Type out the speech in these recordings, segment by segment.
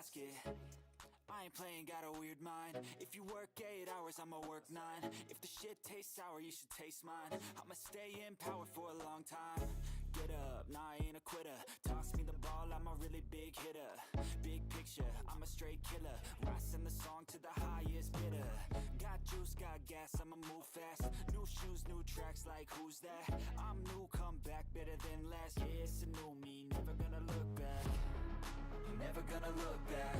ask it. I ain't playing, got a weird mind. If you work 8 hours, I'ma work 9. If the shit tastes sour, you should taste mine. I'ma stay in power for a long time. Get up, nah, I ain't a quitter. Toss me the ball, I'm a really big hitter. Big picture, I'm a straight killer. Rising the song to the highest bidder. Got juice, got gas, I'ma move fast. New shoes, new tracks, like who's that? I'm new, come back, better than last. Yeah, it's a new me, never gonna look back. Never gonna look back.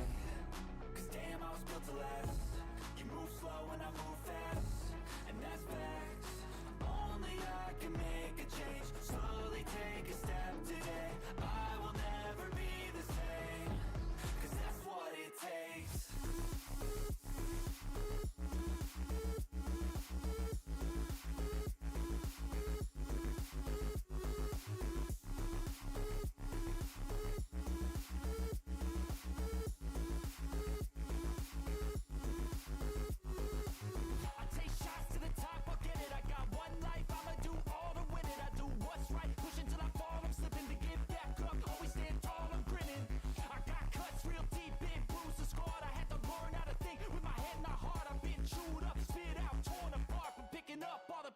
Cause damn, I was built to last. You move slow and I move fast, and that's facts. Only I can make a change. Slowly take a step today. I will never be the same. Cause that's what it takes.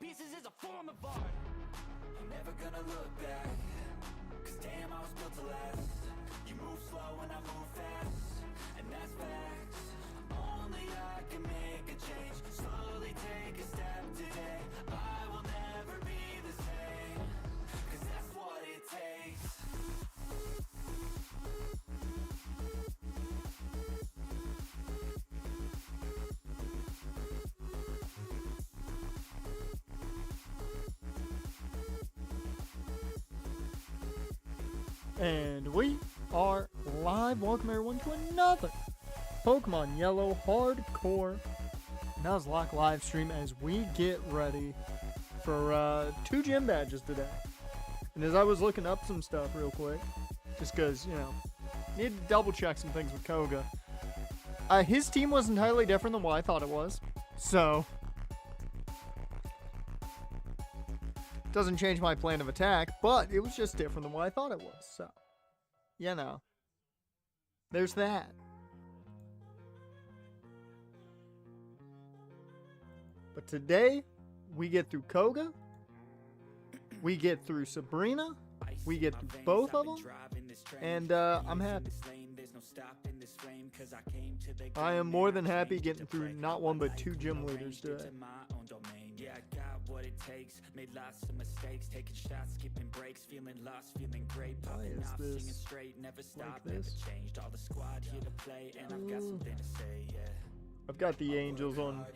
Pieces is a form of art. I'm never gonna look back. Cause damn, I was built to last. You move slow and I move fast, and that's facts. Only I can make a change. Slowly take a step today. I will never be the same. Cause that's what it takes. And we are live. Welcome everyone to another Pokemon Yellow Hardcore Nuzlocke live stream as we get ready for 2 gym badges today. And as I was looking up some stuff real quick, just because, you know, need to double check some things with Koga. His team was entirely different than what I thought it was. So, doesn't change my plan of attack, but it was just different than what I thought it was. So, you know, there's that. But today, we get through Koga, we get through Sabrina, we get through both of them, and I'm happy. I am more than happy getting through not one but 2 gym leaders today. What it takes, made lots of mistakes, taking shots, skipping breaks, feeling lost, feeling great, popping off, singing straight, never stopped, never changed, all the squad here to play, and I've got something to say, yeah. I've got the Angels on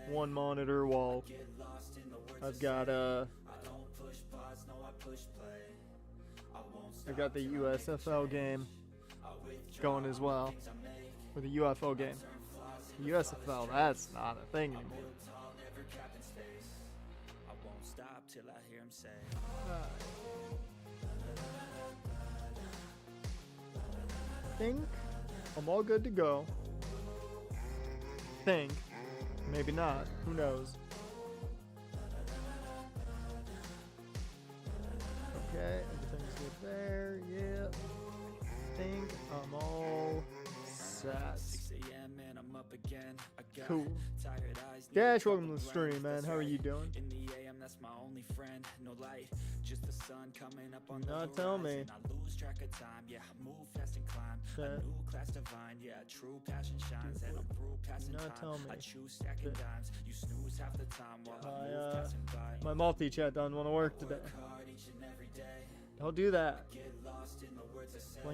one monitor while I've got I got the USFL game going as well, or the UFO game. The USFL, that's not a thing anymore. Till I hear him say, think I'm all good to go. Think. Maybe not. Who knows? Okay, everything's good there. Yep. Think I'm all set. 6 a.m. and I'm up again. Cool. Tired eyes. Dash, welcome to the stream, man. How are you doing? In the AM, that's my only friend. No light, just the sun coming up on the Not tell me. I lose track of time. Yeah, I move fast and climb. A new class divine. Yeah, true passion shines, and I'm through passing time. Tell me. I choose stacking dimes. You snooze half the time while I move passing by. My multi-chat doesn't want to work today. Don't do that.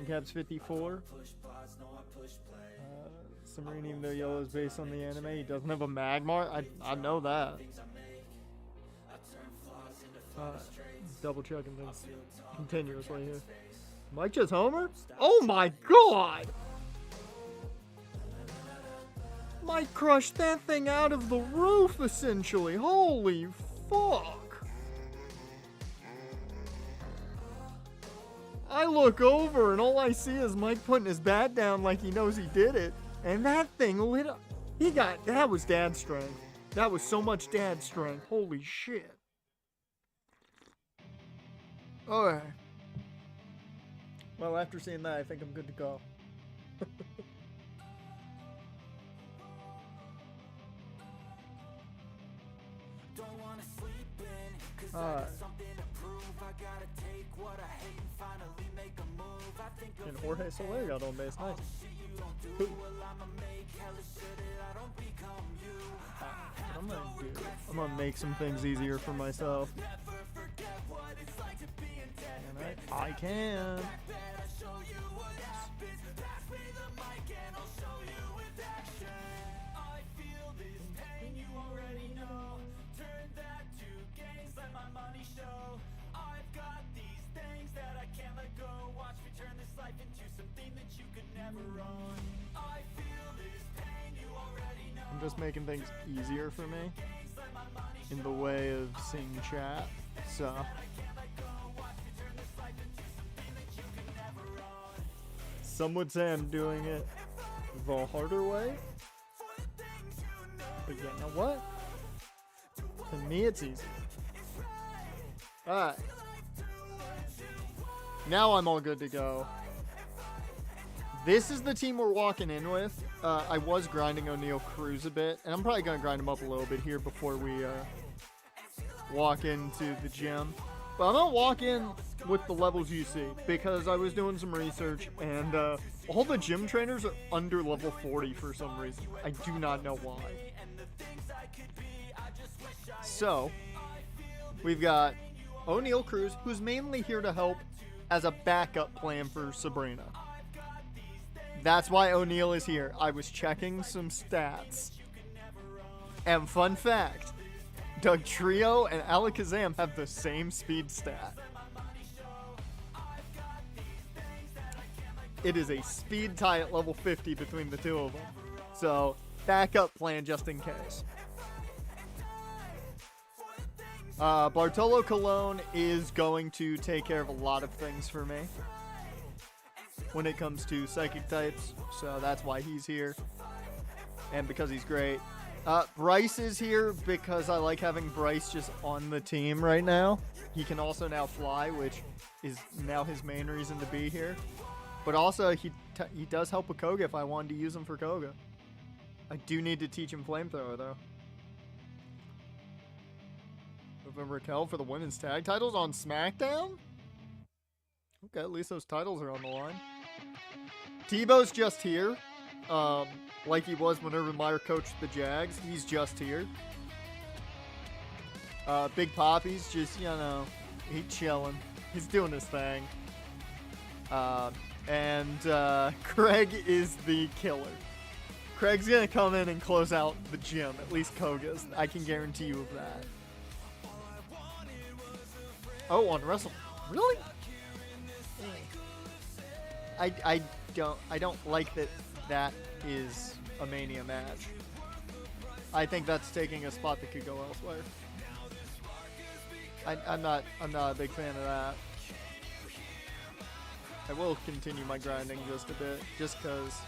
Caps 54. Sabrina, even though yellow is based on the anime, he doesn't have a Magmar. I know that. Double checking things continuously here. Mike just homer? Oh my god! Mike crushed that thing out of the roof, essentially. Holy fuck! I look over and all I see is Mike putting his bat down like he knows he did it. And that thing lit up. That was dad strength. That was so much dad strength. Holy shit. Alright. Well, after seeing that, I think I'm good to go. Don't wanna sleep in, 'cause I Alright. got something to prove. I gotta take what I hate and finally make a move. I think of And Jorge Soler got on base. Nice. shit you don't do. Well, I'ma make hella sure that I don't become you. I'm gonna make some things easier for myself. Never forget what it's like to be in debt. And I can. Bet I'll show you what happens. Pass me the mic and I'll show you with action. I feel this pain, you already know. Turn that to gains, let my money show. I've got these things that I can't let go. Watch me turn this life into something that you could never own. I feel this pain, you already know. I'm just making things easier for me in the way of seeing chat. So some would say I'm doing it the harder way. But you know what? To me, it's easy. Alright. Now I'm all good to go. This is the team we're walking in with. I was grinding O'Neal Cruz a bit, and I'm probably going to grind him up a little bit here before we walk into the gym. But I'm going to walk in with the levels you see, because I was doing some research, and all the gym trainers are under level 40 for some reason. I do not know why. So, we've got O'Neal Cruz, who's mainly here to help as a backup plan for Sabrina. That's why O'Neal is here. I was checking some stats. And fun fact, Doug Trio and Alakazam have the same speed stat. It is a speed tie at level 50 between the two of them. So, backup plan just in case. Bartolo Colon is going to take care of a lot of things for me when it comes to psychic types, so that's why he's here, and because he's great. Bryce is here because I like having Bryce just on the team right now. He can also now fly, which is now his main reason to be here. But also, he does help with Koga if I wanted to use him for Koga. I do need to teach him Flamethrower, though. Raquel for the women's tag titles on SmackDown? Okay, at least those titles are on the line. Tebow's just here. Like he was when Urban Meyer coached the Jags. He's just here. Big Poppy's just, you know, he's chilling. He's doing his thing. Craig is the killer. Craig's gonna come in and close out the gym. At least Koga's. I can guarantee you of that. Oh, on Wrestle. Really? I don't like that is a Mania match. I think that's taking a spot that could go elsewhere. I'm not a big fan of that. I will continue my grinding just a bit, just because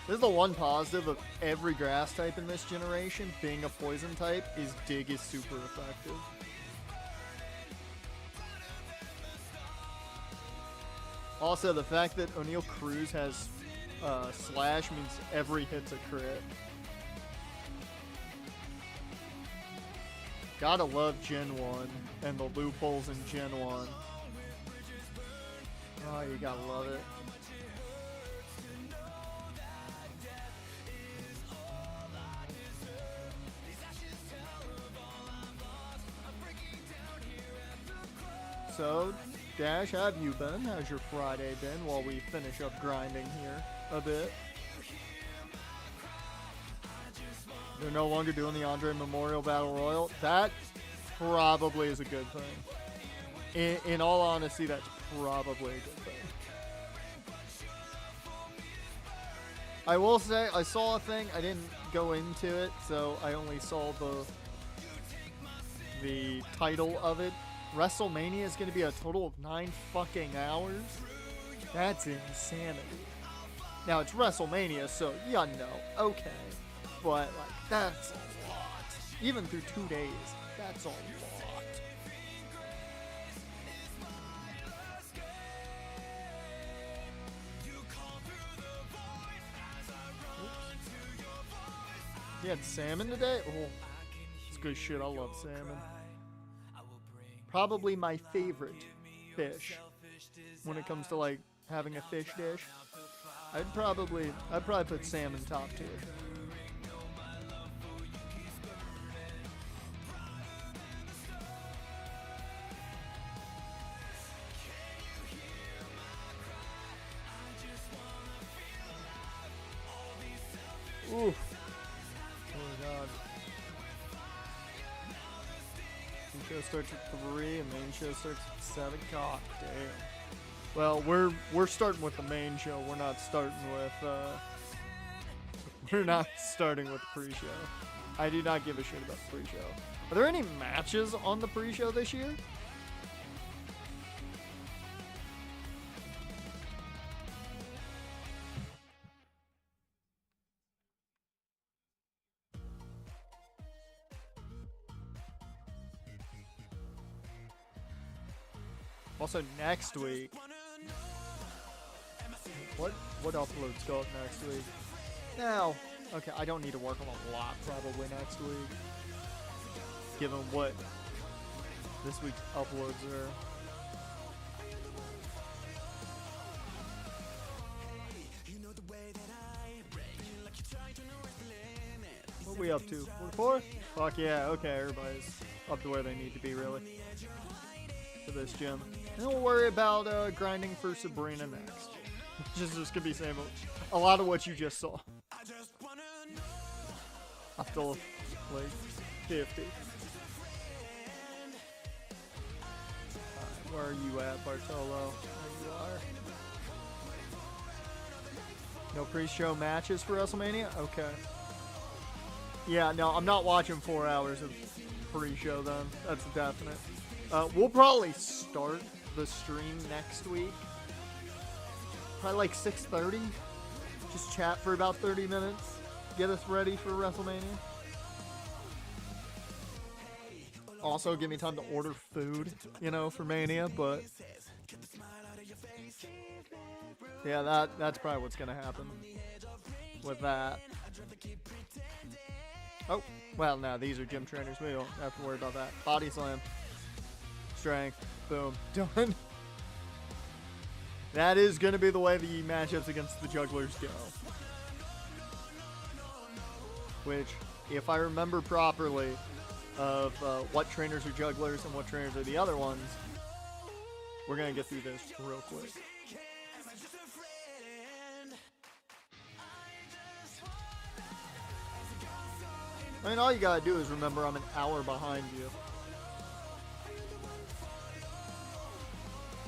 this is the one positive of every grass type in this generation being a poison type is Dig is super effective. Also, the fact that O'Neal Cruz has Slash means every hit's a crit. Gotta love Gen 1 and the loopholes in Gen 1. Oh, you gotta love it. So, Dash, how have you been? How's your Friday been while we finish up grinding here a bit? They're no longer doing the Andre Memorial Battle Royal. That probably is a good thing. In all honesty, that's probably a good thing. I will say, I saw a thing. I didn't go into it, so I only saw the title of it. WrestleMania is going to be a total of 9 fucking hours? That's insanity. Now, it's WrestleMania, so yeah, no, okay. But, like, that's a lot. Even through 2 days, that's a lot. You had salmon today? Oh, it's good shit. I love salmon. Probably my favorite fish when it comes to like having a fish dish. I'd probably put salmon top tier. Oof. Oh god. Main show starts at 3 and main show starts at 7. God damn. Well, we're starting with the main show. We're not starting with the pre-show. I do not give a shit about the pre-show. Are there any matches on the pre-show this year? Also, next week, what uploads go up next week? Now, okay, I don't need to work on a lot probably next week, given what this week's uploads are. What are we up to? 44? Fuck yeah, okay, everybody's up to where they need to be, really, for this gym. And we'll worry about grinding for Sabrina next. Just gonna be saying a lot of what you just saw. Up to like 50. Where are you at, Bartolo? There you are. No pre-show matches for WrestleMania? Okay. Yeah, no, I'm not watching 4 hours of pre-show then. That's definite. We'll probably start the stream next week. Probably like 6:30. Just chat for about 30 minutes. Get us ready for WrestleMania. Also, give me time to order food, you know, for Mania, but yeah, that's probably what's gonna happen with that. Oh, well, no, these are gym trainers. We don't have to worry about that. Body slam. Strength. Boom. Done. That is going to be the way the matchups against the jugglers go. Which, if I remember properly, of what trainers are jugglers and what trainers are the other ones, we're going to get through this real quick. I mean, all you got to do is remember I'm an hour behind you.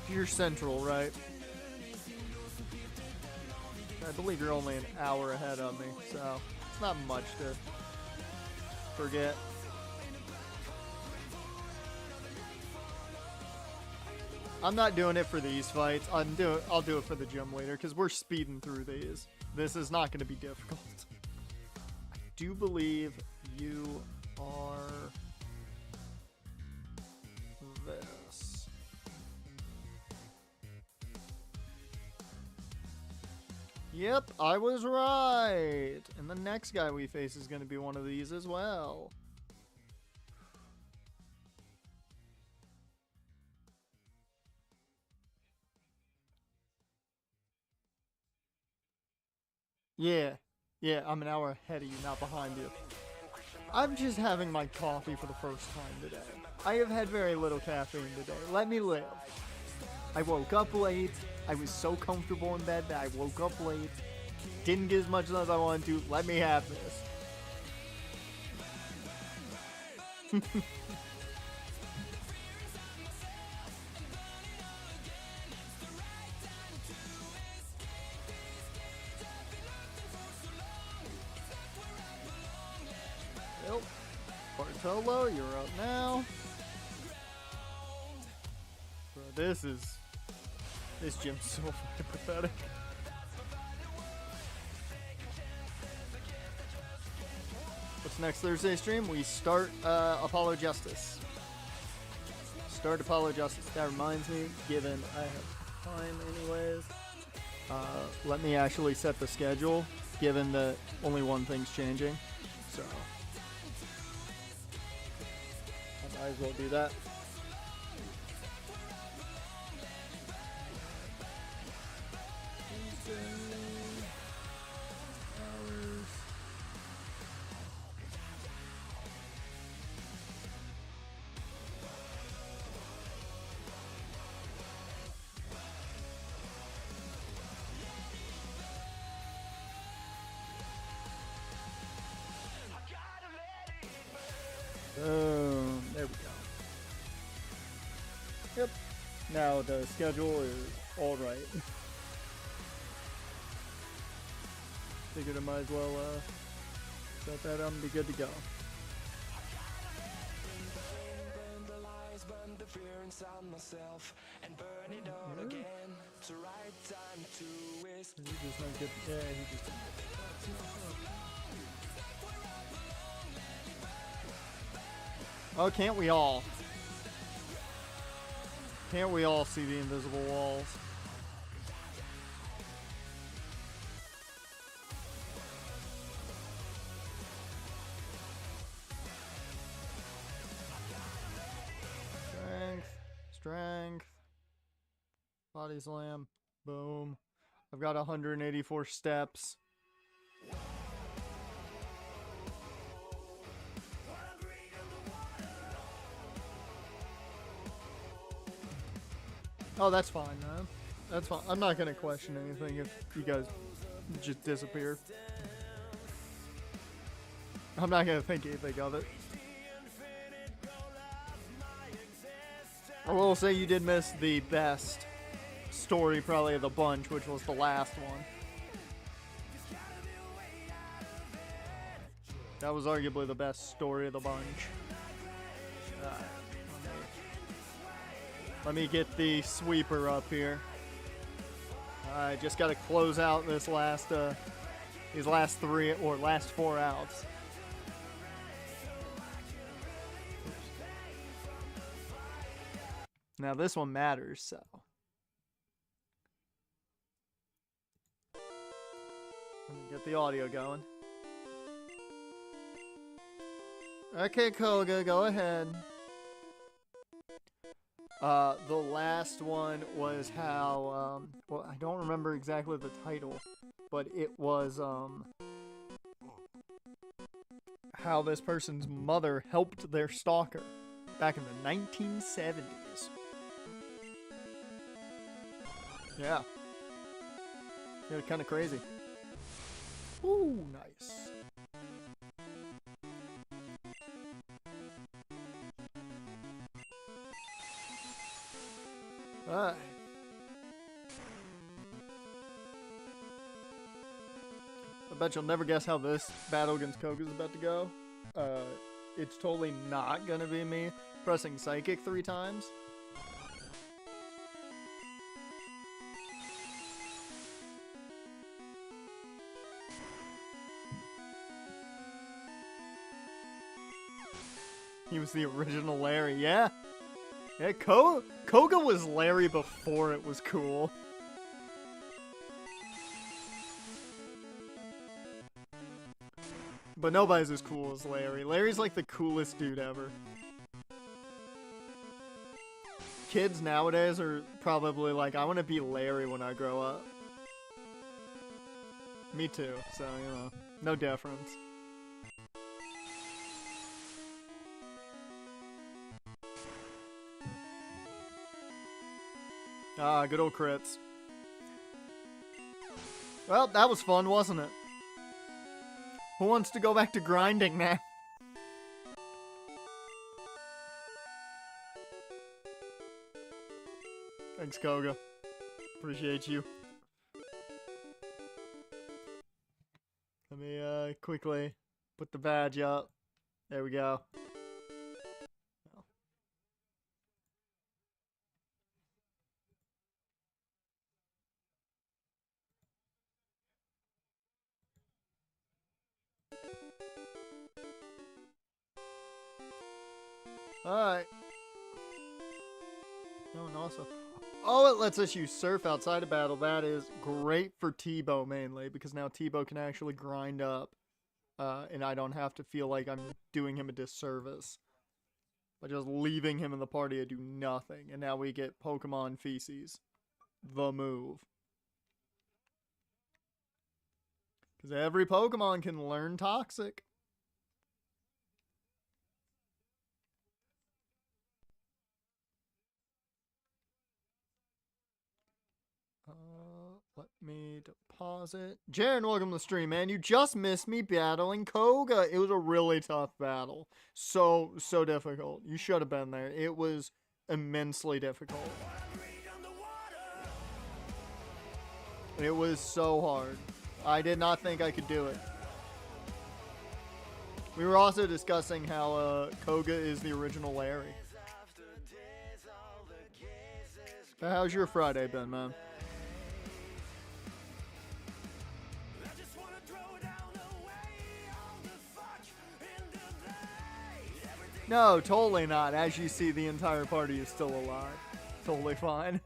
You're central, right? I believe you're only an hour ahead of me, so it's not much to forget. I'm not doing it for these fights. I'll do it for the gym leader, because we're speeding through these. This is not going to be difficult. I do believe you are this. Yep, I was right. And the next guy we face is going to be one of these as well. Yeah, I'm an hour ahead of you, not behind you. I'm just having my coffee for the first time today. I have had very little caffeine today. Let me live. I woke up late. I was so comfortable in bed that I woke up late. Didn't get as much as I wanted to. Let me have this. Bartolo, you're up now. Bro, this gym's so fucking pathetic. What's next Thursday stream? We start Apollo Justice. Start Apollo Justice. That reminds me, given I have time anyways, let me actually set the schedule, given that only one thing's changing. so I might as well do that. There we go. Yep. Now the schedule is all right. Figured I might as well set that up and be good to go. He just not get. Yeah, he just. Oh, can't we all? Can't we all see the invisible walls? Strength. Strength. Body slam. Boom. I've got 184 steps. Oh, that's fine, man. That's fine. I'm not gonna question anything if you guys just disappear. I'm not gonna think anything of it. I will say you did miss the best story probably of the bunch, which was the last one. That was arguably the best story of the bunch. Let me get the sweeper up here. I just got to close out this these last 3 or last 4 outs. Now this one matters, so. Let me get the audio going. Okay, Koga, go ahead. The last one was how, well, I don't remember exactly the title, but it was, how this person's mother helped their stalker back in the 1970s. Yeah. Yeah, kind of crazy. Ooh, nice. Alright. I bet you'll never guess how this battle against Koga is about to go. It's totally not gonna be me pressing Psychic 3 times. He was the original Larry, yeah. Yeah, Koga was Larry before it was cool. But nobody's as cool as Larry. Larry's like the coolest dude ever. Kids nowadays are probably like, I want to be Larry when I grow up. Me too, so, you know, no difference. Ah, good old crits. Well, that was fun, wasn't it? Who wants to go back to grinding now? Thanks, Koga. Appreciate you. Let me quickly put the badge up. There we go. Alright. Oh, and also... Oh, it lets us use Surf outside of battle. That is great for Tebow mainly, because now Tebow can actually grind up. and I don't have to feel like I'm doing him a disservice by just leaving him in the party to do nothing. And now we get Pokemon Feces. The move. Because every Pokemon can learn Toxic. Let me deposit. Jaren, welcome to the stream, man. You just missed me battling Koga. It was a really tough battle. So difficult. You should have been there. It was immensely difficult. It was so hard. I did not think I could do it. We were also discussing how Koga is the original Larry. How's your Friday been, man? No, totally not. As you see, the entire party is still alive. Totally fine.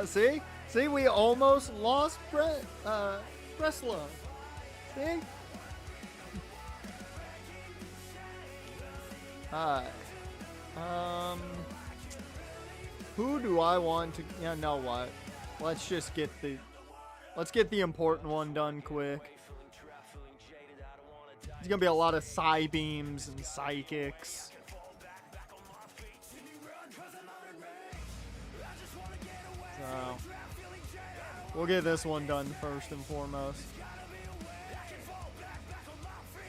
See? See, we almost lost Breslow. See? Hi. Who do I want to... Yeah, know what? Let's just get the... Let's get the important one done quick. There's gonna be a lot of Psybeams and Psychics. So, we'll get this one done first and foremost.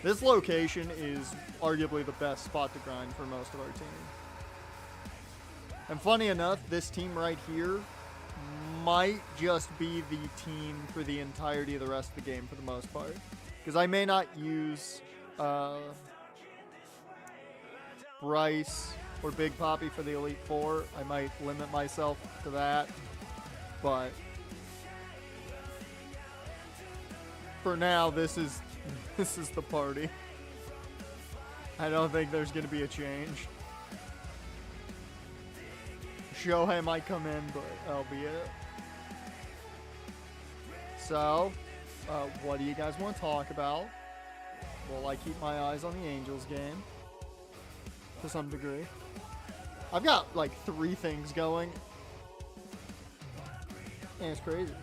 This location is arguably the best spot to grind for most of our team. And funny enough, this team right here might just be the team for the entirety of the rest of the game for the most part. Because I may not use Bryce or Big Poppy for the Elite Four. I might limit myself to that. But for now, this is the party. I don't think there's going to be a change. Shohei might come in, but that'll be it. So, what do you guys want to talk about? Well, I keep my eyes on the Angels game to some degree. I've got like 3 things going, and it's crazy.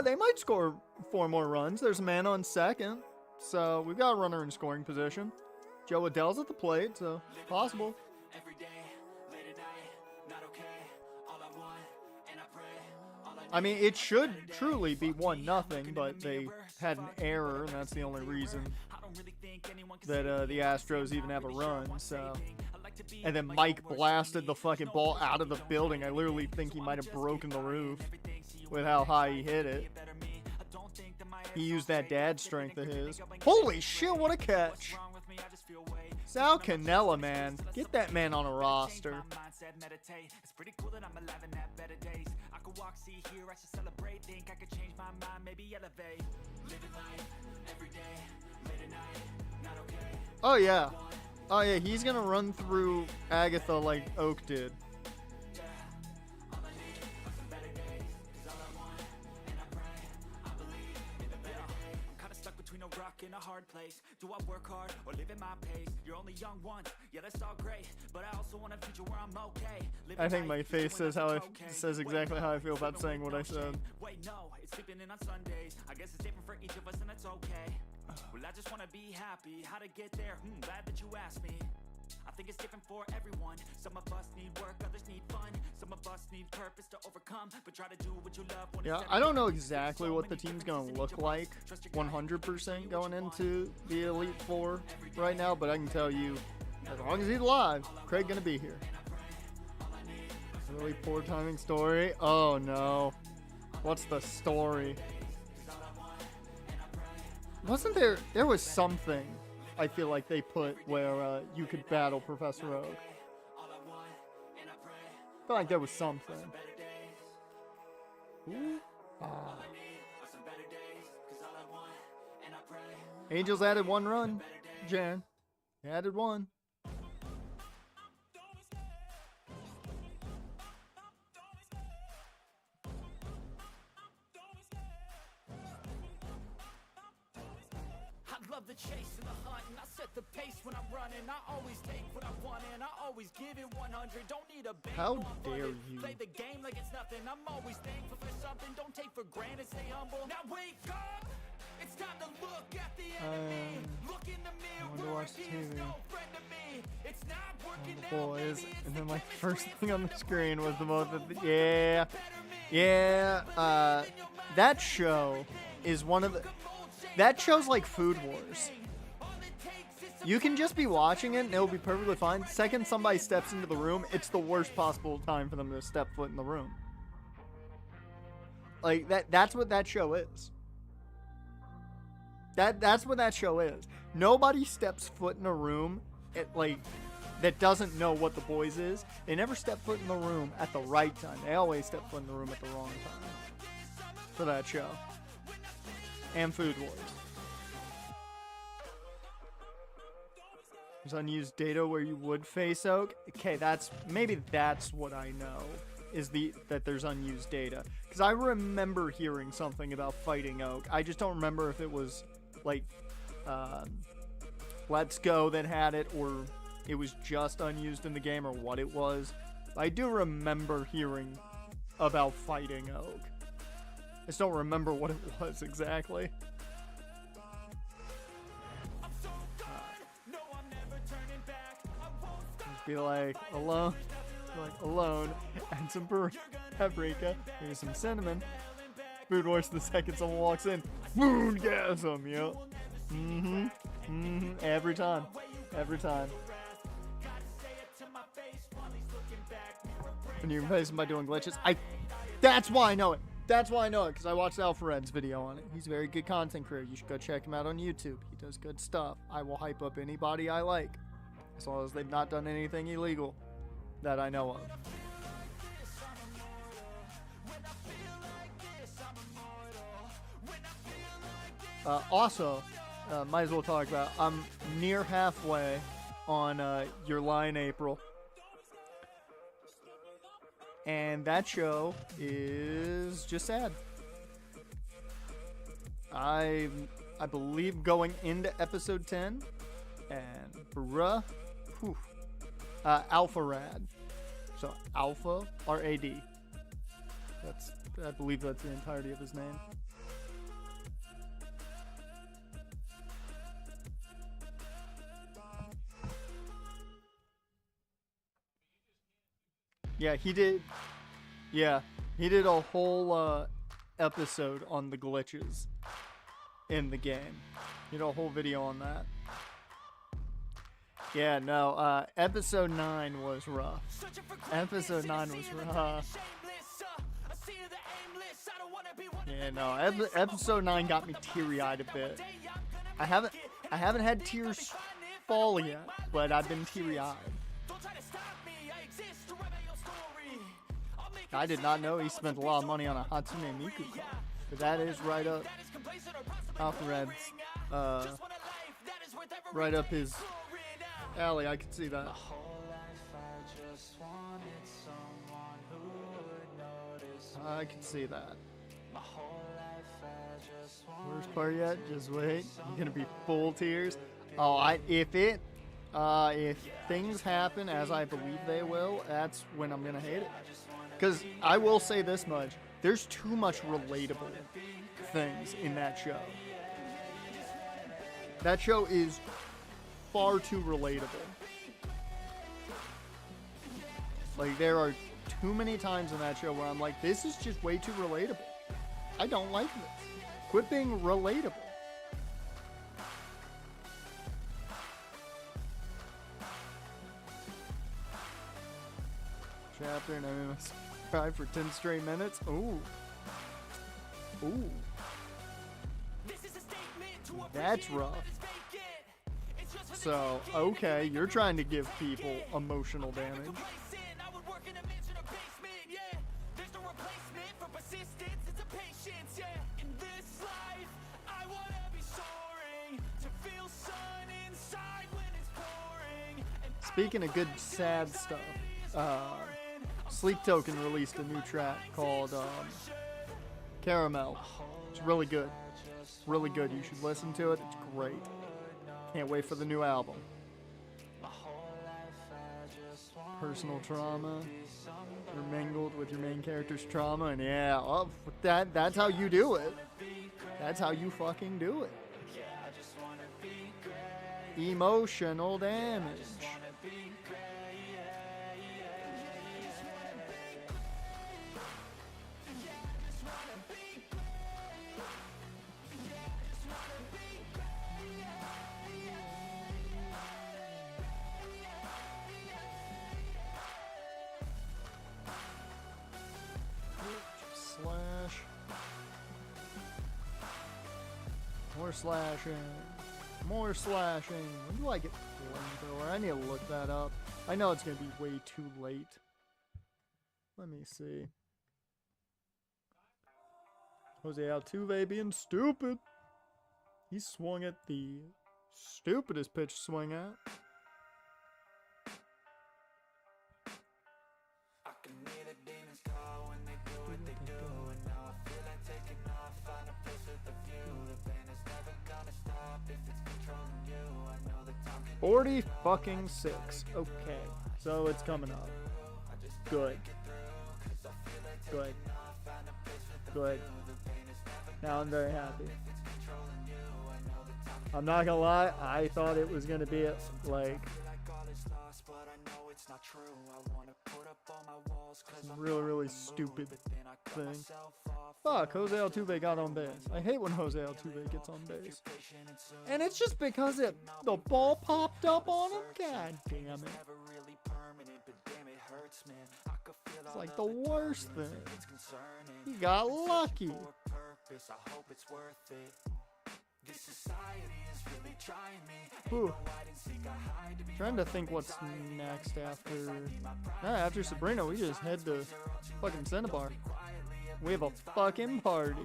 They might score 4 more runs. There's a man on second, so we've got a runner in scoring position. Joe Adele's at the plate, so possible. I mean, it should truly be 1-0, but they had an error, and that's the only reason that the Astros even have a run. So, and then Mike blasted the fucking ball out of the building. I literally think he might have broken the roof with how high he hit it. He used that dad strength of his. Holy shit, what a catch! Sal Canella, man. Get that man on a roster. Oh yeah. Oh yeah, he's gonna run through Agatha like Oak did. In a hard place, do I work hard or live at my pace? You're only young once, yeah, that's all great, but I also want a future where I'm okay. I think my face says says exactly how I feel about saying what I said. Wait, no, it's sleeping in on Sundays. I guess it's different for each of us, and that's okay. Well, I just want to be happy. How to get there? Glad that you asked me. I think it's different for everyone. Some of us need work, others need fun. Some of us need purpose to overcome, but try to do what you love. Yeah, I don't know exactly what the team's going to look like 100% going into the Elite Four right now, but I can tell you, as long as he's alive, Craig going to be here. Really poor timing story. Oh no. What's the story? Wasn't there was something I feel like they put where you could battle Professor Oak. I feel like there was something. Ooh. Ah. Angels added 1 run, Jan. They added 1. the pace when I'm running. I always take what I want and I always give it 100. Don't need a bank. How no, I'm dare funded. you. Play the game like it's nothing. I'm always thankful for something. Don't take for granted. Stay humble. Now wake up. It's time to look at the enemy. Look in the mirror. watch He is TV. no friend to me. It's not working The out, boys, baby. It's and the then like chemistry. first It's thing on the coming screen was the most. together. That show is one of the. That show's like Food Wars. You can just be watching it and it'll be perfectly fine. Second somebody steps into the room, it's the worst possible time for them to step foot in the room. Like that's what that show is. That's what that show is. Nobody steps foot in a room that doesn't know what The Boys is. They never step foot in the room at the right time. They always step foot in the room at the wrong time for that show. And Food Wars. There's unused data where you would face oak. Okay, maybe that's what I know is that there's unused data, because I remember hearing something about fighting oak. I just don't remember if it was like Let's Go that had it, or it was just unused in the game, or what it was. I do remember hearing about fighting oak. I just don't remember what it was exactly. Just be like alone, and some paprika, maybe some cinnamon. Food Wars the second someone walks in, moongasm, yo. Every time. When you're facing by doing glitches, that's why I know it. Because I watched Alphared's video on it. He's a very good content creator. You should go check him out on YouTube. He does good stuff. I will hype up anybody I like, as long as they've not done anything illegal that I know of. Also, might as well talk about, I'm near halfway on Your Lie in April. And that show is just sad. I believe going into episode 10, and Alpha Rad. So Alpha RAD. I believe that's the entirety of his name. Yeah, he did. Yeah, he did a whole episode on the glitches in the game. He did a whole video on that. Yeah, no, episode 9 was rough. Episode 9 was rough. Yeah, no, episode 9 got me teary-eyed a bit. I haven't had tears fall yet, but I've been teary-eyed. I did not know he spent a lot of money on a Hatsune Miku card. But that is right up Alphared's, right up his alley. I can see that. I can see that. Worst part yet? Just wait. You're gonna be full tears. Oh, if things happen as I believe they will, that's when I'm gonna hate it. Because I will say this much, there's too much relatable things in that show. That show is far too relatable. Like, there are too many times in that show where I'm like, this is just way too relatable. I don't like this. Quit being relatable. Chapter, and I must cry for 10 straight minutes. Ooh. That's rough. So, okay, you're trying to give people emotional damage. Speaking of good sad stuff, Sleep Token released a new track called Caramel. It's really good. Really good. You should listen to it. It's great. Can't wait for the new album. Personal trauma intermingled with your main character's trauma, and yeah, oh, that's how you do it. That's how you fucking do it. Emotional damage. Slash. More slashing. More slashing. When do I get flamethrower? I need to look that up. I know it's going to be way too late. Let me see. Jose Altuve being stupid. He swung at the stupidest pitch to swing at. $46. Okay, so it's coming up. Good. Good. Good. Now I'm very happy. I'm not gonna lie, I thought it was gonna be like really stupid thing. Fuck, Jose Altuve got on base. I hate when Jose Altuve gets on base. And it's just because the ball popped up on him? God damn it. It's like the worst thing. He got lucky. Ooh. Trying to think what's next after Sabrina. We just head to fucking Cinnabar. We have a fucking party.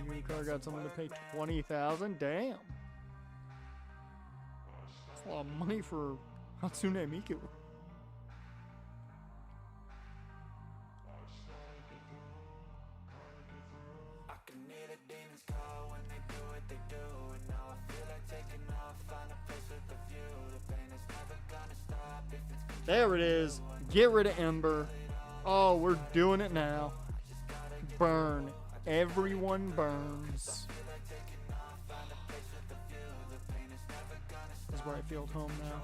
New car got someone to pay $20,000. Damn. That's a lot of money for Hatsune Miku. There it is. Get rid of Ember. Oh, we're doing it now. Burn. Everyone burns. This is where I feel at home now.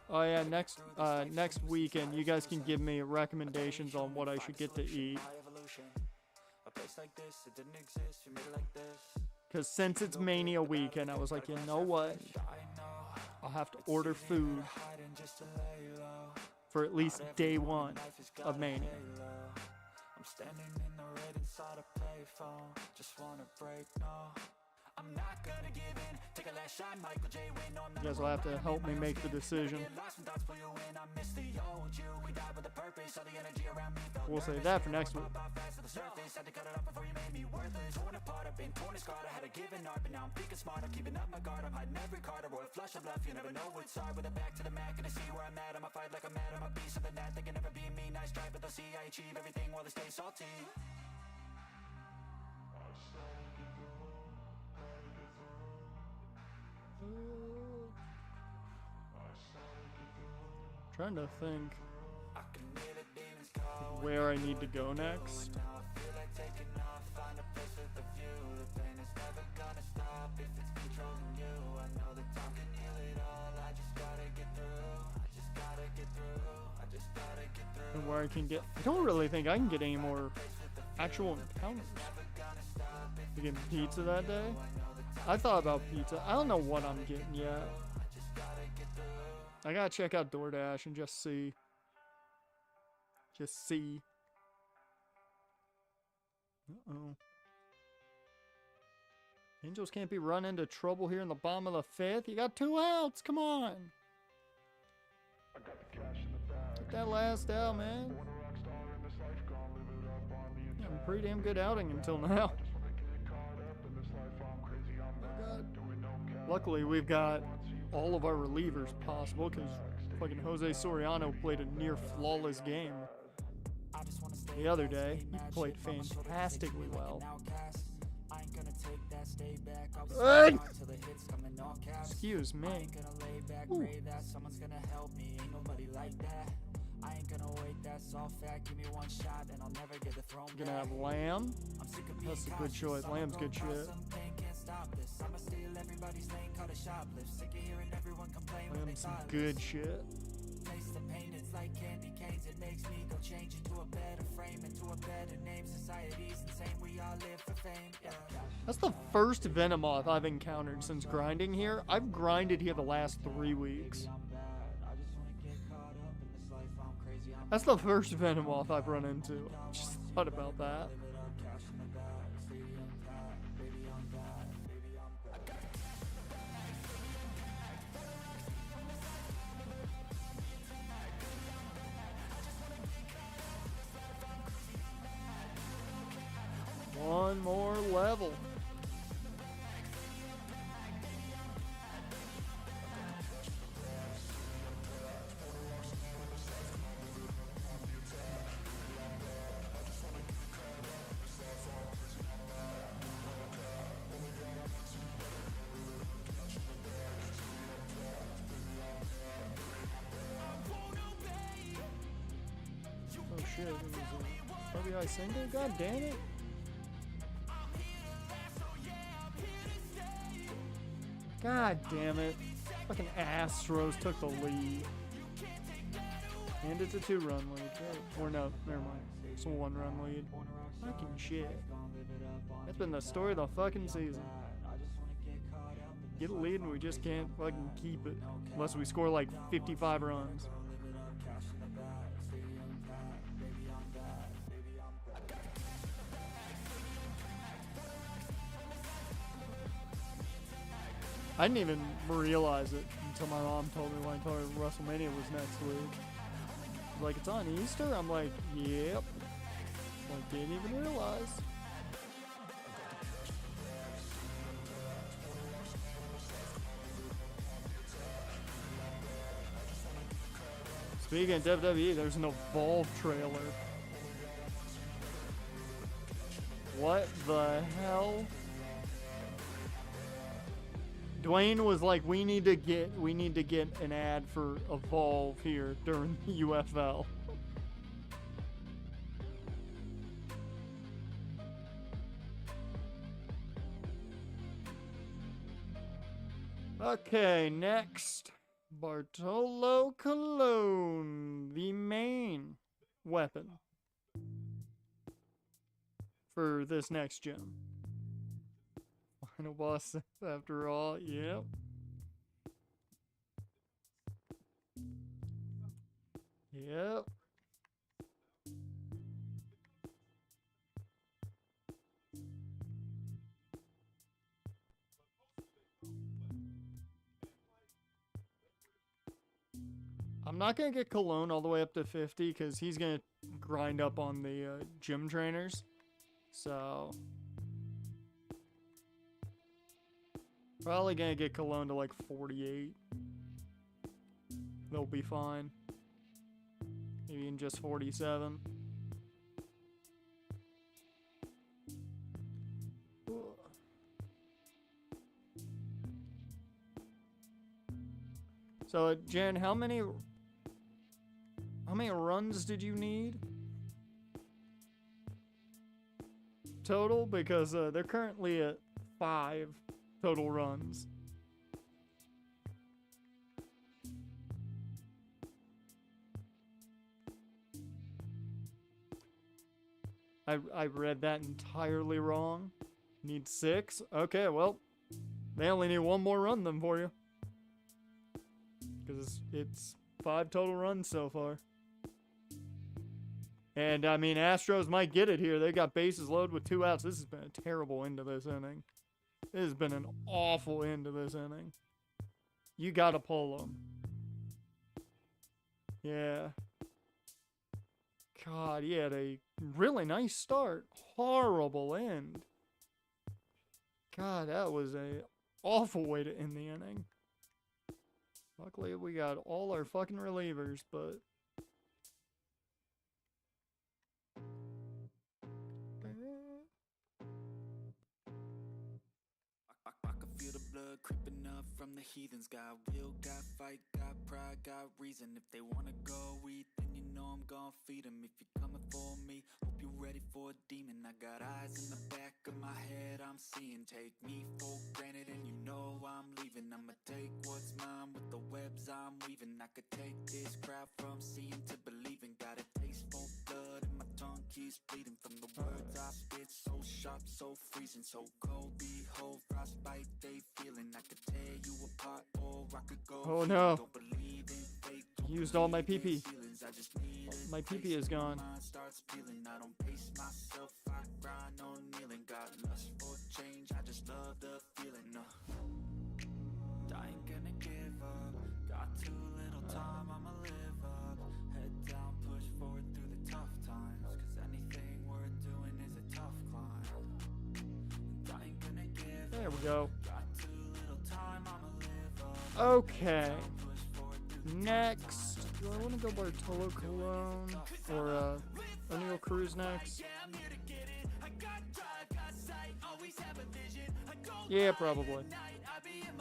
Oh yeah, next weekend you guys can give me recommendations on what I should get to eat. Because since it's Mania weekend, I was like, you know what? I'll have to order food for at least day one of Mania. I'm standing in the red inside a payphone. Just wanna break, no. I'm not gonna give in. Take a last shot, Michael J. You guys will have to help me make the decision. We'll save that for next week. Trying to think where I need to go next. And where I can get, I don't really think I can get any more actual encounters. You getting pizza that day? I thought about pizza. I don't know what I'm getting yet. I gotta check out DoorDash and just see. Just see. Uh-oh. Angels can't be run into trouble here in the bottom of the fifth. You got 2 outs. Come on. Get that last out, man. Yeah, a pretty damn good outing until now. Oh, God. Luckily, we've got all of our relievers possible because fucking Jose Soriano played a near flawless game the other day. He played fantastically well. Hey! Excuse me. Ooh. I'm gonna have Lamb. That's a good choice. Lamb's good shit. Lamb's some good shit. That's the first Venomoth I've encountered since grinding here. I've grinded here the last 3 weeks. That's the first Venomoth I've run into. Just thought about that. One more level. Oh shit, it was a RBI single? God damn it. God damn it. Fucking Astros took the lead. And it's a 2-run lead. Or no, never mind. It's a 1-run lead. Fucking shit. That's been the story of the fucking season. Get a lead and we just can't fucking keep it. Unless we score like 55 runs. I didn't even realize it until my mom told me when I told her WrestleMania was next week. Like, it's on Easter? I'm like, yep. Like, didn't even realize. Speaking of WWE, there's an Evolve trailer. What the hell? Dwayne was like, we need to get an ad for Evolve here during the UFL. Okay, next. Bartolo Colon, the main weapon for this next gym. Final boss after all, yep. Yep. I'm not going to get Cologne all the way up to 50 because he's going to grind up on the gym trainers. So... probably gonna get Cologne to like 48. They'll be fine. Maybe in just 47. So, Jen, how many runs did you need total? Because they're currently at 5 total runs. I read that entirely wrong. Need 6? Okay, well, they only need 1 more run then for you. Because it's 5 total runs so far. And, I mean, Astros might get it here. They got bases loaded with 2 outs. This has been a terrible end to this inning. It has been an awful end to this inning. You gotta pull them. Yeah. God, he had a really nice start. Horrible end. God, that was a awful way to end the inning. Luckily, we got all our fucking relievers, but... I can feel the blood creeping up from the heathens. Got will, got fight, got pride, got reason. If they wanna go eat, then you know I'm gon' feed them. If you're coming for me, hope you're ready for a demon. I got eyes in the back of my head, I'm seeing. Take me for granted and you know I'm leaving. I'ma take what's mine with the webs I'm weaving. I could take this crowd from seeing to believing. Got a taste for blood and my tongue keeps bleeding. From the words I spit, so sharp, so freezing, so cold. Behold, frostbite they feeling. I could tear you apart or I could go. Oh no. Don't believe in fate, Used all my PP. I just need it. My PP is gone. Mind starts peeling. I don't pace myself, I grind on kneeling. Got lust for change, I just love the feeling. I ain't gonna give up. Got too little time, I'ma live up. Head down, push forward through the tough times. Cause anything worth doing is a tough climb. And I ain't gonna give up. There we go. Got too little time, I'ma live up. Okay. Next. Do I want to go Bartolo Colon or O'Neal Cruz next? Yeah, probably.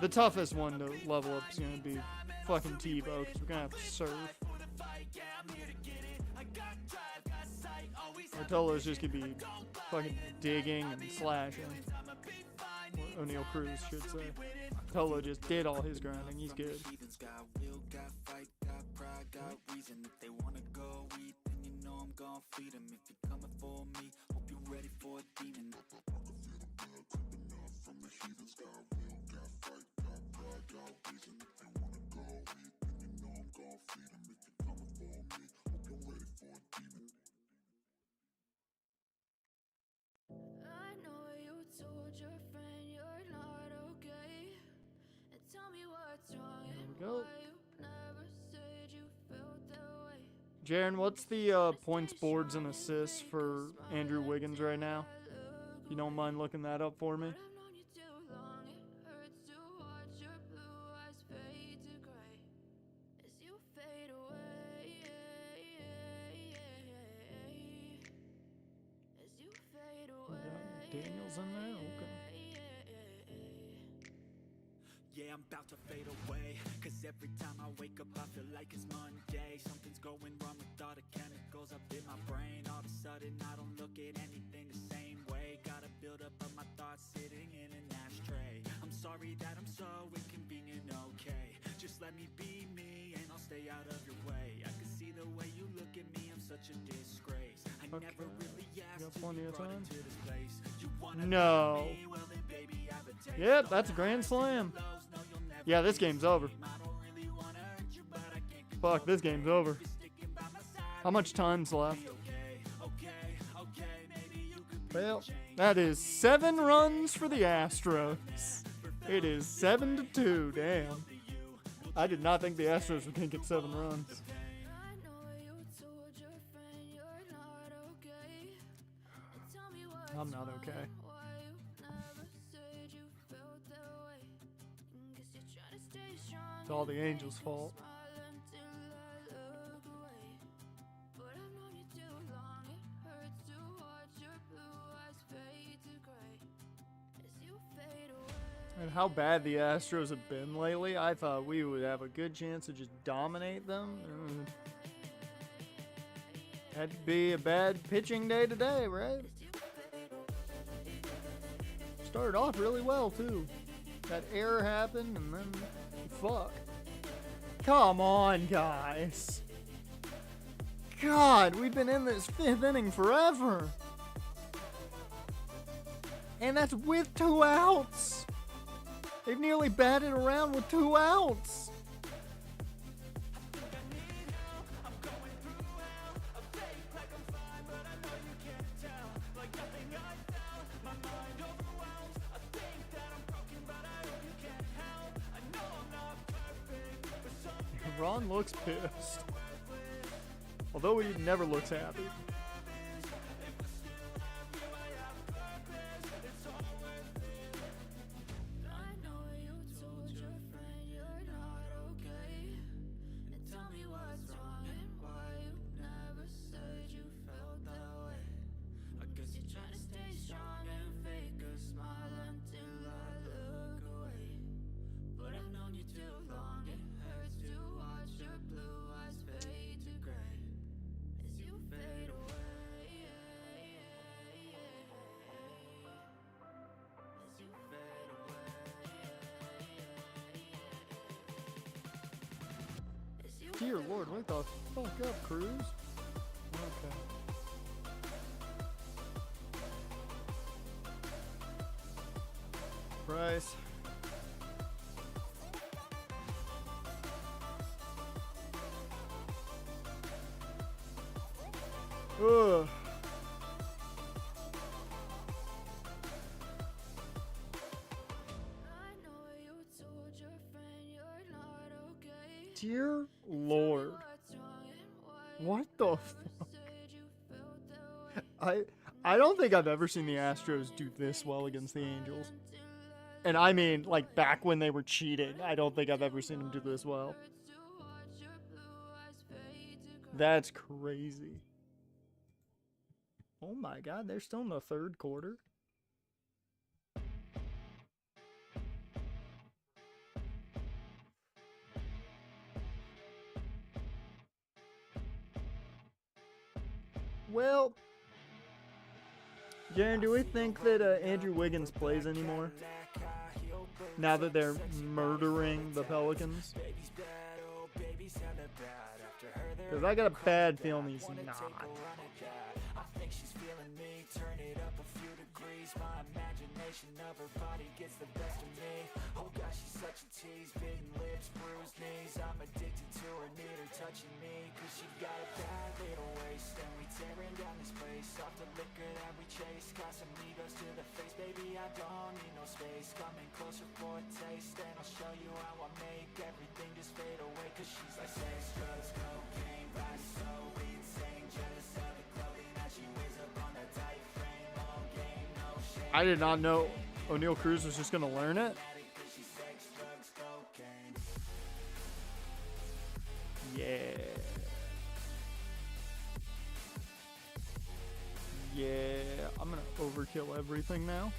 The toughest one to level up is going to be fucking Tebow, because we're going to have to serve. Bartolo's just going to be fucking digging and slashing. Or O'Neal Cruz should say. Bartolo just did all his grinding, he's good. Got reason. If they wanna go eat, then you know I'm gon' feed them. If you're coming for me, hope you're ready for a demon. I can feel the blood creeping up from the heathens. Got will, got fight, got pride, got reason. If they wanna go eat, then you know I'm gon' feed them. If you're coming for me, hope you're ready for a demon. I know you told your friend you're not okay, and tell me what's wrong and why you never said you felt that way. Jaren, what's the points, boards, and assists for Andrew Wiggins right now? If you don't mind looking that up for me. I've known you too long, it hurts to watch your blue eyes fade to gray as you fade away. As you fade away. Daniel's in there? Okay. Yeah, I'm about to fade away. Cause every time I wake up I feel like it's Monday. Something's going wrong with all the chemicals up in my brain. All of a sudden I don't look at anything the same way. Gotta build up of my thoughts sitting in an ashtray. I'm sorry that I'm so inconvenient, okay. Just let me be me and I'll stay out of your way. I can see the way you look at me, I'm such a disgrace. I never really asked got to plenty be of brought time. into this place. You wanna No. be me? Well, then, baby, I have a taste. Yep, that's a grand slam. Yeah, this game's over. Fuck, this game's over. How much time's left? Well, that is 7 runs for the Astros. It is 7-2, damn. I did not think the Astros were going to get 7 runs. I know you told your friend you're not okay, and tell me what's I'm not okay. why you never said you felt that way. Guess you're trying to stay strong. It's all the Angels' fault. Smile until I look away. But I've known you too long, it hurts to watch your blue eyes fade to gray as you fade away. And how bad the Astros have been lately, I thought we would have a good chance to just dominate them. Had to be a bad pitching day today, right? Started off really well, too. That error happened, and then... fuck. Come on, guys. God, we've been in this 5th inning forever. And that's with 2 outs. They've nearly batted around with 2 outs. Ron looks pissed. Although he never looks happy. I know Dear Lord, wake the fuck up, Cruz. Okay. Price. Ugh. Dear Lord. What the fuck? I don't think I've ever seen the Astros do this well against the Angels. And I mean, like, back when they were cheating, I don't think I've ever seen them do this well. That's crazy. Oh my god, they're still in the third quarter. Well, Jaren, do we think that Andrew Wiggins plays anymore? Now that they're murdering the Pelicans? Because I got a bad feeling he's not. Of her body gets the best of me. Oh gosh, she's such a tease. Bitten lips, bruised knees. I'm addicted to her, need her touching me. Cause she got a bad little waist. And we tearing down this place. Off the liquor that we chase. Got some egos to the face. Baby, I don't need no space. Coming closer for a taste. And I'll show you how I make everything just fade away. Cause she's like sex, drugs, cocaine. Body so insane. Jealous of the clothing that she wears up on the tight frame. All game, no shame. I did not know O'Neal Cruz was just gonna learn it. Yeah. Yeah, I'm gonna overkill everything now.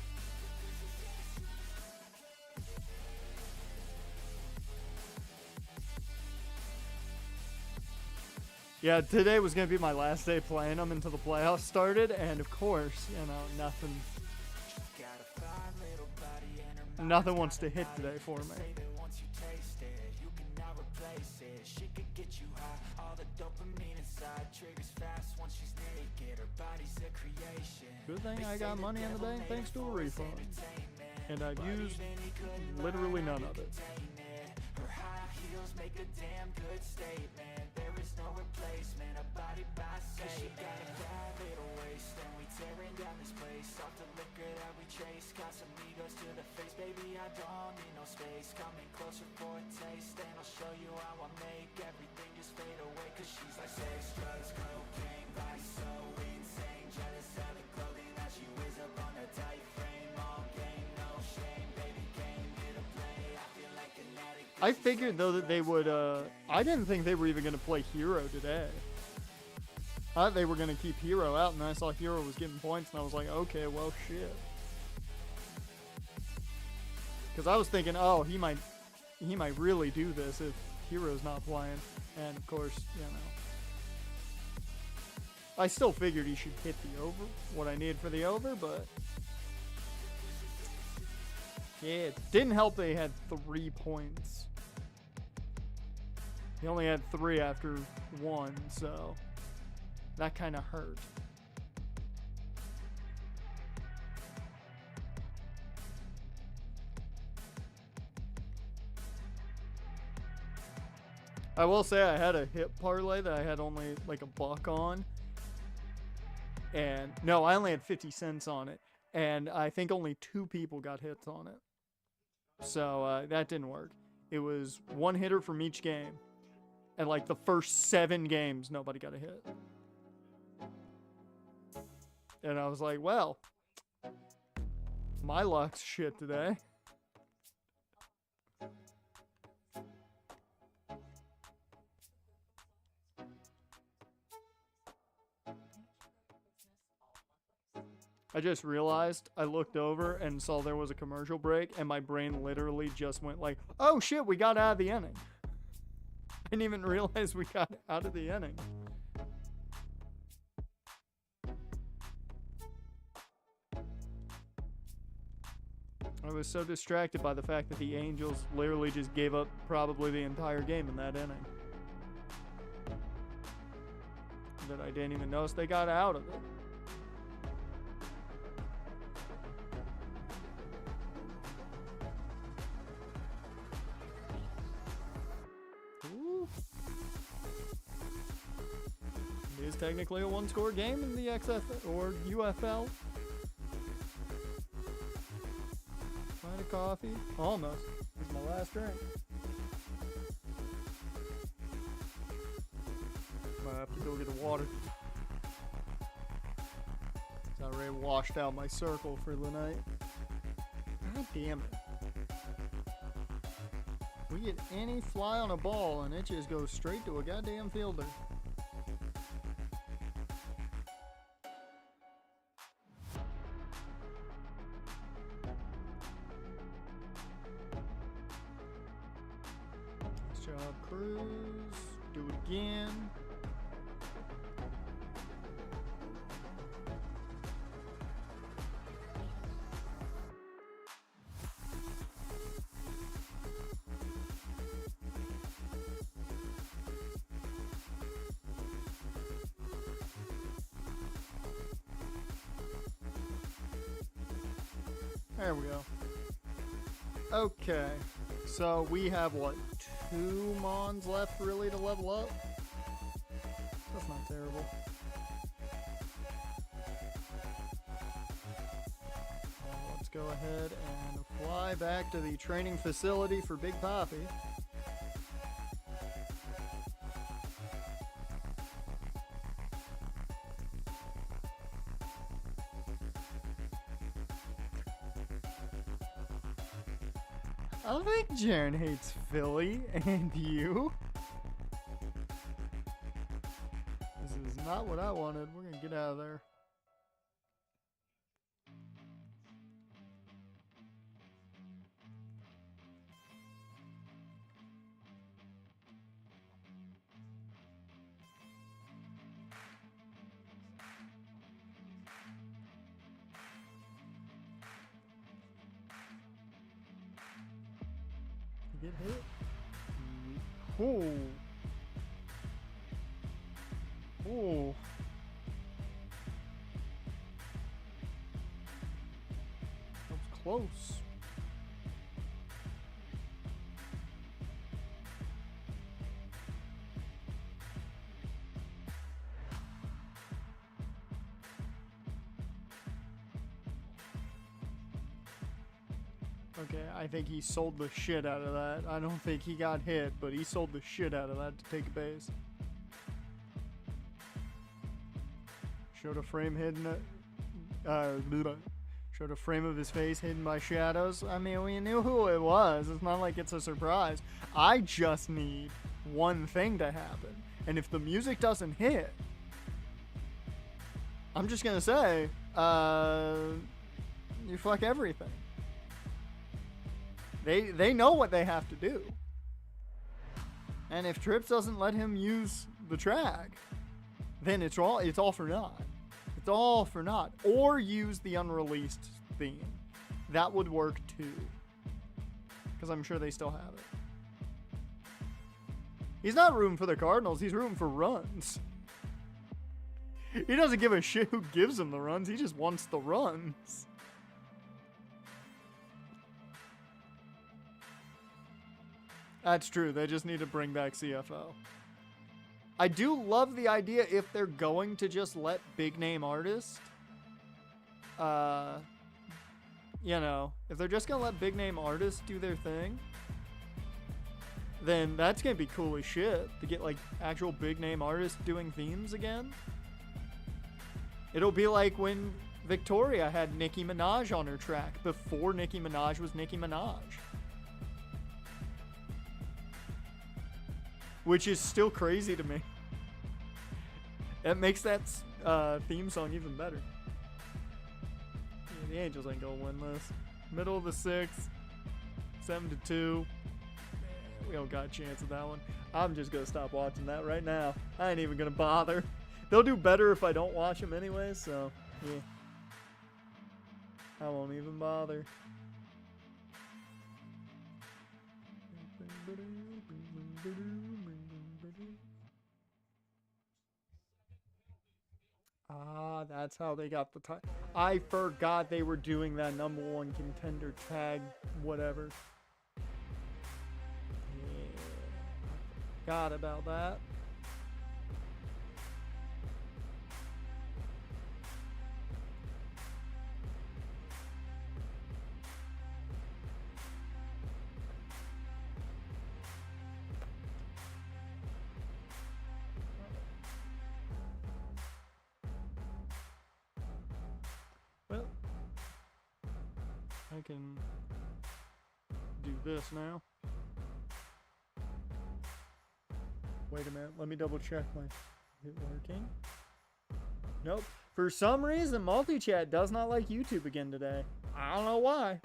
Yeah, today was gonna be my last day playing them until the playoffs started, and of course, you know, nothing wants to hit today for me. Good thing I got money in the bank thanks to a refund. And I've used literally none of it. Make a damn good statement. There is no replacement. A body by She got a bad little waist, and we tearing down this place. Off the liquor that we chase. Got some egos to the face. Baby, I don't need no space. Coming closer for a taste, and I'll show you how I make everything just fade away. Cause she's like sex, drugs, cocaine. Body so insane. Jealous of the clothing that she wears up on a tight frame. All game, no shame. Baby, came here to play. I feel like an addict. I figured though that they would, I didn't think they were even going to play Hero today. I thought they were going to keep Hero out, and I saw Hero was getting points, and I was like, okay, well, shit. Because I was thinking, oh, he might really do this if Hero's not playing. And, of course, you know. I still figured he should hit the over, what I needed for the over, but... yeah, it didn't help that he had 3 points. He only had 3 after 1, so... that kind of hurt. I will say I had a hit parlay that I had only like $1 on. And no, I only had 50 cents on it. And I think only 2 people got hits on it. So that didn't work. It was 1 hitter from each game. And like the first 7 games, nobody got a hit. And I was like, well, my luck's shit today. I just realized I looked over and saw there was a commercial break, and my brain literally just went like, oh shit, we got out of the inning. I didn't even realize we got out of the inning. I was so distracted by the fact that the Angels literally just gave up probably the entire game in that inning. that I didn't even notice they got out of it. Ooh. It is technically a one-score game in the XFL or UFL. Find a coffee. Almost. This is my last drink. Might have to go get a water. I already washed out my circle for the night. God damn it. We get any fly on a ball and it just goes straight to a goddamn fielder. Nice job, Cruz. Do it again. There we go. Okay, so we have what, 2 Mons left really to level up? That's not terrible. Let's go ahead and fly back to the training facility for Big Poppy. I think Jaren hates Philly and you. This is not what I wanted. We're gonna get out of there. Get hit. Oh. Oh. That was close. Okay, I think he sold the shit out of that. I don't think he got hit, but he sold the shit out of that to take a base. Showed a frame hidden, showed a frame of his face hidden by shadows. I mean, we knew who it was. It's not like it's a surprise. I just need one thing to happen. And if the music doesn't hit, I'm just gonna say, you fuck everything. They know what they have to do. And if Trips doesn't let him use the track, then it's all for naught. It's all for naught. Or use the unreleased theme. That would work too. Because I'm sure they still have it. He's not rooting for the Cardinals, he's rooting for runs. He doesn't give a shit who gives him the runs, he just wants the runs. That's true. They just need to bring back CFO. I do love the idea if they're going to just let big name artists, you know, if they're just gonna let big name artists do their thing, then that's gonna be cool as shit to get like actual big name artists doing themes again. It'll be like when Victoria had Nicki Minaj on her track before Nicki Minaj was Nicki Minaj. Which is still crazy to me. That makes that theme song even better. Yeah, the Angels ain't gonna win this. Middle of the 6th, 7-2. We don't got a chance at that one. I'm just gonna stop watching that right now. I ain't even gonna bother. They'll do better if I don't watch them anyway, so yeah. I won't even bother. that's how they got the title. I forgot they were doing that number one contender tag, whatever. Yeah, forgot about that. Well, I can do this now. Wait a minute, let me double check my, is it working? Nope. For some reason, multi-chat does not like YouTube again today. I don't know why.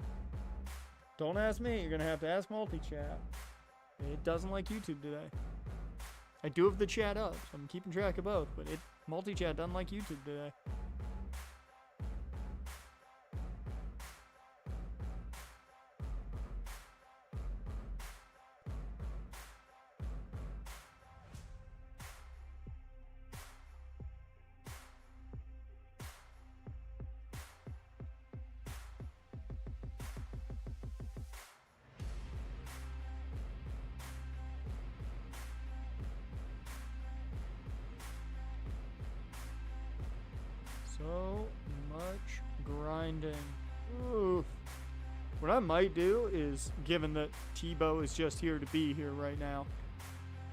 Don't ask me, you're gonna have to ask multi-chat. It doesn't like YouTube today. I do have the chat up, so I'm keeping track of both, but multi-chat doesn't like YouTube today. So much grinding. Oof. What I might do is, given that Tebow is just here to be here right now,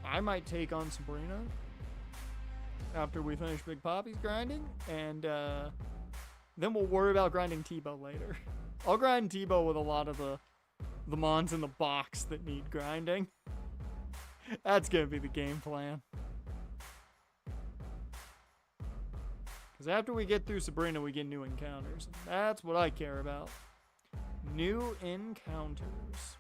I might take on Sabrina after we finish Big Poppy's grinding, and then we'll worry about grinding Tebow later. I'll grind Tebow with a lot of the mons in the box that need grinding. That's gonna be the game plan. Because after we get through Sabrina, we get new encounters. That's what I care about. New encounters.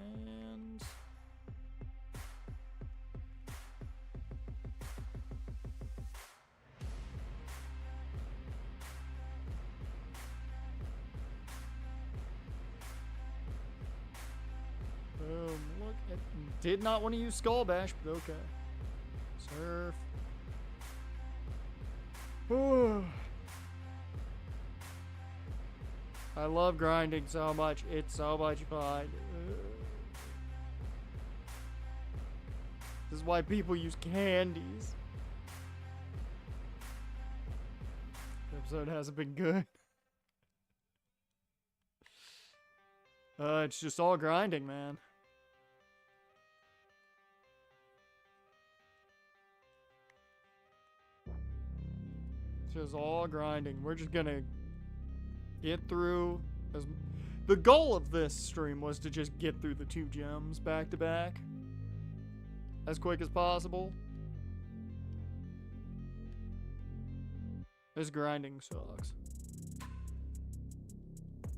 And boom, look at, did not want to use Skull Bash, but okay. Surf. Whew. I love grinding so much. It's so much fun. This is why people use candies. The episode hasn't been good. It's just all grinding, man. It's just all grinding. We're just gonna get through as the goal of this stream was to just get through the 2 gems back to back as quick as possible. This grinding sucks.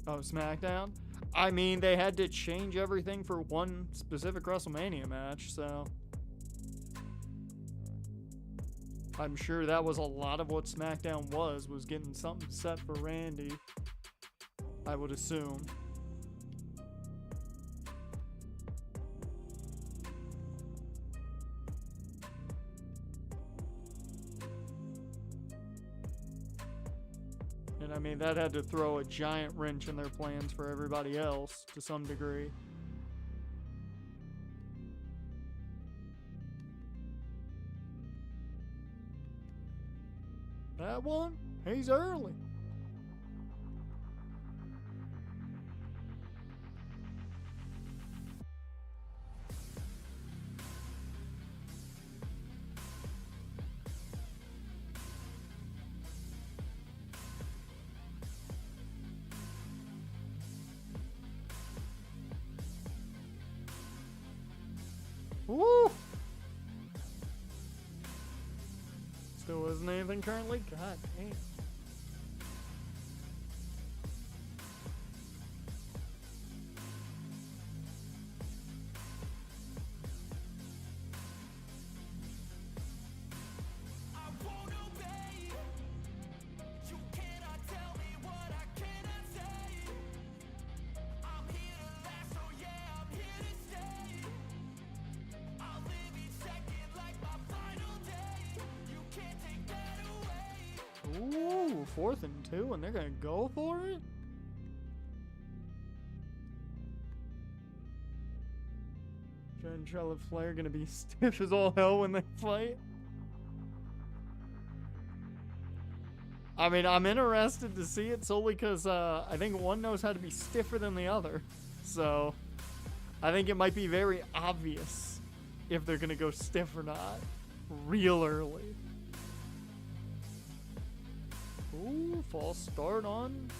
Oh, SmackDown? I mean, they had to change everything for one specific WrestleMania match, so I'm sure that was a lot of what SmackDown was getting something set for Randy, I would assume. And I mean, that had to throw a giant wrench in their plans for everybody else to some degree. That one, he's early. Woo! Still isn't anything currently? God damn. Ooh, 4th and 2, and they're gonna go for it? Jen and Charlotte Flair gonna be stiff as all hell when they fight. I mean, I'm interested to see it solely because I think one knows how to be stiffer than the other. So, I think it might be very obvious if they're gonna go stiff or not real early. Ooh, false start on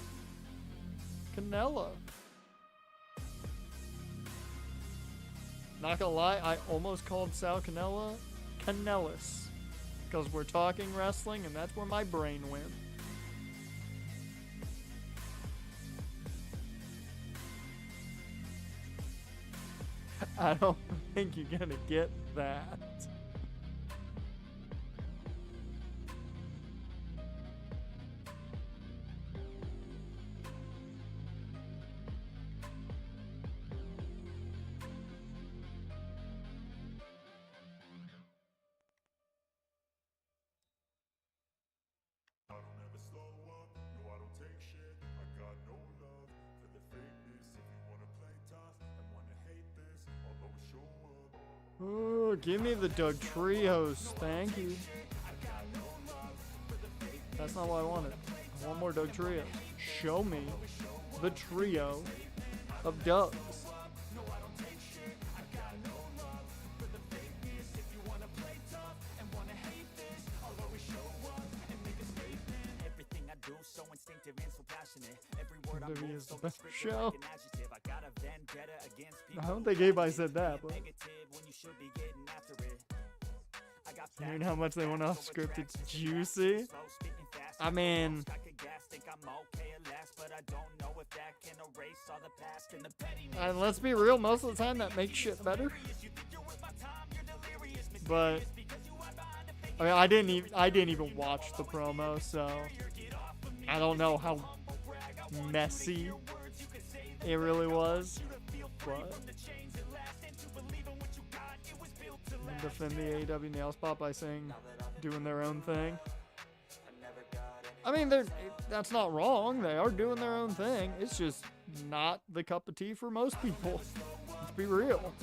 Canella. Not gonna lie, I almost called Sal Canella Canellis. Because we're talking wrestling and that's where my brain went. I don't think you're gonna get that. Oh, give me the Doug Trios, thank you. That's not what I wanted. I want more Doug Trios. Show me the trio of Dougs. WWE is the best show. I don't think anybody said that, but I mean, how much they went off script, it's juicy. I mean, and let's be real, most of the time that makes shit better. But I mean, I didn't even watch the promo, so I don't know how messy it really was. But defend the AEW nail spot by saying doing their own thing. I mean, that's not wrong. They are doing their own thing. It's just not the cup of tea for most people. Let's be real.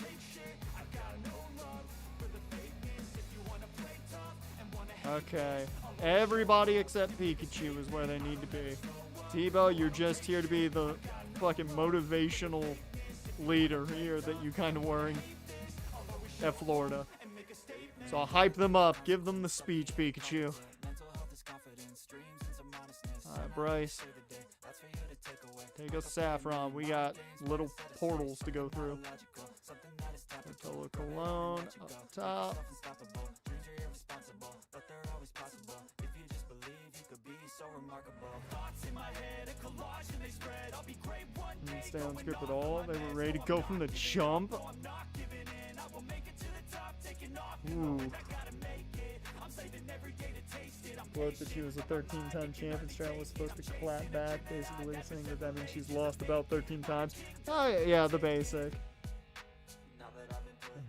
Okay. Everybody except Pikachu is where they need to be. Tebow, you're just here to be the fucking motivational leader here that you kind of were at Florida. So I'll hype them up. Give them the speech, Pikachu. Alright, Bryce. Take us Saffron. We got little portals to go through. Total Cologne up top. Didn't stay on script at all. They were ready to go from the jump. Ooh. Quote that she was a 13-time champ and Strat was supposed to clap back, basically saying that means she's lost about 13 times. Oh, yeah, the basic.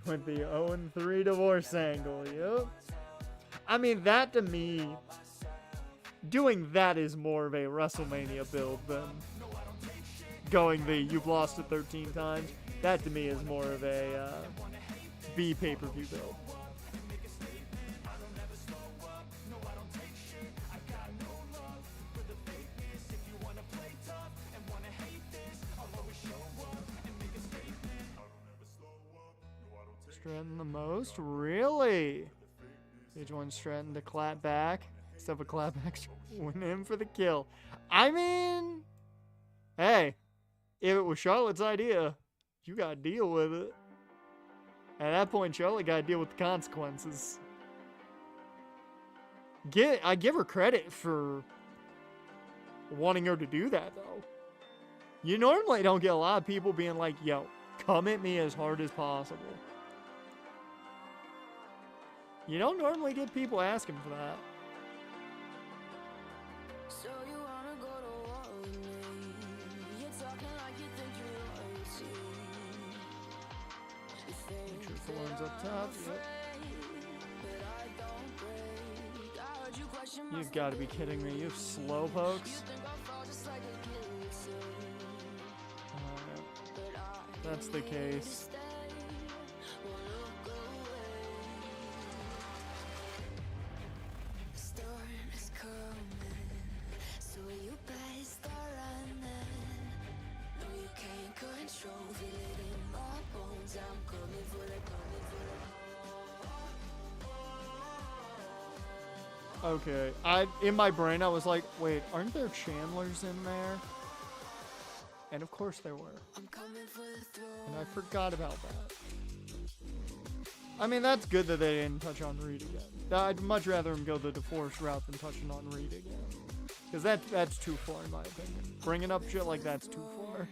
Went the 0-3 divorce angle, yep. I mean, that to me, doing that is more of a WrestleMania build than going the you've lost it 13 times. That to me is more of a B pay-per-view build. Stratton the most? Really? Stage 1 Stratton to clap back. Except for clap back went in for the kill. I mean, hey, if it was Charlotte's idea, you gotta deal with it. At that point, Charlotte gotta deal with the consequences. I give her credit for wanting her to do that, though. You normally don't get a lot of people being like, yo, come at me as hard as possible. You don't normally get people asking for that. So you wanna go to war with me? You're talking like you think you're royalty. You think Make sure Cologne's up top. Yep. but I don't break. I heard you question my You've got to be kidding me. You have slow pokes. think I fall just like a guillotine. But I That's the case. stay, won't look away. The storm is coming, so you better start running. No, you can't control, feel it in my bones. I'm coming for the, coming for the. Okay. In my brain, I was like, wait, aren't there Chandlers in there? And of course there were. I'm coming for the throne. And I forgot about that. I mean, that's good that they didn't touch on Reed again. I'd much rather him go the divorce route than touching on Reed again. Because that's too far, in my opinion. Bringing up shit like that's too far.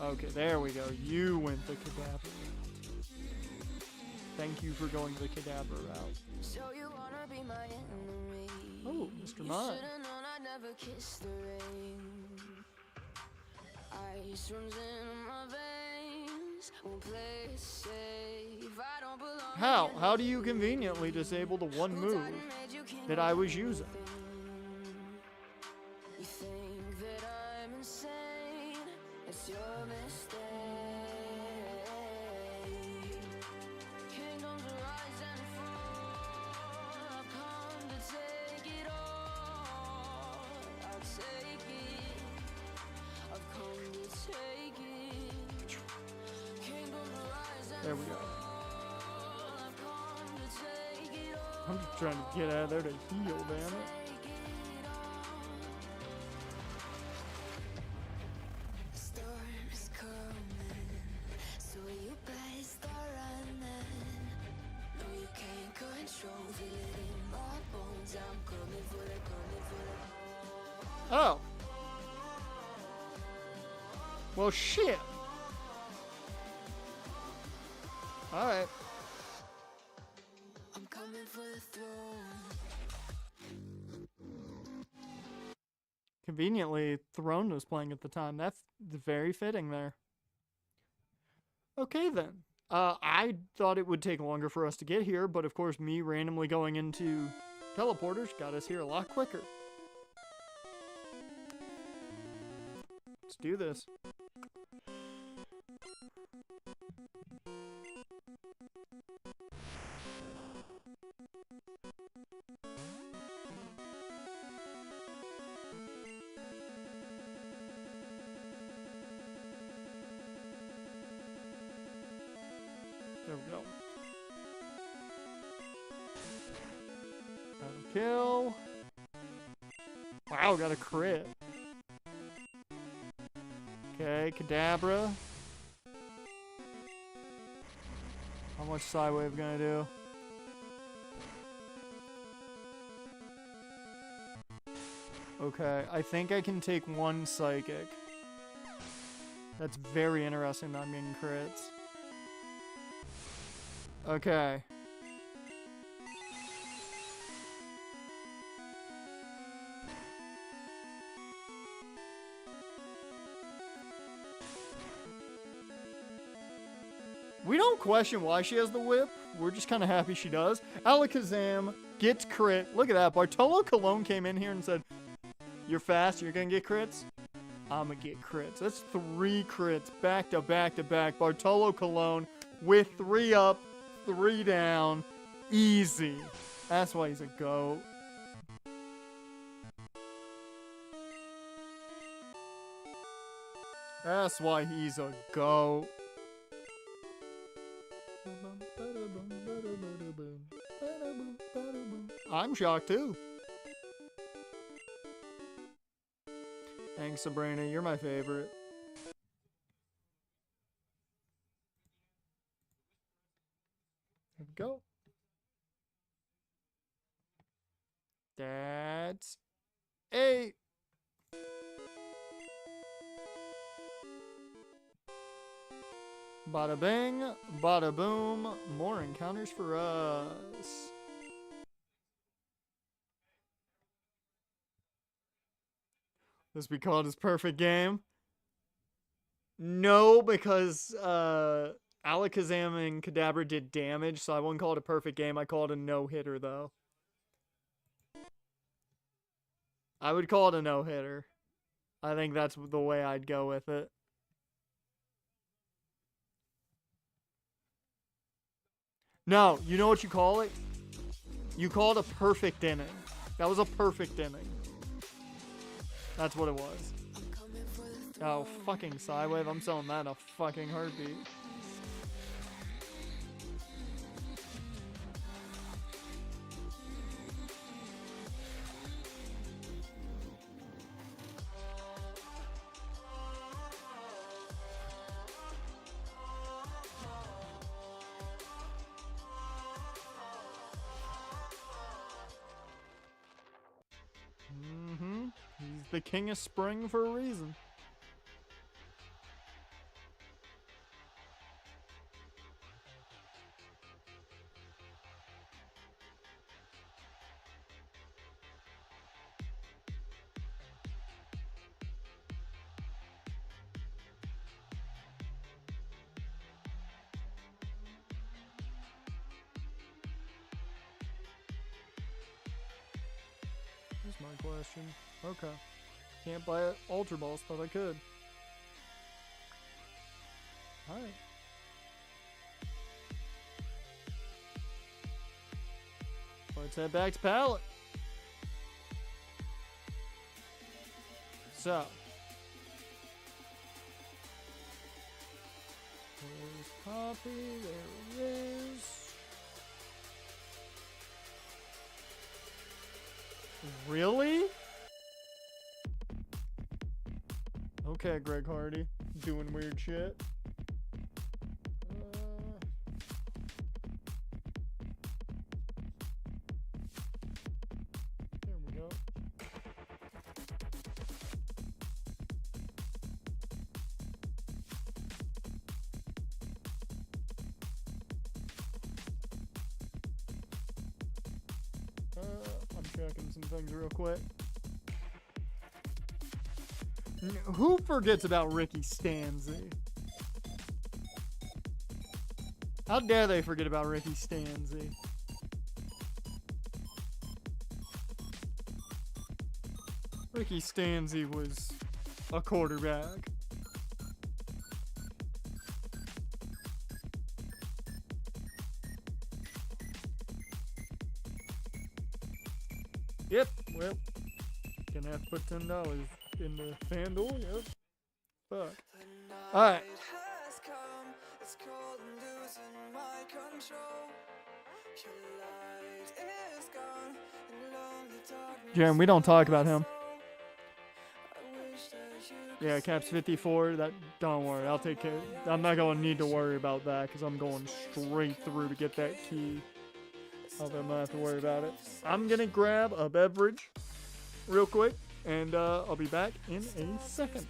Okay, there we go. You went the Kadabra route. Thank you for going the Kadabra route. So you wanna be my enemy? Oh, Mr. You Mime. should've known I'd never kiss the rain. Ice runs in my veins. Won't play it safe. I don't belong. How? How do you conveniently disable the one move that I was using? You think that I'm insane? It's your mistake. Kingdoms rise and fall. I've come to take it all. I'll take it. I've come to take it. Kingdoms rise and There we go. fall. I've come to take it all. I'm just trying to get out of there to heal, damn it. The storm is coming, so you better start running. No, you can't control, feel it in my bones. I'm coming for the, coming for the. Oh. Well, shit. Alright. I'm coming for the throne. Conveniently, Throne was playing at the time. That's very fitting there. Okay, then. I thought it would take longer for us to get here, but of course, me randomly going into teleporters got us here a lot quicker. Let's do this. There we go. Kill. Wow, got a crit. Okay, Kadabra. How much Sidewave gonna do? Okay, I think I can take one Psychic. That's very interesting that I'm getting crits. Okay. We don't question why she has the whip. We're just kind of happy she does. Alakazam gets crit. Look at that. Bartolo Colon came in here and said, "You're fast. You're going to get crits? I'm going to get crits." That's 3 crits back to back to back. Bartolo Colon with 3 up, 3 down. Easy. That's why he's a GOAT. That's why he's a GOAT. I'm shocked too. Thanks, Sabrina. You're my favorite. go. That's 8. Bada bing, bada boom. More encounters for us. This be called his perfect game? No, because Alakazam and Kadabra did damage, so I wouldn't call it a perfect game. I call it a no-hitter, though. I would call it a no-hitter. I think that's the way I'd go with it. No, you know what you call it? You call it a perfect inning. That was a perfect inning. That's what it was. Oh, fucking Psywave. I'm selling that in a fucking heartbeat. He's the king of spring for a reason. Here's my question. Okay. Can't buy it. Ultra Balls, but I could. Alright. Let's head back to Pallet. So. There's Poppy. There it is. Really? Okay, Greg Hardy. Doing weird shit. There we go. I'm checking some things real quick. Who forgets about Ricky Stanzi? How dare they forget about Ricky Stanzi? Ricky Stanzi was a quarterback. Yep, well, gonna have to put $10 in the FanDuel, yep. Fuck. Alright. Jeremy, we don't talk about him. Yeah, Caps 54, that, don't worry, I'll take care. I'm not gonna need to worry about that, because I'm going straight through to get that key. I'm gonna have to worry about it. I'm gonna grab a beverage real quick, and I'll be back in a second.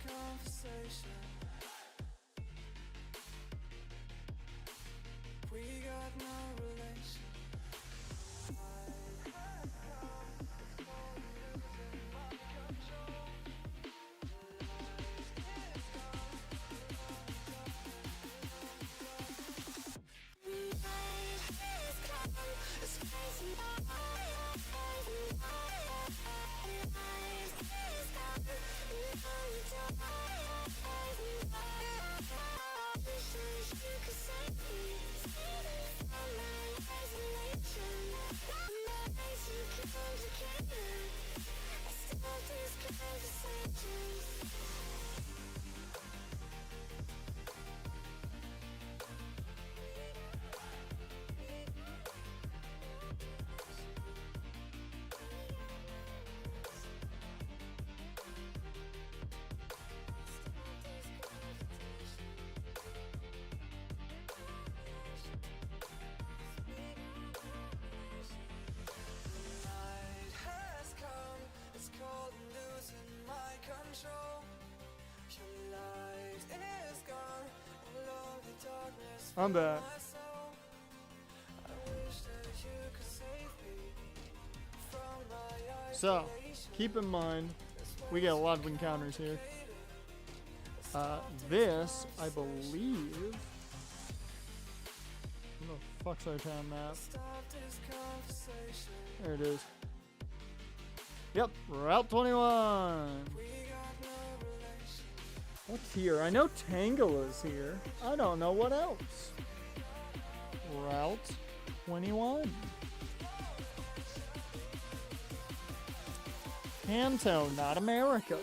I'm back. So, keep in mind, we get a lot of encounters here. This, I believe... Where the fuck's our town map? There it is. Yep, Route 21. What's here? I know Tangela's here. I don't know what else. Route 21. Kanto, not America.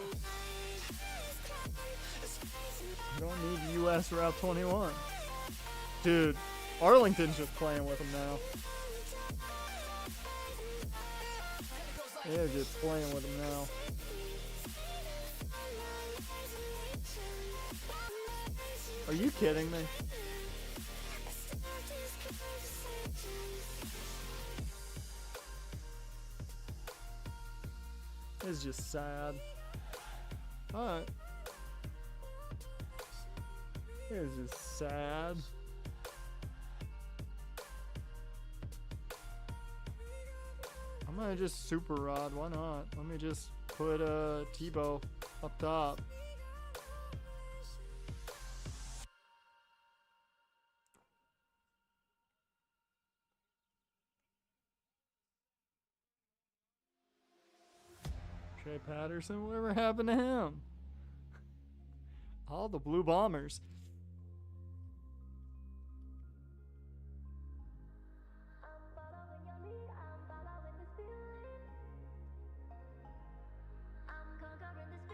I don't need US Route 21. Dude, Arlington's just playing with them now. They're just playing with them now. Are you kidding me? It's just sad. Alright. It's just sad. I'm gonna just super rod. Why not? Let me just put Tebow up top. Trey Patterson, whatever happened to him? All the Blue Bombers.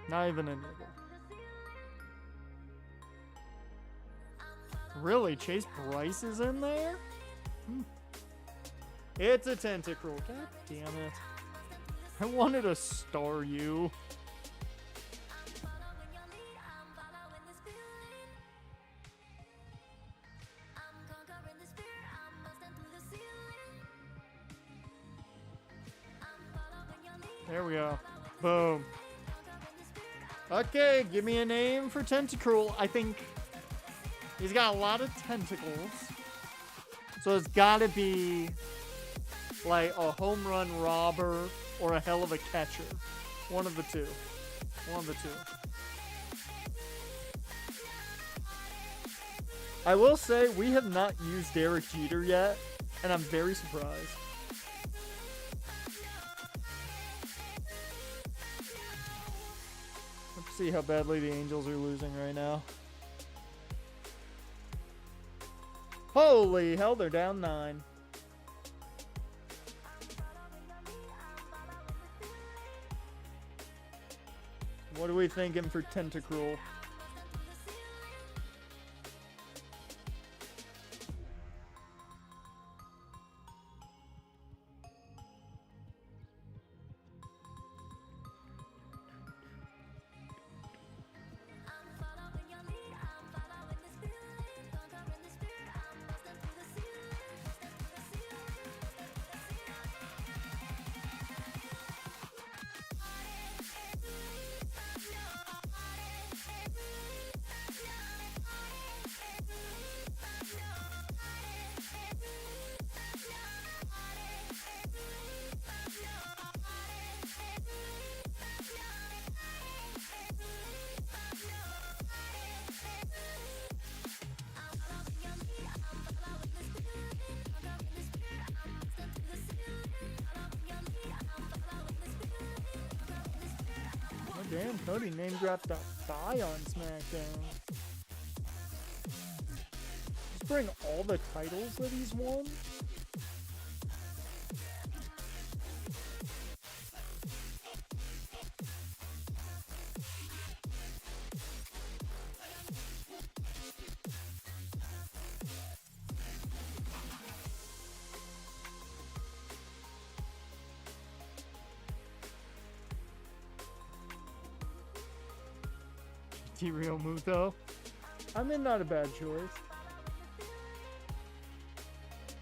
Not even a nigga. Really? Chase Bryce is in there? It's a tentacle. God damn it. I wanted to star you. There we go. Boom. Okay, give me a name for Tentacruel. I think he's got a lot of tentacles. So it's gotta be like a home run robber or a hell of a catcher. One of the two. One of the two. I will say we have not used Derek Jeter yet, and I'm very surprised. Let's see how badly the Angels are losing right now. Holy hell, they're down 9. What are we thinking for Tentacruel? Damn, Cody name dropped a thigh on SmackDown. Let's bring all the titles that he's won. Real Muto. I mean, not a bad choice.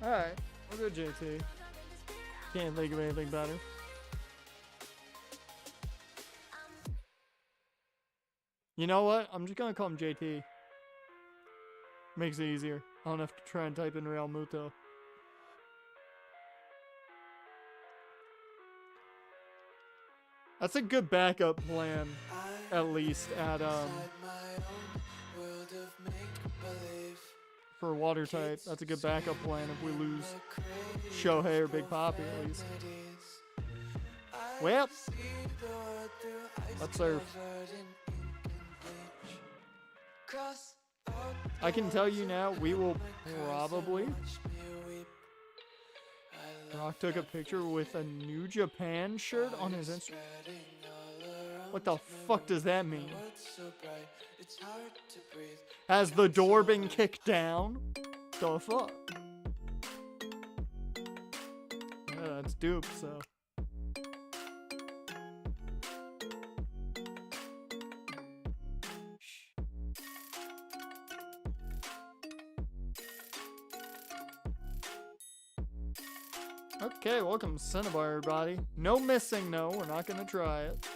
Alright, we'll go JT. Can't think of anything better. You know what? I'm just gonna call him JT. Makes it easier. I don't have to try and type in Real Muto. That's a good backup plan, at least at for water type. That's a good backup plan if we lose Shohei or Big Papi at least. Well, let's surf. I can tell you now, we will probably. Rock took a picture with a New Japan shirt on his Instagram. What the fuck does that mean? Has the door been kicked down? The fuck? Yeah, that's dupe, so. Okay, welcome to Cinnabar, everybody. No missing, no. We're not gonna try it.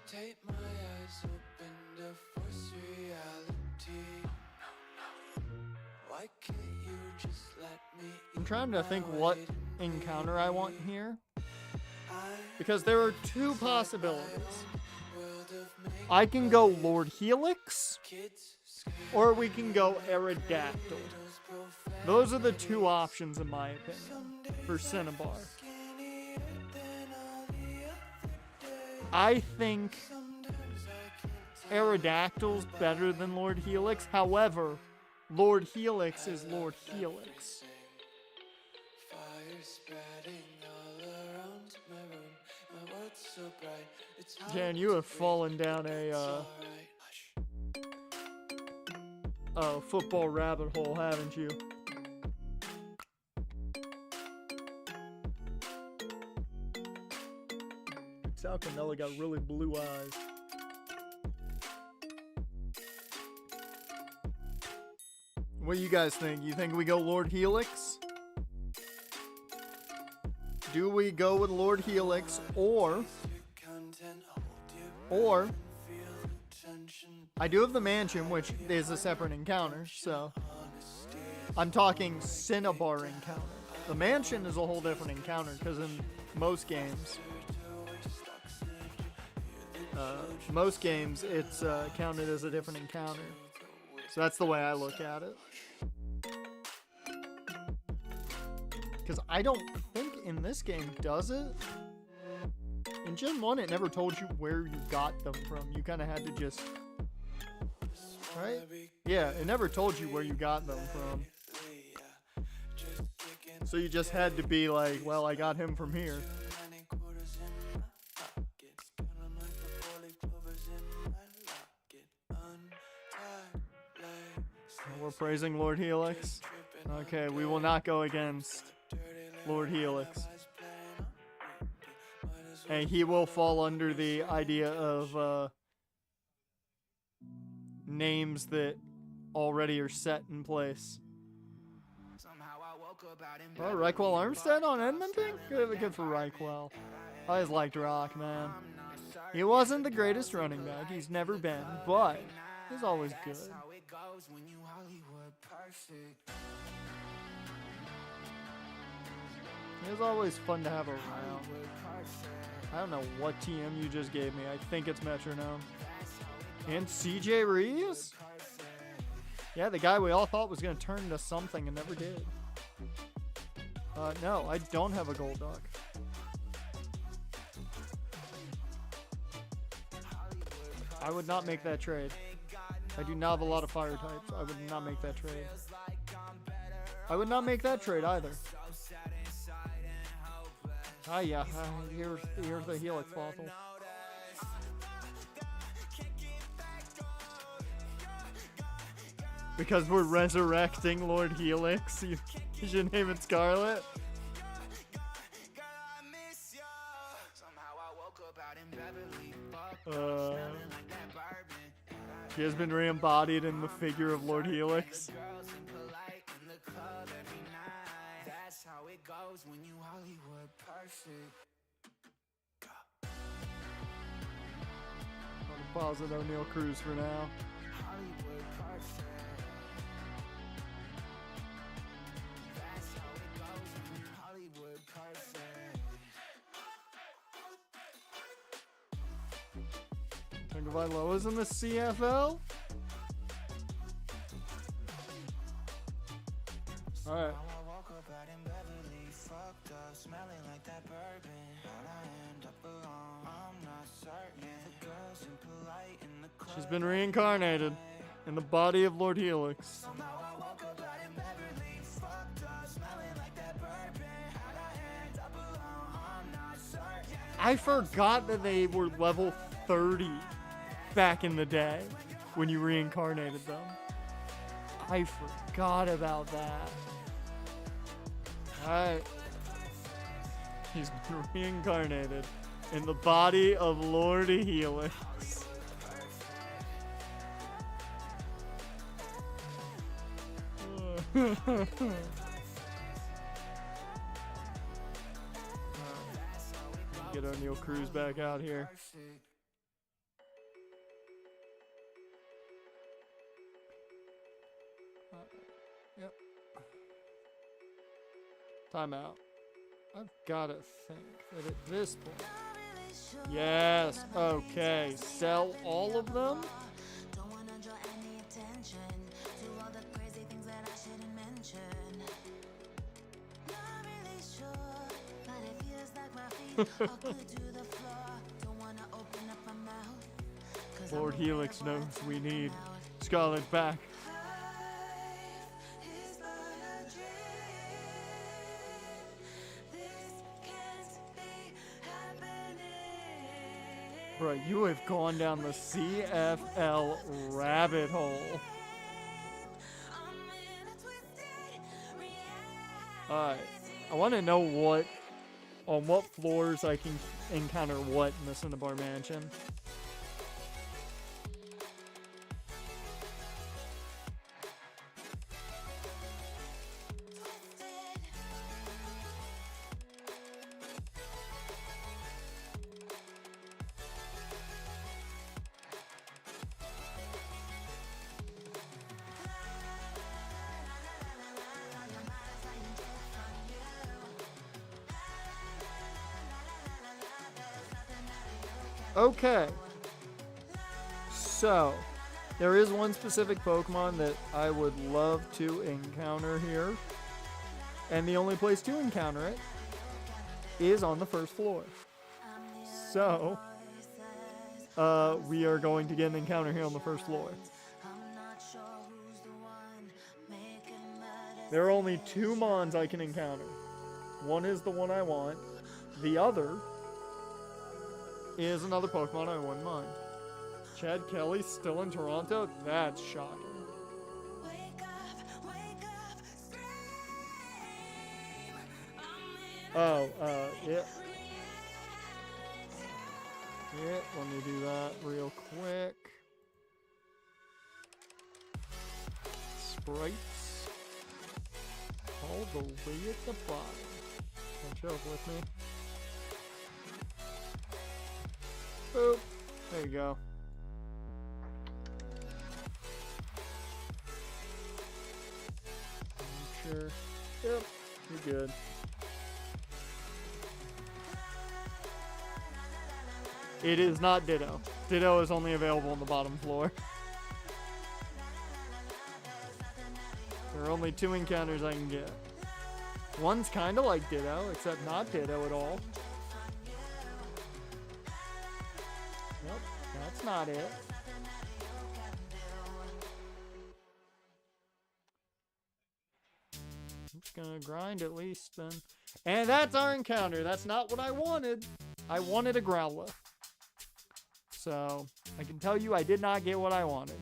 Take my eyes open to force reality. Why can't you just let me? I'm trying to think what encounter I want here. Because there are two possibilities. I can go Lord Helix, or we can go Aerodactyl. Those are the two options in my opinion for Cinnabar. I think Aerodactyl's better than Lord Helix. However, Lord Helix is Lord Helix. Jan, you have fallen down a football rabbit hole, haven't you? Sal Canella got really blue eyes. What do you guys think? You think we go Lord Helix? Do we go with Lord Helix or I do have the mansion, which is a separate encounter, so I'm talking Cinnabar encounter. The mansion is a whole different encounter because in most games it's counted as a different encounter. So that's the way I look at it. Because I don't think in this game does it. In Gen 1, it never told you where you got them from. You kind of had to just... Right? Yeah, it never told you where you got them from. So you just had to be like, well, I got him from here. We're praising Lord Helix. Okay, we will not go against Lord Helix. And he will fall under the idea of names that already are set in place. Oh, Reichwell Armstead on Edmonton? Good for Reichwell. I always liked Rock, man. He wasn't the greatest running back. He's never been, but he's always good. It was always fun to have around. I don't know what TM you just gave me. I think it's Metronome. And CJ Reeves? Yeah, the guy we all thought was going to turn into something and never did. No, I don't have a gold duck. I would not make that trade. I do not have a lot of fire types. I would not make that trade. I would not make that trade either. Ah, yeah. Here's the Helix fossil. Because we're resurrecting Lord Helix, you should name it Scarlet. She has been re-embodied in the figure of Lord Helix. I'll pause it O'Neal Cruz for now. Loa's in the CFL. Alright. She's been reincarnated in the body of Lord Helix. I forgot that they were level 30 back in the day when you reincarnated them. I forgot about that. Alright. He's been reincarnated in the body of Lord Helix. Get O'Neal Cruz back out here. Yep. Timeout. I've gotta think that at this point. Yes, okay. Sell all of them? Lord Helix knows we need Scarlet back. Bro, you have gone down the CFL rabbit hole. Alright, I want to know on what floors I can encounter what in the Cinnabar Mansion. Okay, so there is one specific Pokemon that I would love to encounter here, and the only place to encounter it is on the first floor. So, we are going to get an encounter here on the first floor. There are only 2 Mons I can encounter. One is the one I want. The other is another Pokemon I wouldn't mind. Chad Kelly's still in Toronto? That's shocking. Oh, yeah. Yeah, let me do that real quick. Sprites. All the way at the bottom. Don't joke with me. Boop. There you go. Sure. Yep. You're good. It is not Ditto. Ditto is only available on the bottom floor. There are only 2 encounters I can get. One's kind of like Ditto, except not Ditto at all. Nope, that's not it. I'm just gonna grind at least then. And that's our encounter. That's not what I wanted. I wanted a Growlithe. So, I can tell you I did not get what I wanted.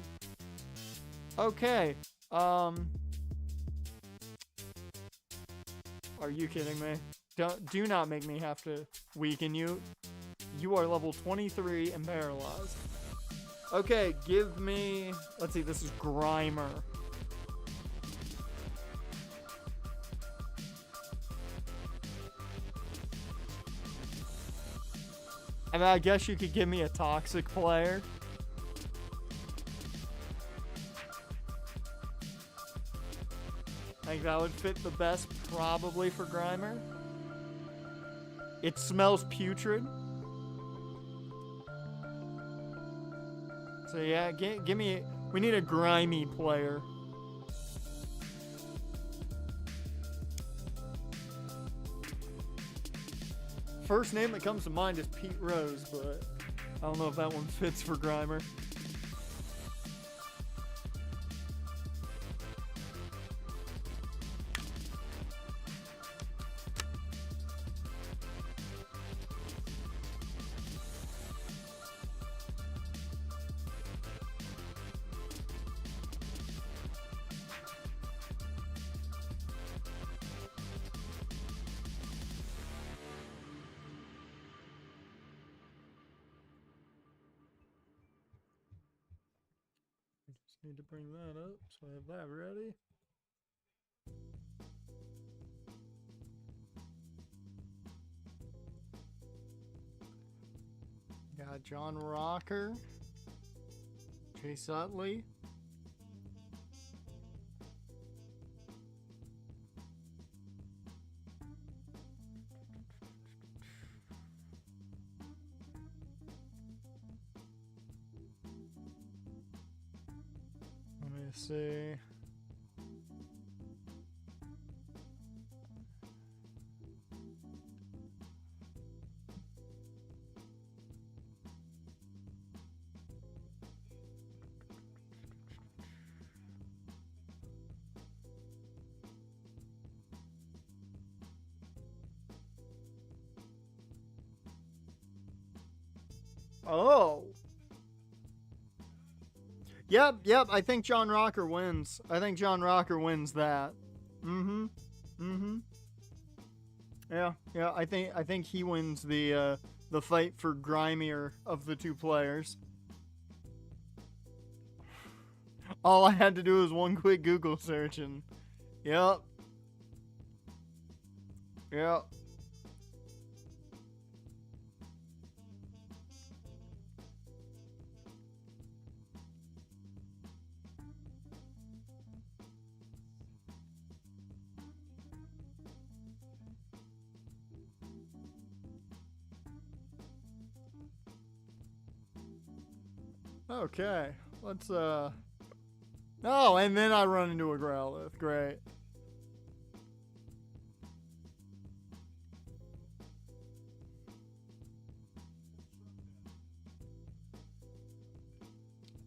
Okay, are you kidding me? Do not make me have to weaken you. You are level 23 and paralyzed. Okay, give me... Let's see, this is Grimer. I mean, I guess you could give me a toxic player. I think that would fit the best probably for Grimer. It smells putrid. So yeah, give me. We need a grimy player. First name that comes to mind is Pete Rose, but I don't know if that one fits for Grimer. Need to bring that up, so I have that ready. Got John Rocker, Chase Utley. Let me see. Oh. Yep, I think John Rocker wins. I think John Rocker wins that. Yeah, I think he wins the fight for grimier of the two players. All I had to do was one quick Google search and yep. Okay, let's oh, and then I run into a Growlithe. Great.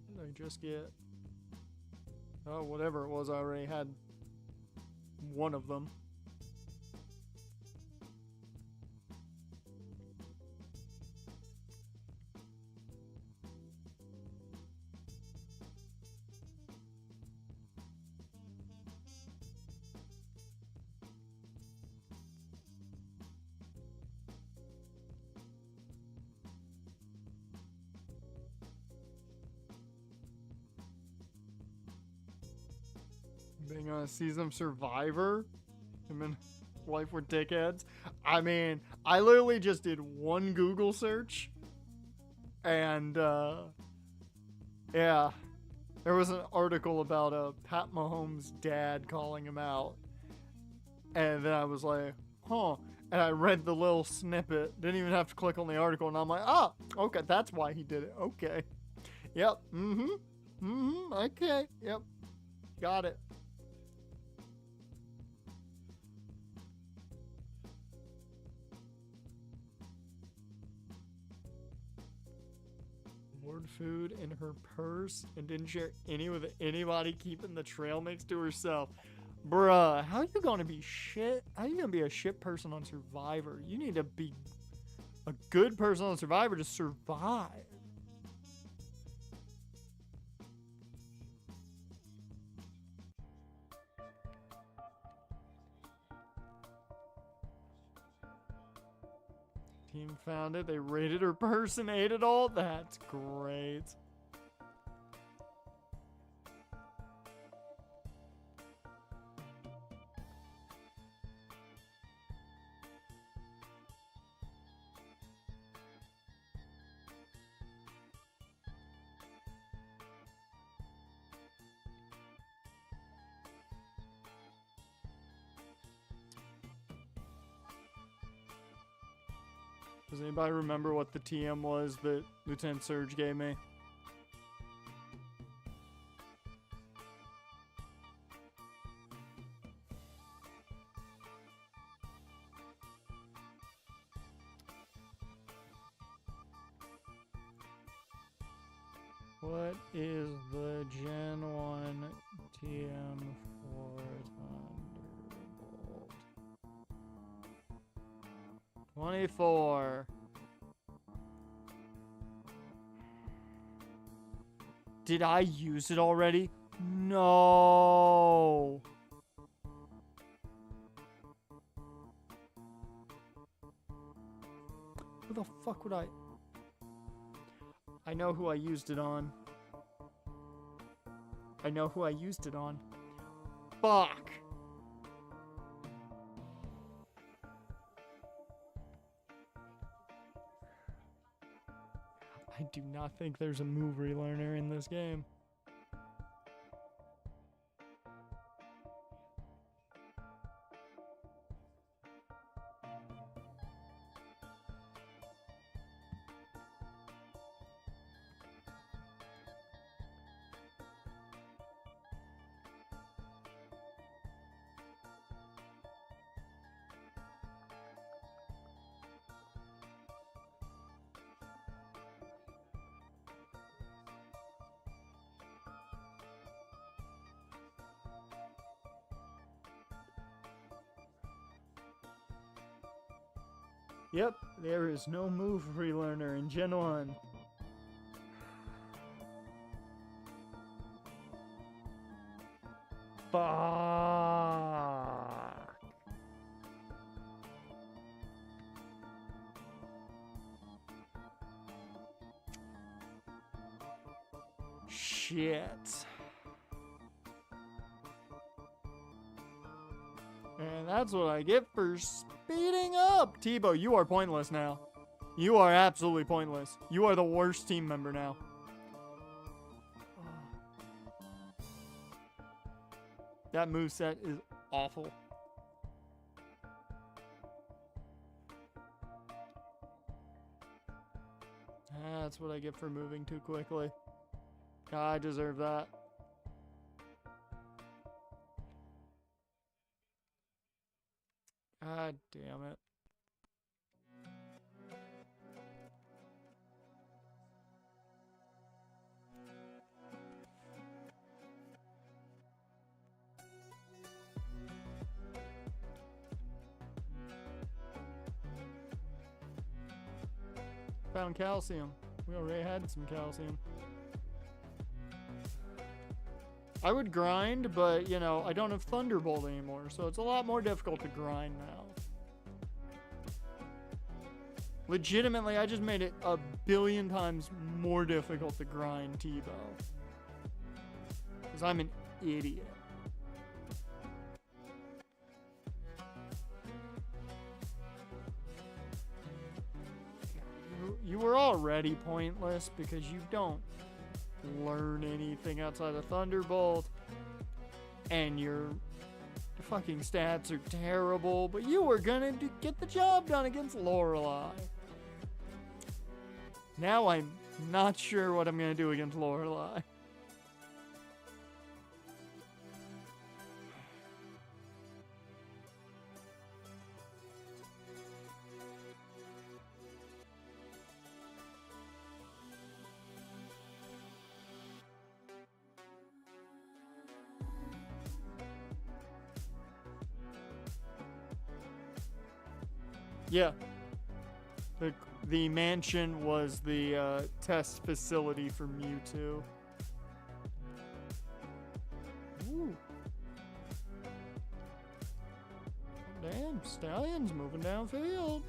What did I just get? Oh, whatever it was, I already had one of them. Being on a season Survivor, him and wife were dickheads. I mean, I literally just did one Google search, and yeah, there was an article about Pat Mahomes' dad calling him out, and then I was like, huh, and I read the little snippet. Didn't even have to click on the article, and I'm like, ah, okay, that's why he did it. Okay, yep, okay, yep, got it. Food in her purse and didn't share any with anybody, keeping the trail mix to herself. Bruh, how you gonna be shit? How you gonna be a shit person on Survivor? You need to be a good person on Survivor to survive. Team found it. They raided her purse and ate it all. That's great. Does anybody remember what the TM was that Lieutenant Surge gave me? What is the Gen 1 TM4 Thunderbolt? 24. Did I use it already? No. Who the fuck would I know who I used it on. I know who I used it on. Fuck. I do not think there's a move relearner in this game. Yep, there is no move relearner in Gen 1. Fuck. Shit. And that's what I get for speeding up. Tebow, you are pointless now. You are absolutely pointless. You are the worst team member now. That moveset is awful. That's what I get for moving too quickly. I deserve that. God damn it. Found calcium. We already had some calcium. I would grind, but, you know, I don't have Thunderbolt anymore, so it's a lot more difficult to grind now. Legitimately, I just made it a billion times more difficult to grind Tebow. Because I'm an idiot. You were already pointless because you don't learn anything outside of Thunderbolt, and your fucking stats are terrible, but you were gonna get the job done against Lorelei. Now I'm not sure what I'm gonna do against Lorelei. Yeah. The mansion was the test facility for Mewtwo. Ooh. Damn, Stallion's moving downfield.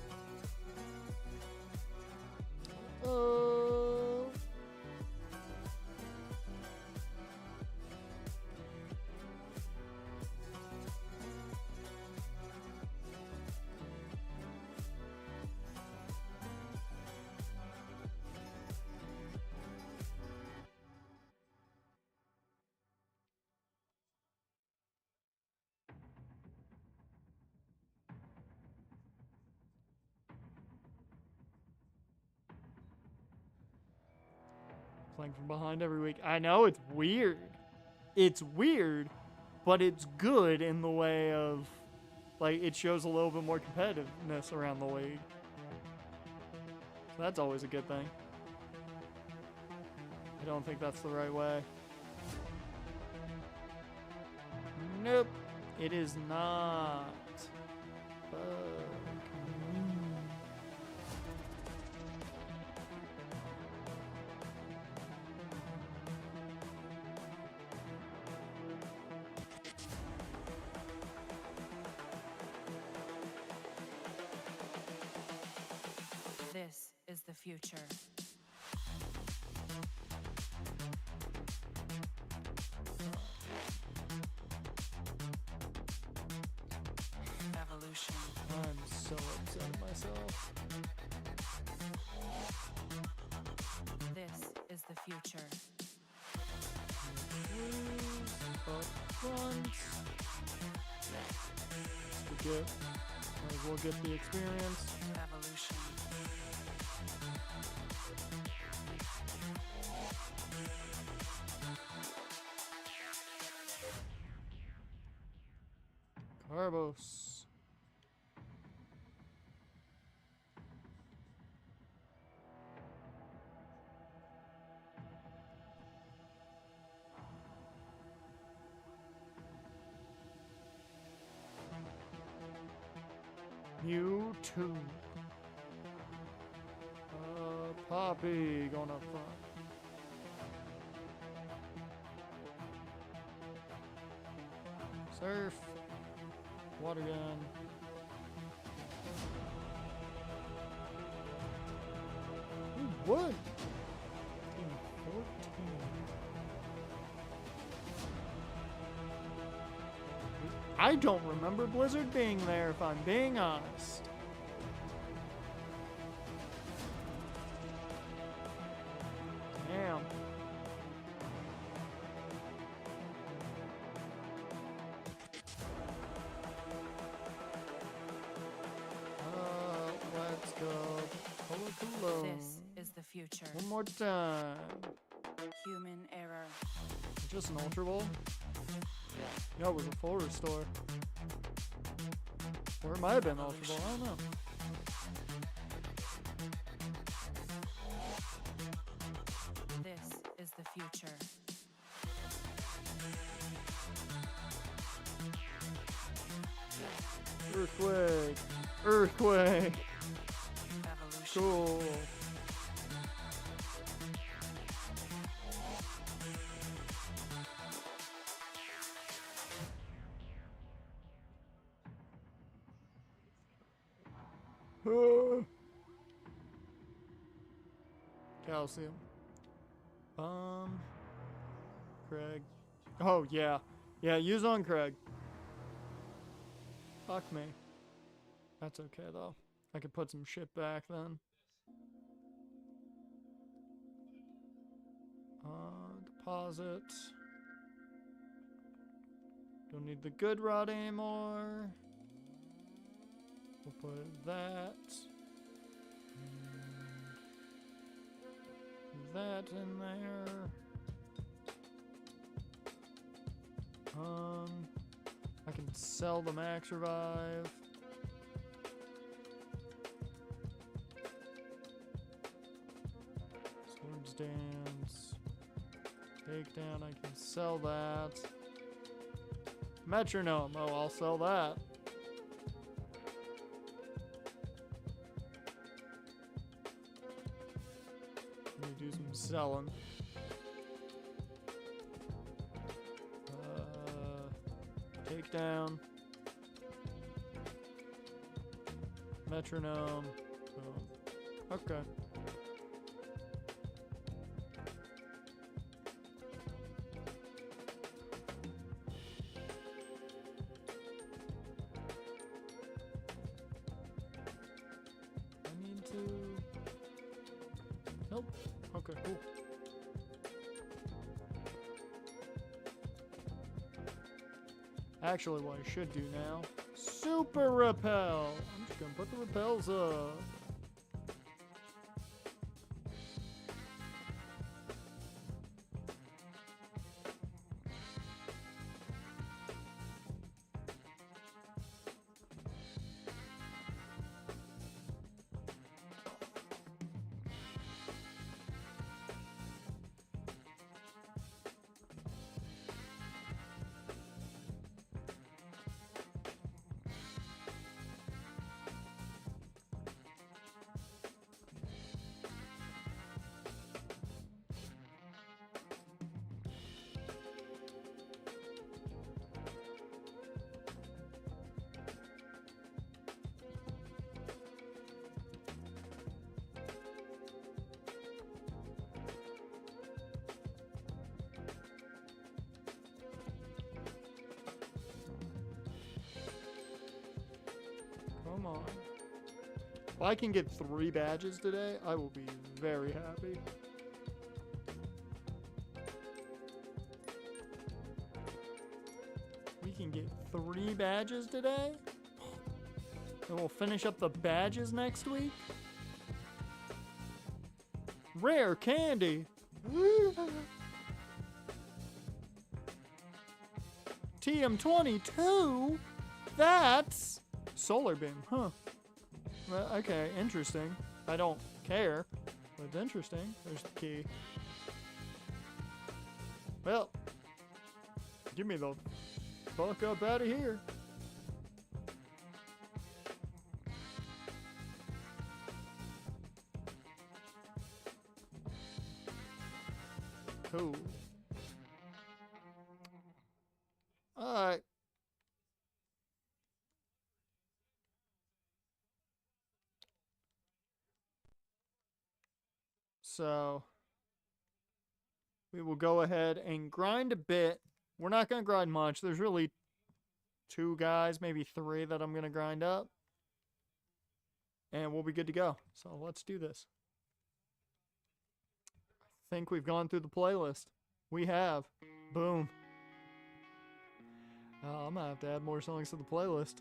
Playing from behind every week. I know, it's weird. It's weird, but it's good in the way of, like, it shows a little bit more competitiveness around the league. So that's always a good thing. I don't think that's the right way. Nope, it is not. Fuck me. This is the future. Evolution. I'm so upset at myself. This is the future. Up front. We get, might as well get the experience. Evolution. Carbos. Mewtwo. Poppy going up front. Surf. Water gun. Ooh, what? Team 14. I don't remember Blizzard being there, if I'm being honest. Damn. Let's go. Hello. This is the future. One more time. Human error. Just an Ultra Ball? Yeah, it was a full restore. Or it might have been Ultra Ball, I don't know. This is the future. Earthquake! Earthquake! Evolution. Cool. Calcium. Craig. Oh, yeah. Yeah, use on Craig. Fuck me. That's okay, though. I could put some shit back then. Deposit. Don't need the good rod anymore. We'll put that. That in there. I can sell the max revive. Swords dance. Takedown, I can sell that. Metronome, oh, I'll sell that. Let me do some selling. Takedown. Metronome. Oh. Okay. I need to... Nope. Okay, cool. Actually, what I should do now, super repel. I'm just gonna put the repels up. on. If I can get 3 badges today, I will be very happy. We can get 3 badges today? And we'll finish up the badges next week? Rare candy! TM22? That's solar beam, huh? Well, okay, interesting. I don't care, but it's interesting. There's the key. Well, give me the fuck up out of here. Cool. Alright. So, we will go ahead and grind a bit. We're not going to grind much. There's really 2 guys, maybe 3 that I'm going to grind up. And we'll be good to go. So, let's do this. I think we've gone through the playlist. We have. Boom. I'm going to have to add more songs to the playlist.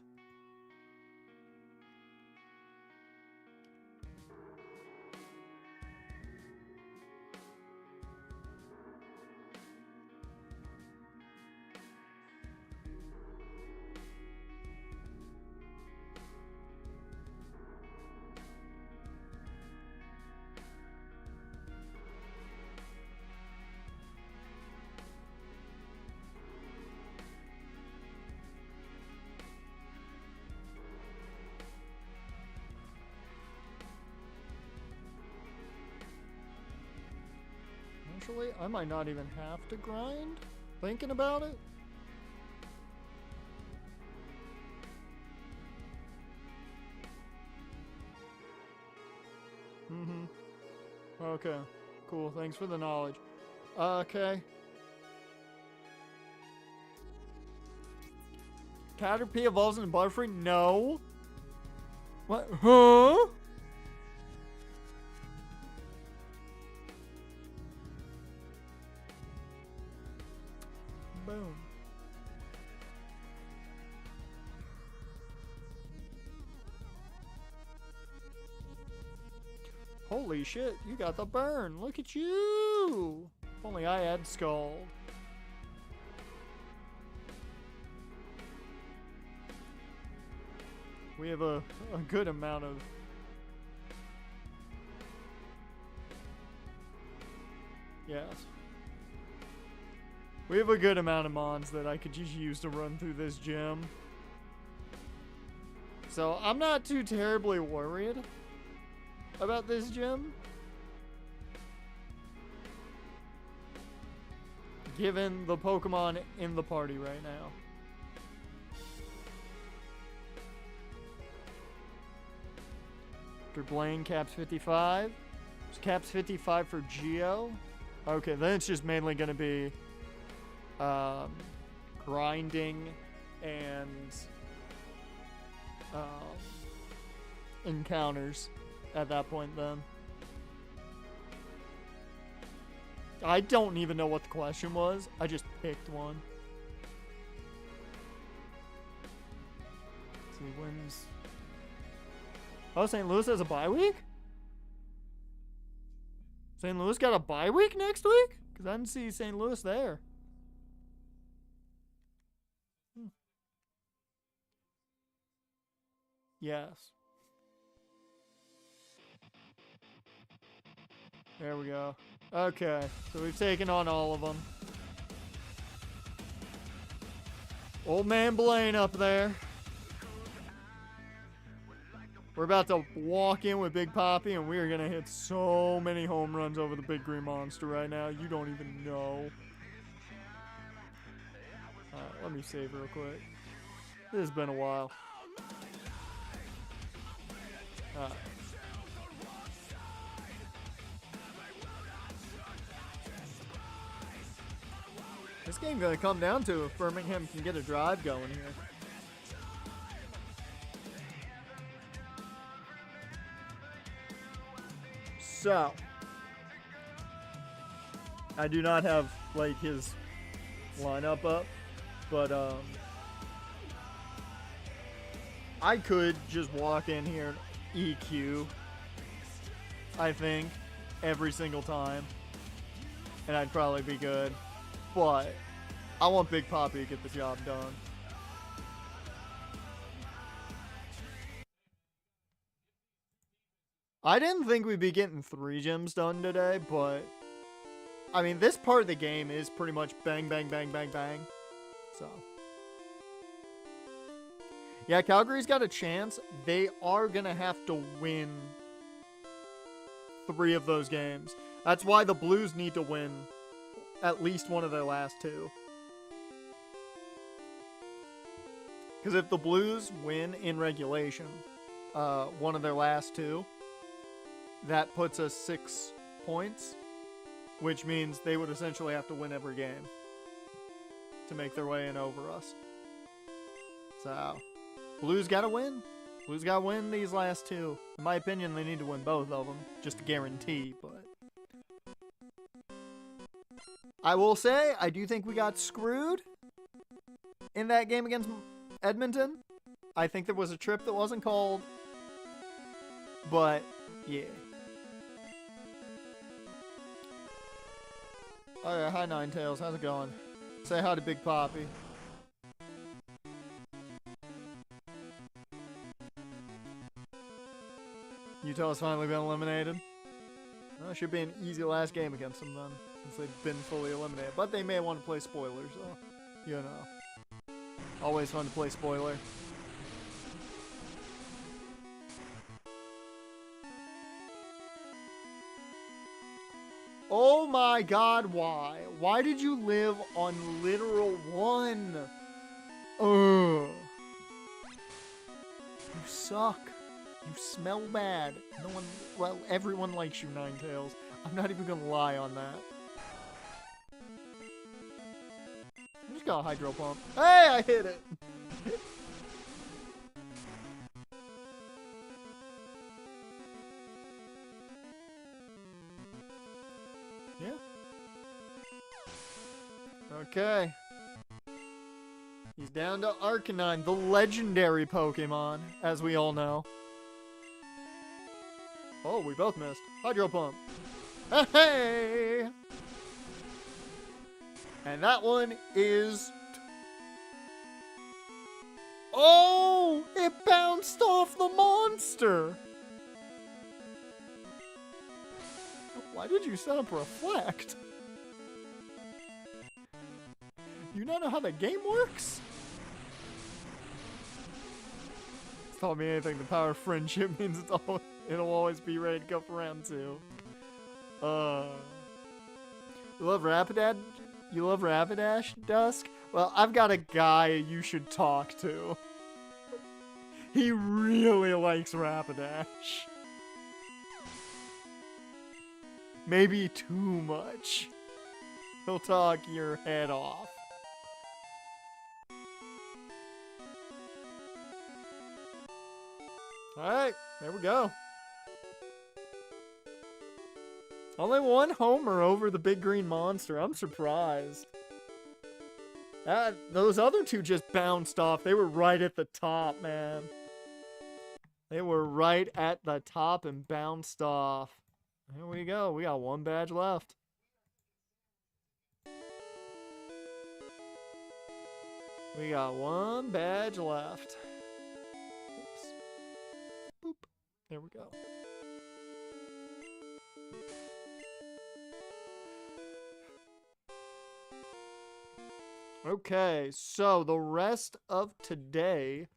Actually, I might not even have to grind. Thinking about it. Okay. Cool. Thanks for the knowledge. Okay. Caterpie evolves into Butterfree? No. What? Huh? Boom. Holy shit, you got the burn. Look at you. If only I had Skull. We have a good amount of... Yes. We have a good amount of mons that I could just use to run through this gym. So I'm not too terribly worried about this gym, given the Pokemon in the party right now. For Blaine, Caps 55. Is Caps 55 for Geo? Okay, then it's just mainly going to be grinding and encounters at that point then. I don't even know what the question was. I just picked one. Let's see, when's... Oh, St. Louis has a bye week? St. Louis got a bye week next week? Because I didn't see St. Louis there. Yes. There we go. Okay, so we've taken on all of them. Old man Blaine up there. We're about to walk in with Big Poppy, and we are going to hit so many home runs over the big green monster right now. You don't even know. Alright, let me save real quick. This has been a while. Alright. This game gonna come down to if Birmingham can get a drive going here. So, I do not have, like, his lineup up, but, I could just walk in here and EQ, I think, every single time, and I'd probably be good, but I want Big Poppy to get the job done. I didn't think we'd be getting 3 gyms done today, but I mean, this part of the game is pretty much bang, bang, bang, bang, bang. So, yeah, Calgary's got a chance. They are going to have to win 3 of those games. That's why the Blues need to win at least one of their last 2. Because if the Blues win in regulation, one of their last 2, that puts us 6 points, which means they would essentially have to win every game to make their way in over us. So, Blues gotta win. Blues gotta win these last 2. In my opinion, they need to win both of them, just to guarantee, but I will say, I do think we got screwed in that game against Edmonton. I think there was a trip that wasn't called, but yeah. Oh yeah, hi Ninetails, how's it going? Say hi to Big Poppy. Utah's finally been eliminated. Well, it should be an easy last game against them then, since they've been fully eliminated. But they may want to play spoilers, so, you know. Always fun to play spoiler. Oh my god, why? Why did you live on literal 1? Ugh. You suck. You smell bad. No one, well, everyone likes you, Ninetails. I'm not even gonna lie on that. I just got a hydro pump. Hey, I hit it! Yeah. Okay. He's down to Arcanine, the legendary Pokemon, as we all know. Oh, we both missed. Hydro Pump. Hey! And that one is... Oh! It bounced off the monster! Why did you set up Reflect? You not know how the game works? It's taught me anything. The power of friendship means it'll always be ready to go for round 2. You love Rapidash? You love Rapidash, Dusk? Well, I've got a guy you should talk to. He really likes Rapidash. Maybe too much. He'll talk your head off. Alright, there we go. Only 1 homer over the big green monster. I'm surprised. Those other 2 just bounced off. They were right at the top, man. They were right at the top and bounced off. Here we go. We got 1 badge left. We got 1 badge left. Oops. Boop. There we go. Okay, so the rest of today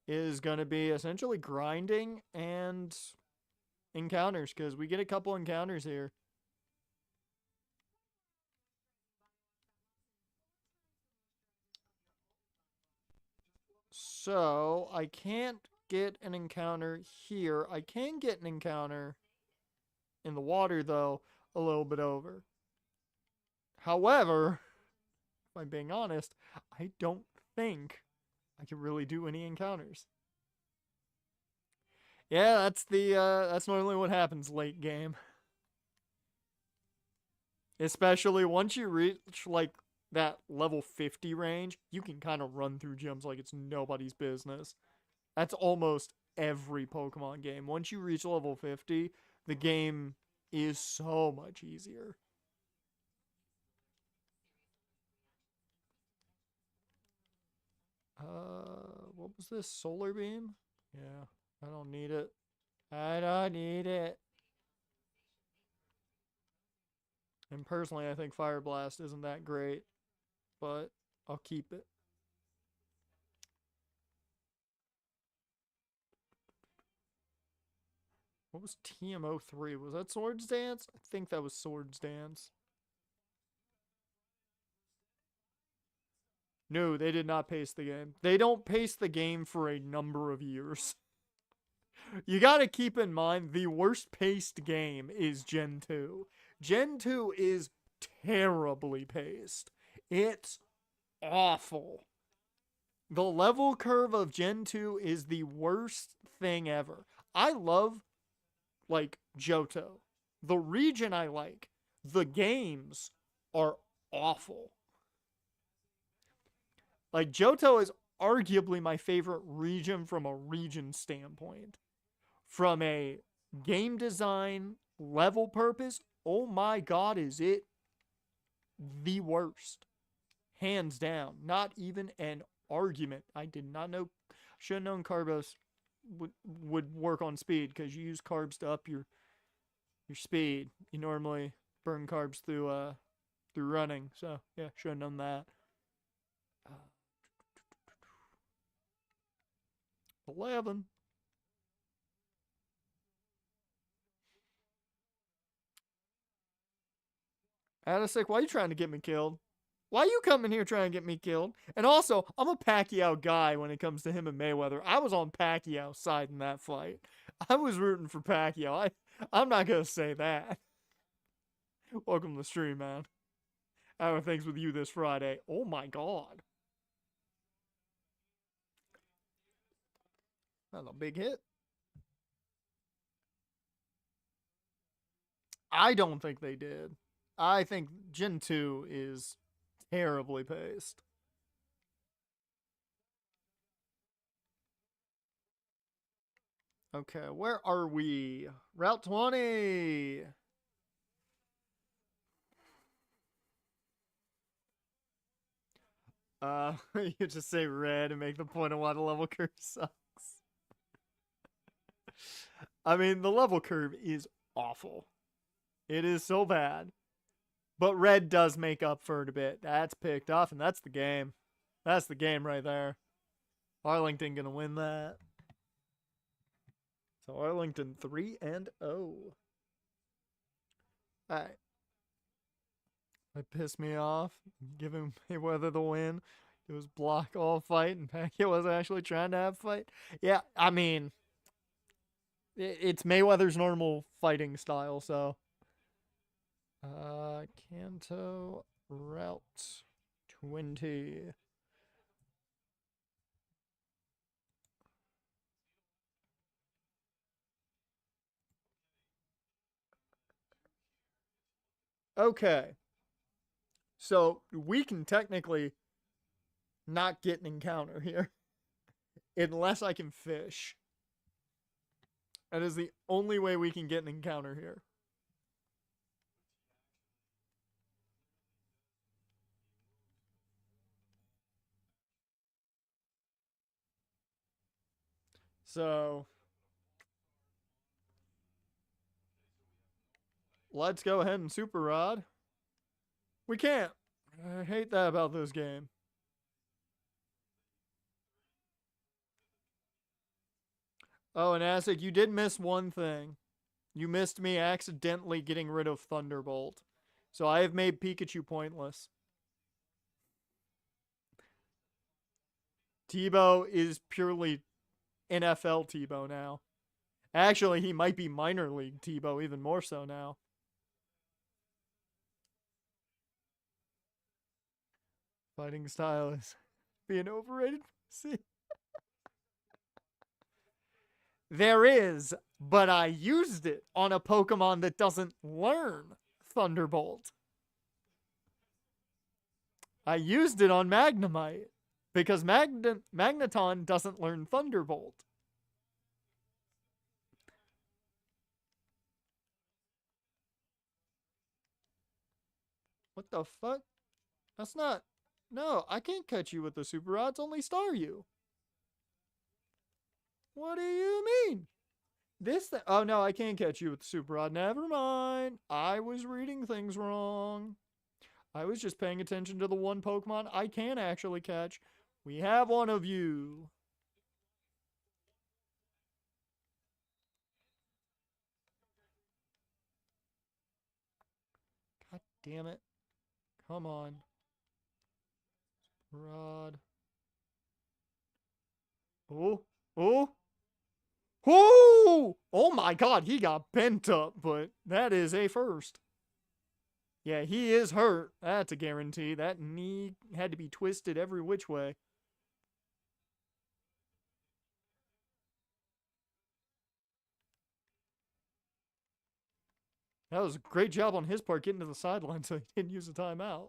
is going to be essentially grinding and encounters, because we get a couple encounters here. So, I can't get an encounter here. I can get an encounter in the water, though, a little bit over. However, if I'm being honest, I don't think I can really do any encounters. Yeah, that's normally what happens late game. Especially once you reach, like, that level 50 range, you can kind of run through gyms like it's nobody's business. That's almost every Pokemon game. Once you reach level 50, the game is so much easier. What was this? Solar Beam? Yeah, I don't need it. I don't need it. And personally, I think Fire Blast isn't that great, but I'll keep it. What was TM03? Was that Swords Dance? I think that was Swords Dance. No, they did not pace the game. They don't pace the game for a number of years. You gotta keep in mind, the worst paced game is Gen 2. Gen 2 is terribly paced. It's awful. The level curve of Gen 2 is the worst thing ever. I love, like, Johto. The region I like. The games are awful. Like, Johto is arguably my favorite region from a region standpoint. From a game design, level purpose, oh my god, is it the worst. Hands down. Not even an argument. I did not know. Should have known Carbos would work on speed, because you use carbs to up your speed. You normally burn carbs through running. So, yeah, should have known that. 11. Adisic, why are you trying to get me killed? Why you coming here trying to get me killed? And also, I'm a Pacquiao guy when it comes to him and Mayweather. I was on Pacquiao's side in that fight. I was rooting for Pacquiao. I'm not going to say that. Welcome to the stream, man. How are things with you this Friday? Oh my god. That's a big hit. I don't think they did. I think Gen 2 is terribly paced. Okay, where are we? Route 20! You just say red and make the point of why the level curve sucks. I mean, the level curve is awful. It is so bad. But red does make up for it a bit. That's picked off, and that's the game. That's the game right there. Arlington gonna win that. So Arlington 3-0. Alright. That pissed me off. Giving Mayweather the win. It was block all fight, and Pacquiao wasn't actually trying to have a fight. Yeah, I mean, it's Mayweather's normal fighting style, so. Kanto Route 20. Okay. So, we can technically not get an encounter here. Unless I can fish. That is the only way we can get an encounter here. So, let's go ahead and Super Rod. We can't. I hate that about this game. Oh, and Asic, you did miss one thing. You missed me accidentally getting rid of Thunderbolt. So I have made Pikachu pointless. Tebow is purely NFL Tebow now. Actually, he might be minor league Tebow even more so now. Fighting style is being overrated. See? There is, but I used it on a Pokemon that doesn't learn Thunderbolt. I used it on Magnemite because Magneton doesn't learn Thunderbolt. What the fuck? That's not... No, I can't catch you with the Super Rods, only Staryu. What do you mean? This thing... Oh, no, I can't catch you with the Super Rod. Never mind. I was reading things wrong. I was just paying attention to the one Pokemon I can actually catch. We have one of you. God damn it. Come on. Rod. Oh. Oh. Oh! Oh my god, he got bent up, but that is a first. Yeah, he is hurt. That's a guarantee. That knee had to be twisted every which way. That was a great job on his part getting to the sideline so he didn't use a timeout.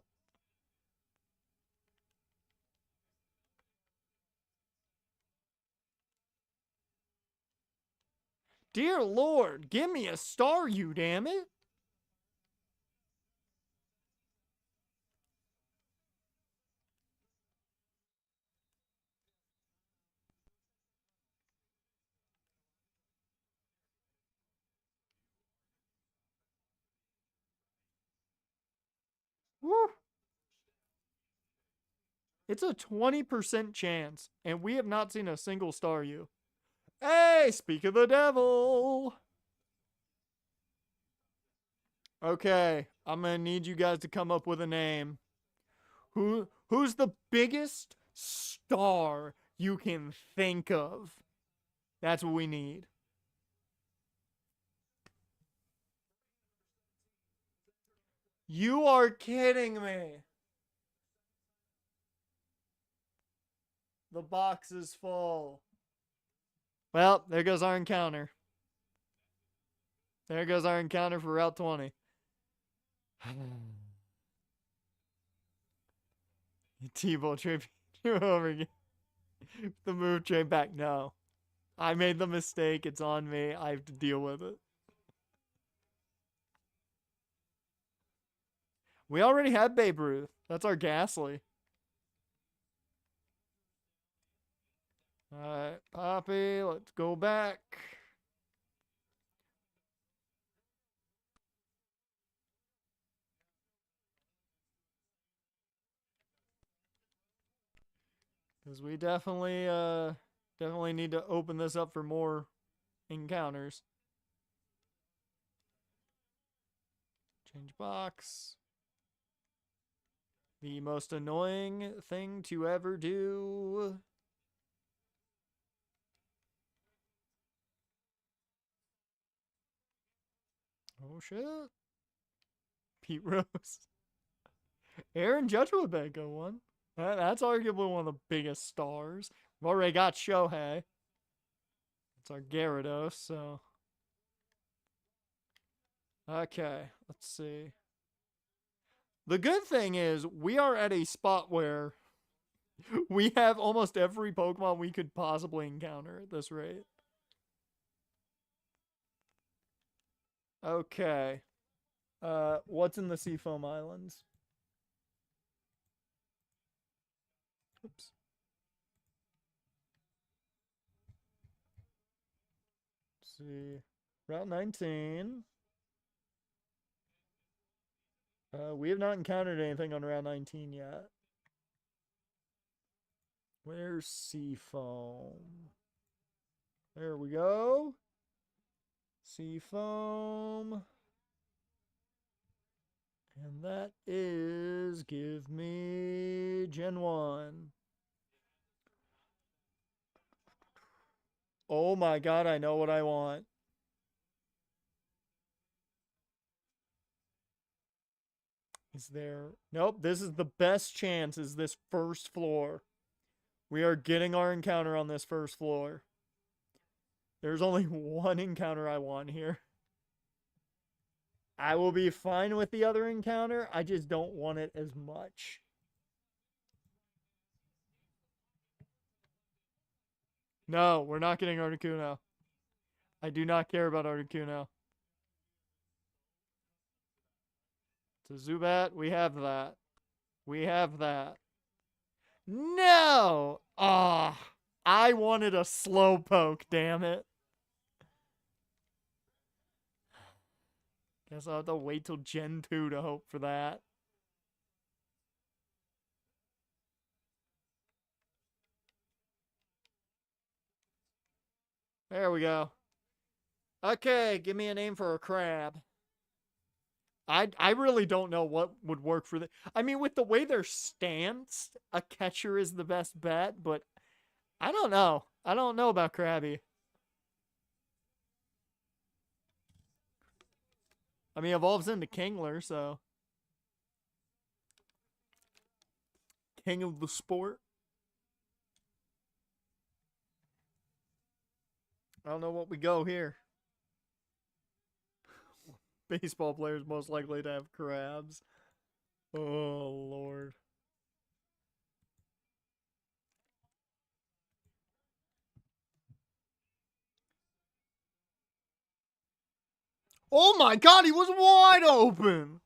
Dear Lord, give me a star, you damn it. Woo. It's a 20% chance, and we have not seen a single Staryu. Hey, speak of the devil. Okay, I'm gonna need you guys to come up with a name. Who's the biggest star you can think of? That's what we need. You are kidding me. The box is full. Well, there goes our encounter. There goes our encounter for Route 20. T-Ball trip you over again. The move train back. No. I made the mistake. It's on me. I have to deal with it. We already had Babe Ruth. That's our Ghastly. Alright, Poppy, let's go back. Because we definitely need to open this up for more encounters. Change box. The most annoying thing to ever do. Oh shit. Pete Rose. Aaron Judge would bet go one. That's arguably one of the biggest stars. We've already got Shohei. It's our Gyarados, so. Okay, let's see. The good thing is, we are at a spot where we have almost every Pokemon we could possibly encounter at this rate. Okay. What's in the Seafoam Islands? Oops. Let's see. Route 19. We have not encountered anything on Route 19 yet. Where's Seafoam? There we go. Seafoam. And that is, give me Gen 1. Oh my god, I know what I want. Is there... Nope, this is the best chance, is this first floor. We are getting our encounter on this first floor. There's only one encounter I want here. I will be fine with the other encounter. I just don't want it as much. No, we're not getting Articuno. I do not care about Articuno. It's a Zubat. We have that. We have that. No! Ah, I wanted a Slowpoke, damn it. Guess I'll have to wait till Gen 2 to hope for that. There we go. Okay, give me a name for a crab. I really don't know what would work for the. I mean, with the way they're stanced, a catcher is the best bet, but I don't know. I don't know about Krabby. I mean, evolves into Kingler, so. King of the sport. I don't know what we go here. Baseball players most likely to have crabs. Oh, Lord. Oh my God, he was wide open.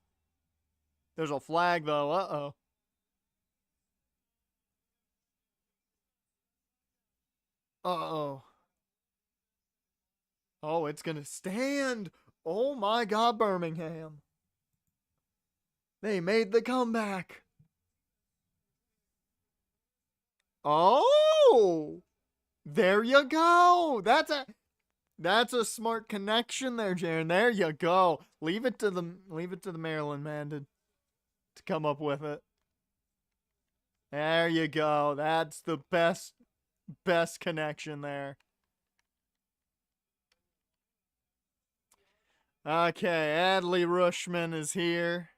There's a flag, though. Uh-oh. Uh-oh. Oh, it's gonna stand. Oh my God, Birmingham. They made the comeback. Oh, there you go. That's a smart connection there, Jaren. There you go. Leave it to the Maryland man to come up with it. There you go. That's the best connection there. Okay, Adley Rushman is here.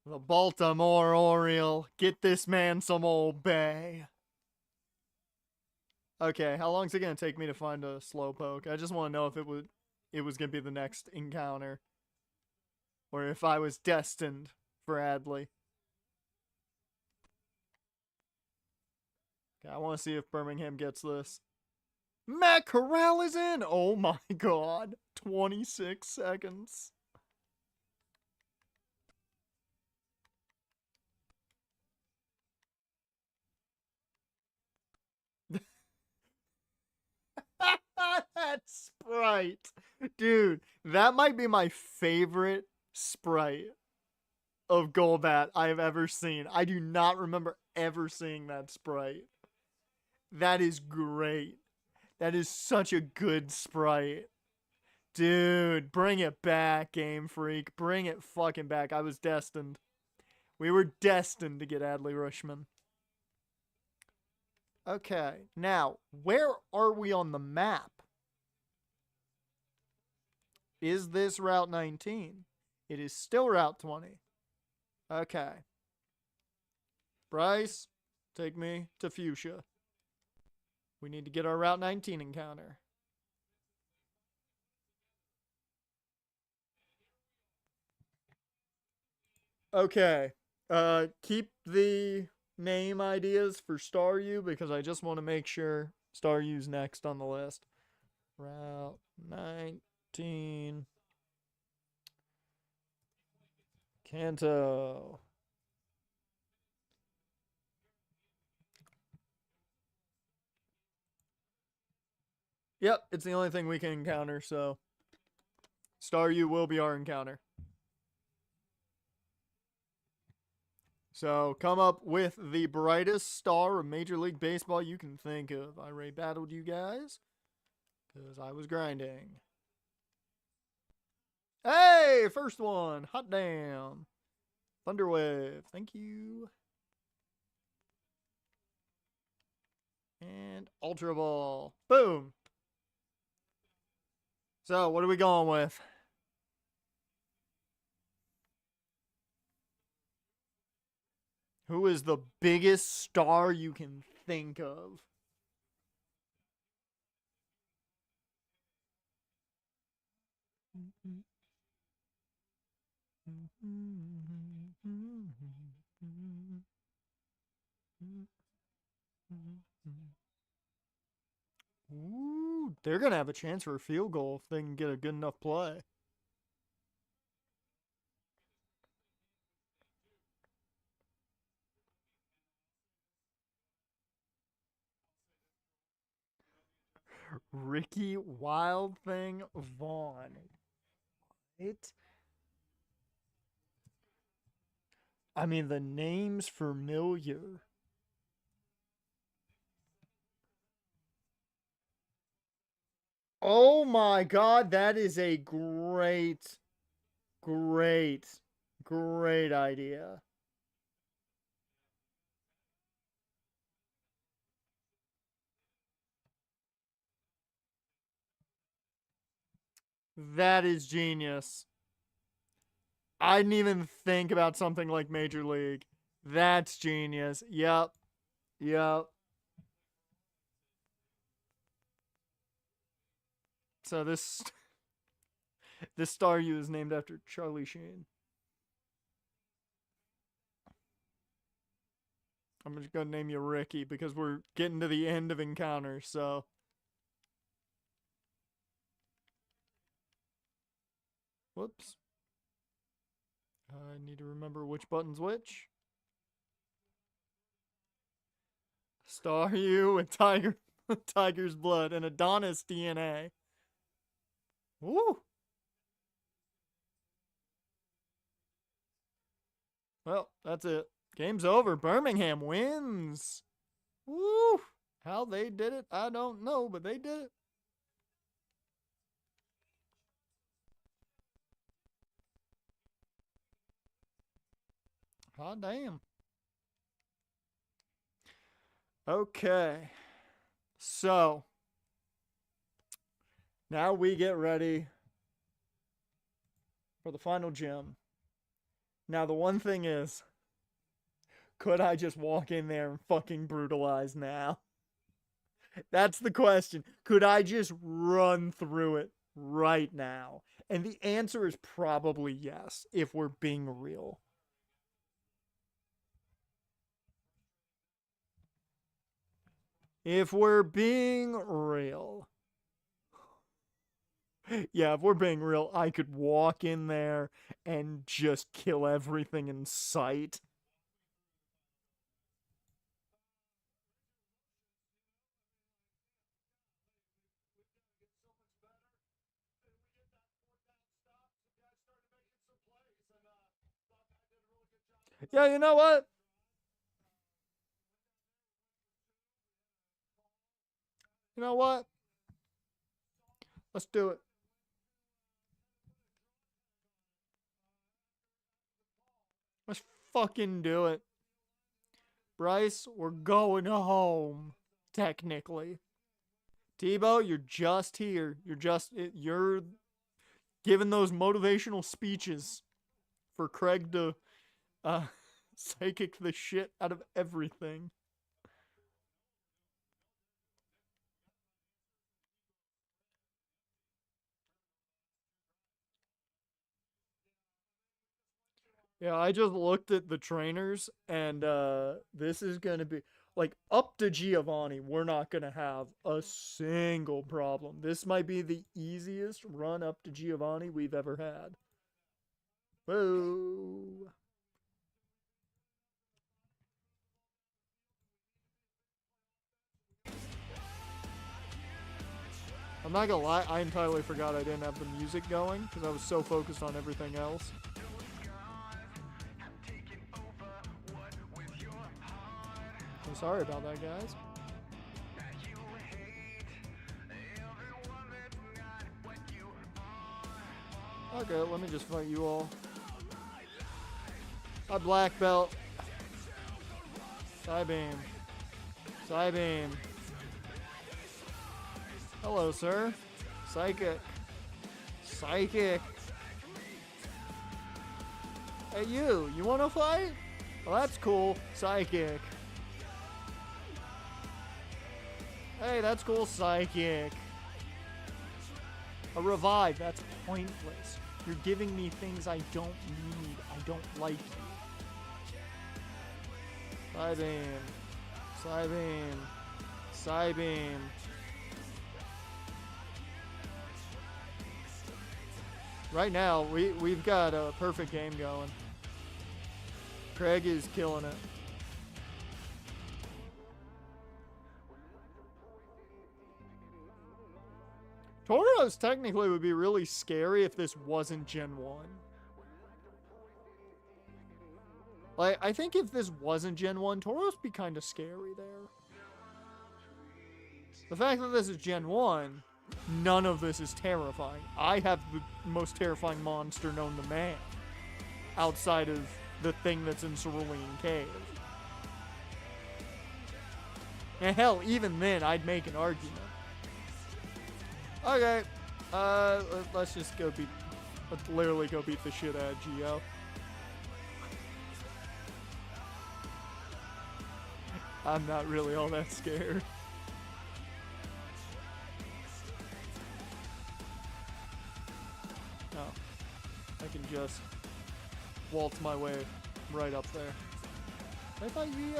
The Baltimore Oriole. Get this man some Old Bay. Okay, how long is it going to take me to find a Slowpoke? I just want to know if it was going to be the next encounter. Or if I was destined for Adley. Okay, I want to see if Birmingham gets this. Matt Corral is in! Oh my God. 26 seconds. That sprite. Dude, that might be my favorite sprite of Golbat I've ever seen. I do not remember ever seeing that sprite. That is great. That is such a good sprite. Dude, bring it back, Game Freak. Bring it fucking back. I was destined. We were destined to get Adley Rushman. Okay, now, where are we on the map? Is this Route 19? It is still Route 20. Okay. Bryce, take me to Fuchsia. We need to get our Route 19 encounter. Okay. Keep the name ideas for Staryu because I just want to make sure Staryu's next on the list. Route 19. Kanto. Yep, it's the only thing we can encounter, so Staryu will be our encounter. So come up with the brightest star of Major League Baseball you can think of. I already battled you guys because I was grinding. Hey, first one. Hot damn. Thunderwave. Thank you. And Ultra Ball. Boom. So, what are we going with? Who is the biggest star you can think of? Ooh, they're going to have a chance for a field goal if they can get a good enough play. Ricky Wild Thing Vaughn. I mean, the name's familiar. Oh my god, that is a great idea. That is genius. I didn't even think about something like Major League. That's genius. Yep. So this Star U is named after Charlie Sheen. I'm just gonna name you Ricky because we're getting to the end of Encounter, so. Whoops. I need to remember which button's which. Star U and Tiger's blood and Adonis DNA. Woo! Well, that's it. Game's over. Birmingham wins. Woo! How they did it, I don't know, but they did it. Hot damn. Okay. So, now we get ready for the final gym. Now, the one thing is, could I just walk in there and fucking brutalize now? That's the question. Could I just run through it right now? And the answer is probably yes, if we're being real. If we're being real. Yeah, if we're being real, I could walk in there and just kill everything in sight. Yeah, you know what? You know what? Let's do it. Let's fucking do it. Bryce, we're going home, technically. Tebow, you're just here. You're giving those motivational speeches for Craig to psychic the shit out of everything. Yeah, I just looked at the trainers, and this is going to be, like, up to Giovanni, we're not going to have a single problem. This might be the easiest run up to Giovanni we've ever had. Whoa. I'm not gonna lie, I entirely forgot I didn't have the music going because I was so focused on everything else. I'm sorry about that, guys. Okay, let me just fight you all. A black belt. Side beam. Side beam. Hello, sir. Psychic. Psychic. Hey, you wanna fight? Well, that's cool. Psychic. Hey, that's cool. Psychic. A revive. That's pointless. You're giving me things I don't need. I don't like you. Side beam. Side beam. Side beam. Right now, we've got a perfect game going. Craig is killing it. Tauros technically would be really scary if this wasn't Gen 1. Like, I think if this wasn't Gen 1, Tauros would be kind of scary there. The fact that this is Gen 1, none of this is terrifying. I have the most terrifying monster known to man. Outside of the thing that's in Cerulean Cave. And hell, even then, I'd make an argument. Okay, let's just go beat, let's literally go beat the shit out of Geo. I'm not really all that scared. No, I can just waltz my way right up there. I thought you,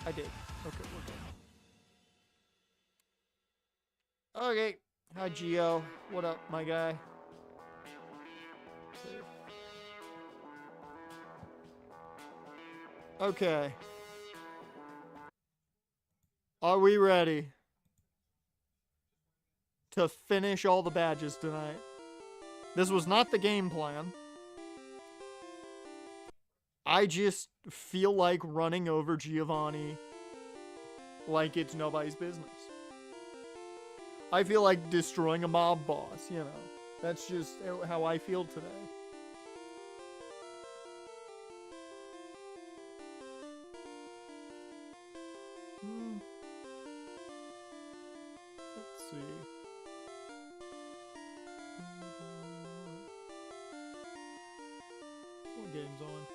I did. Okay, we're good. Okay. Hi, Geo. What up, my guy? Okay. Are we ready to finish all the badges tonight? This was not the game plan. I just feel like running over Giovanni like it's nobody's business. I feel like destroying a mob boss, you know. That's just how I feel today. Let's see. What game's on?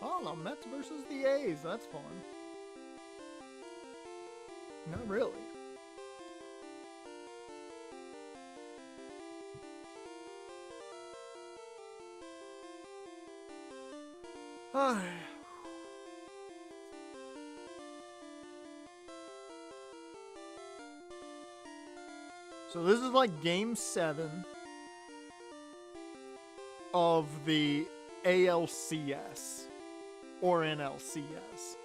Oh, no, Mets versus the A's. That's fun. Not really. So this is like game 7 of the ALCS or NLCS.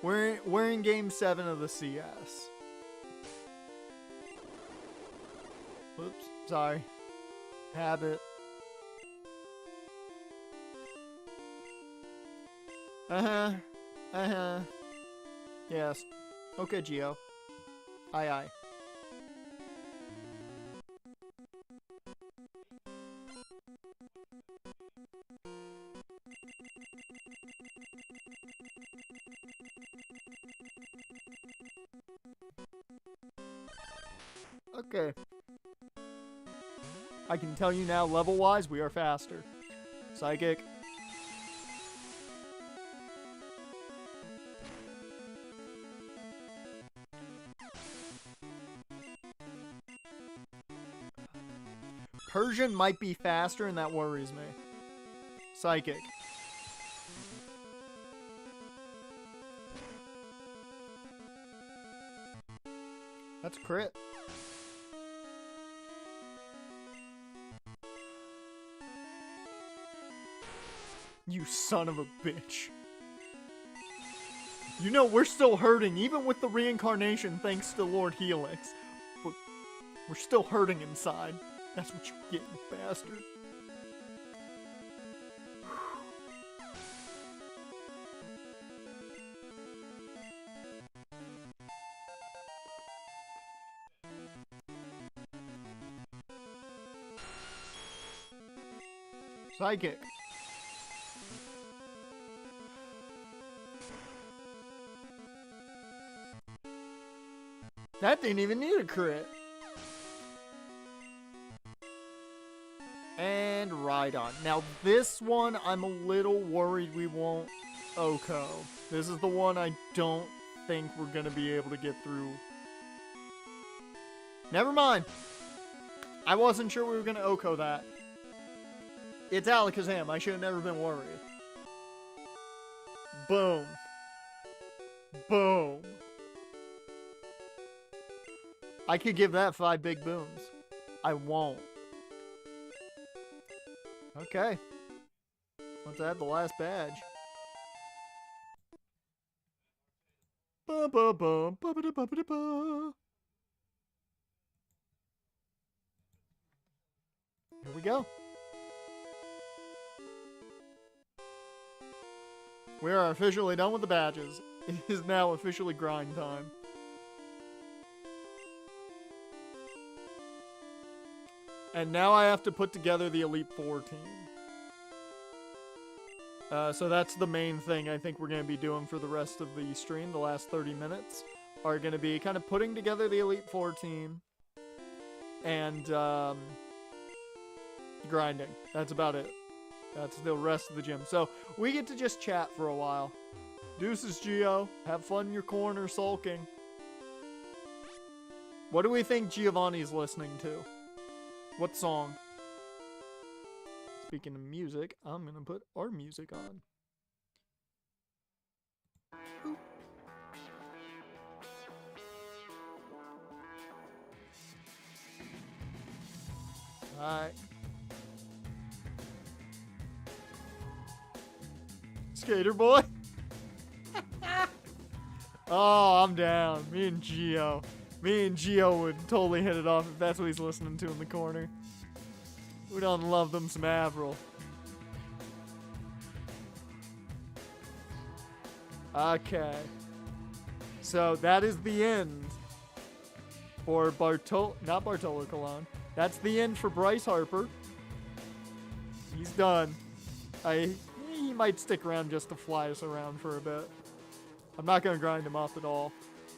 We're in game 7 of the CS. Oops, sorry. Habit. Yes. Okay, Geo. Aye, aye. Okay. I can tell you now, level-wise, we are faster. Psychic. Persian might be faster, and that worries me. Psychic. That's crit. You son of a bitch. You know, we're still hurting, even with the reincarnation thanks to Lord Helix. But we're still hurting inside. That's what you get, you bastard. Psychic. That didn't even need a crit. And Rhydon. Now this one, I'm a little worried we won't Oko. This is the one I don't think we're going to be able to get through. Never mind. I wasn't sure we were going to Oko that. It's Alakazam. I should have never been worried. Boom. Boom. I could give that 5 big booms. I won't. Okay. Let's add the last badge. Ba-ba-bum, ba-ba-da-ba-ba-da-ba. Here we go. We are officially done with the badges. It is now officially grind time. And now I have to put together the Elite Four team. So that's the main thing I think we're going to be doing for the rest of the stream. The last 30 minutes are going to be kind of putting together the Elite Four team and grinding. That's about it. That's the rest of the gym. So we get to just chat for a while. Deuces, Gio. Have fun in your corner sulking. What do we think Giovanni's listening to? What song? Speaking of music, I'm going to put our music on. Ooh. Alright. Skater boy. Oh, I'm down. Me and Gio would totally hit it off if that's what he's listening to in the corner. We don't love them some Avril. Okay. So that is the end for not Bartolo Colon. That's the end for Bryce Harper. He's done. He might stick around just to fly us around for a bit. I'm not going to grind him off at all.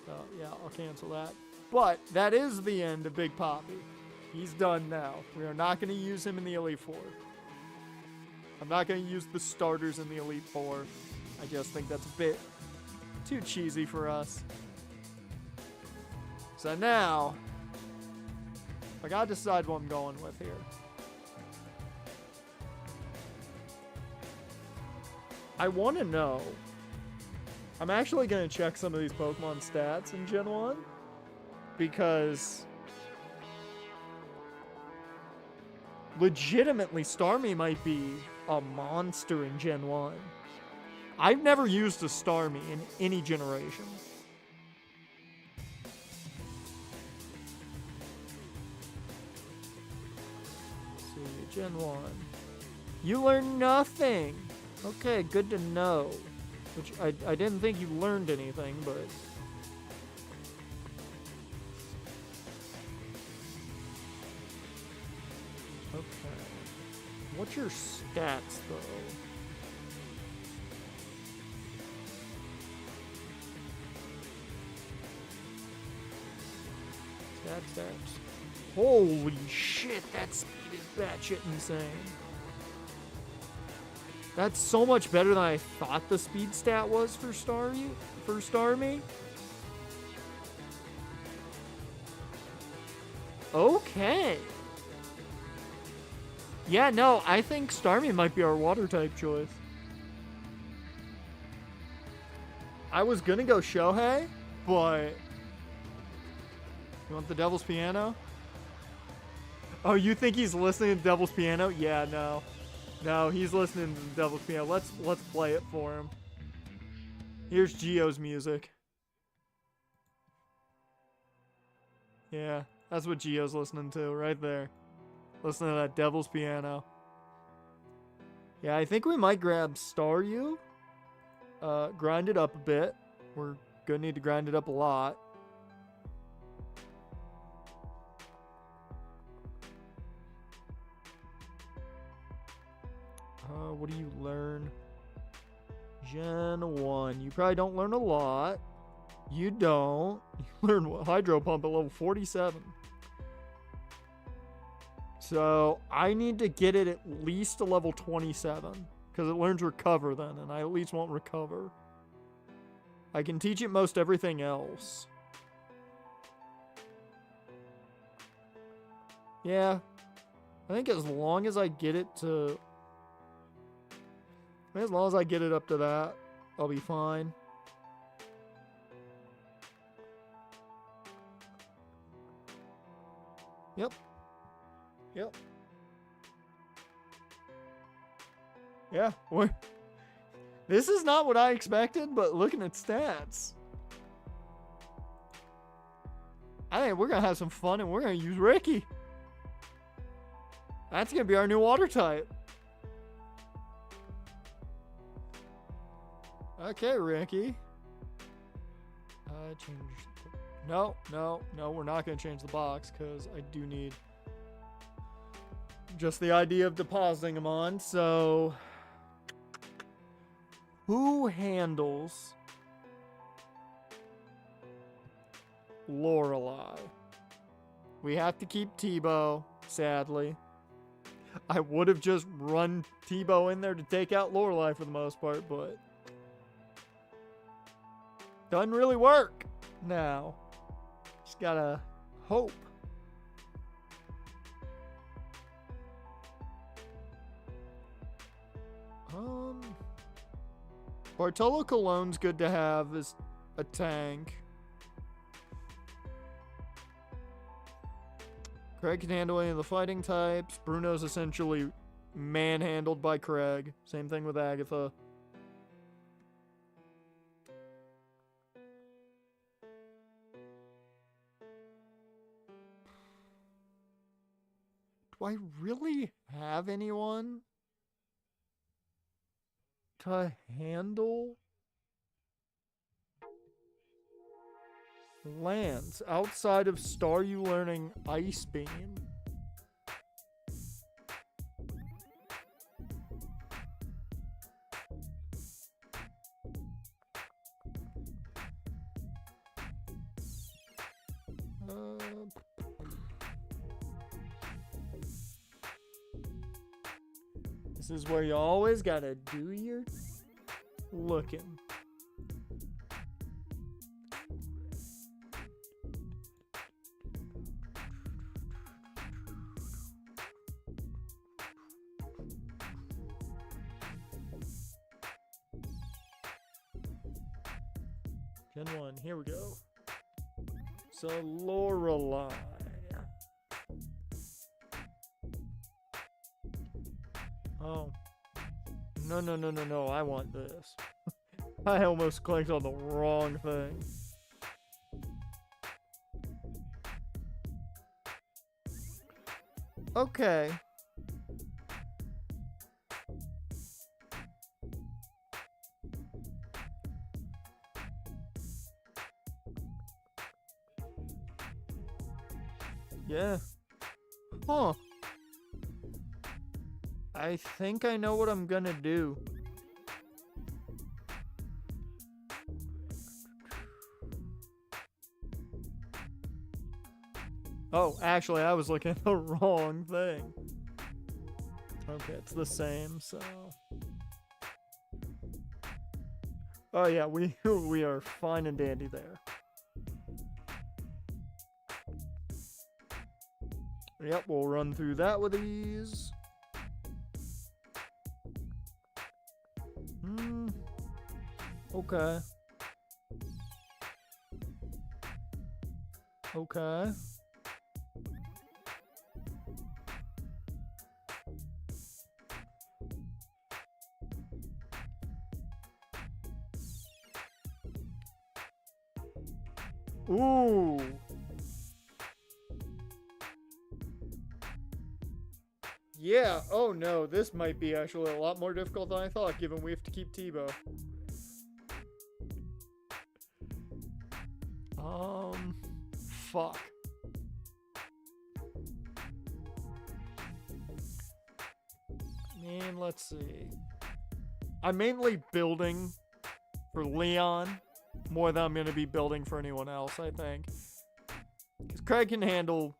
So yeah, I'll cancel that. But that is the end of Big Poppy. He's done now. We are not going to use him in the Elite Four. I'm not going to use the starters in the Elite Four. I just think that's a bit too cheesy for us. So now, I got to decide what I'm going with here. I want to know. I'm actually going to check some of these Pokemon stats in Gen 1. Because legitimately, Starmie might be a monster in Gen 1. I've never used a Starmie in any generation. Let's see, Gen 1. You learned nothing. Okay, good to know. Which I didn't think you learned anything, but... Okay. What's your stats, though? Stats. Holy shit, that speed is batshit insane. That's so much better than I thought the speed stat was for Starmie. Okay. Yeah, no, I think Starmie might be our water type choice. I was gonna go Shohei, but... You want the Devil's Piano? Oh, you think he's listening to Devil's Piano? Yeah, no. No, he's listening to the Devil's Piano. Let's play it for him. Here's Gio's music. Yeah, that's what Gio's listening to right there. Listening to that Devil's Piano. Yeah, I think we might grab Staryu. Grind it up a bit. We're gonna need to grind it up a lot. What do you learn? Gen 1. You probably don't learn a lot. You don't. You learn what? Hydro Pump at level 47. So, I need to get it at least to level 27. Because it learns Recover then, and I at least want Recover. I can teach it most everything else. Yeah. I think as long as I get it to... As long as I get it up to that, I'll be fine. Yep. Yeah, this is not what I expected, but looking at stats, I think we're going to have some fun and we're going to use Ricky. That's going to be our new water type. Okay, Ricky. Change. No, we're not going to change the box because I do need just the idea of depositing them on. So, who handles Lorelei? We have to keep Tebow, sadly. I would have just run Tebow in there to take out Lorelei for the most part, but doesn't really work now. Just gotta hope. Bartolo Colon's good to have as a tank. Craig can handle any of the fighting types. Bruno's essentially manhandled by Craig. Same thing with Agatha. Do I really have anyone to handle Lance outside of Star You Learning Ice Beam? This is where you always gotta do your looking. Gen 1, here we go. So, Lorelei. Oh. No, I want this. I almost clicked on the wrong thing. Okay. Yeah. Huh. I think I know what I'm gonna do. Oh, actually, I was looking at the wrong thing. Okay, it's the same, so... Oh yeah, we are fine and dandy there. Yep, we'll run through that with ease. Okay. Okay. Ooh. Yeah, oh no, this might be actually a lot more difficult than I thought, given we have to keep Tebow. Fuck. I mean, let's see. I'm mainly building for Leon more than I'm going to be building for anyone else, I think. Because Craig can handle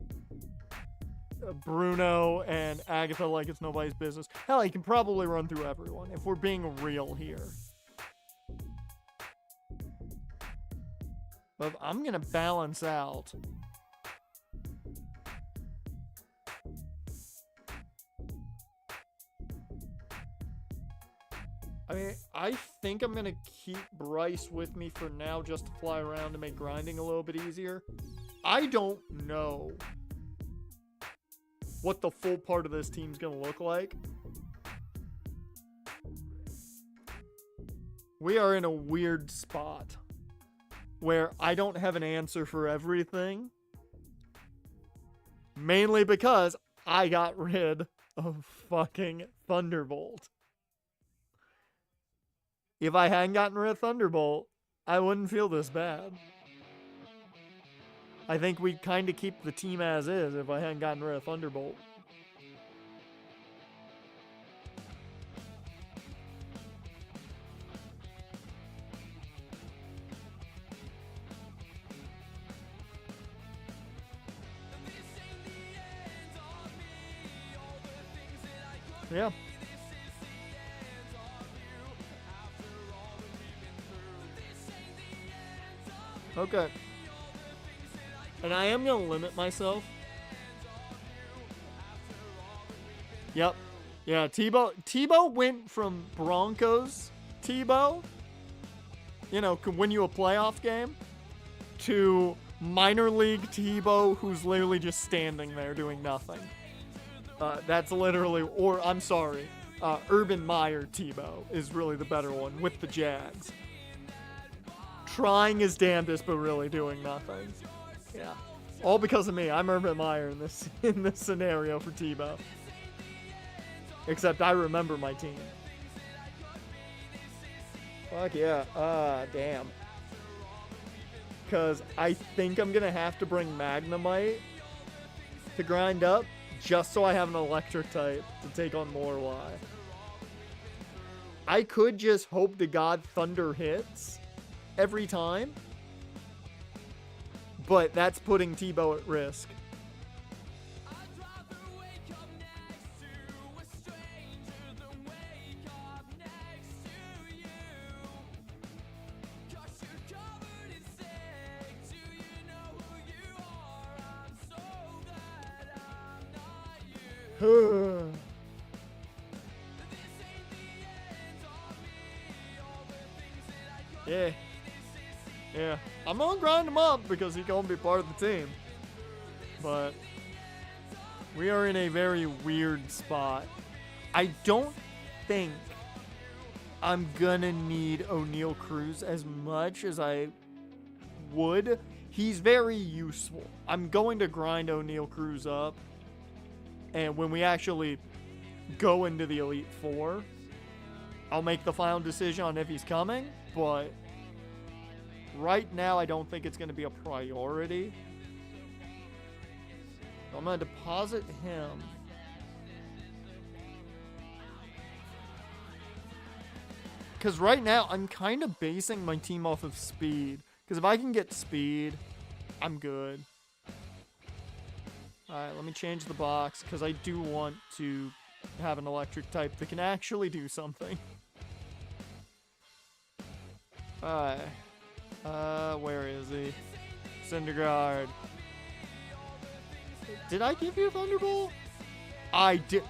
Bruno and Agatha like it's nobody's business. Hell, he can probably run through everyone, if we're being real here. But I'm going to balance out. I mean, I think I'm going to keep Bryce with me for now just to fly around to make grinding a little bit easier. I don't know what the full part of this team's going to look like. we are in a weird spot where I don't have an answer for everything. Mainly because I got rid of fucking Thunderbolt. If I hadn't gotten rid of Thunderbolt, I wouldn't feel this bad. I think we'd kind of keep the team as is if I hadn't gotten rid of Thunderbolt. Yeah. Okay. And I am going to limit myself. Yep. Yeah, Tebow went from Broncos Tebow, you know, could win you a playoff game, to minor league Tebow, who's literally just standing there doing nothing. That's literally, or I'm sorry, Urban Meyer Tebow is really the better one with the Jags. Trying his damnedest, but really doing nothing. Yeah. All because of me. I'm Urban Meyer in this scenario for Tebow. Except I remember my team. Fuck yeah. Damn. Because I think I'm going to have to bring Magnemite to grind up just so I have an electric type to take on Lorelei. I could just hope to God Thunder hits every time, but that's putting Tebow at risk. Yeah. Yeah. I'm gonna grind him up because he's gonna be part of the team. But we are in a very weird spot. I don't think I'm gonna need O'Neal Cruz as much as I would. He's very useful. I'm going to grind O'Neal Cruz up. And when we actually go into the Elite Four, I'll make the final decision on if he's coming. But right now, I don't think it's going to be a priority. So I'm going to deposit him. Because right now, I'm kind of basing my team off of speed. Because if I can get speed, I'm good. Alright, let me change the box, because I do want to have an electric type that can actually do something. Alright. Where is he? Cinderguard. Did I give you a Thunderbolt? I did.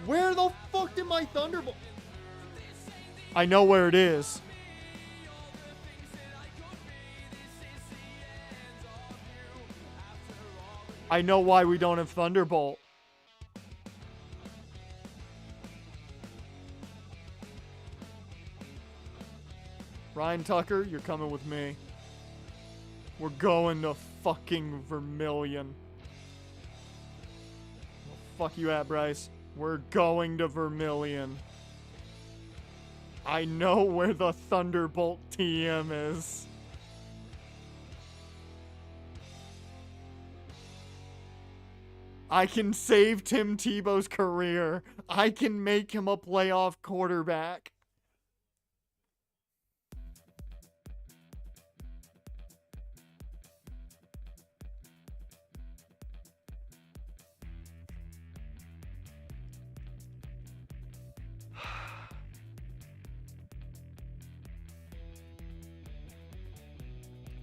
Where the fuck did my Thunderbolt? I know where it is. I know why we don't have Thunderbolt. Ryan Tucker, you're coming with me. We're going to fucking Vermilion. Oh, fuck you at, Bryce. We're going to Vermilion. I know where the Thunderbolt TM is. I can save Tim Tebow's career. I can make him a playoff quarterback.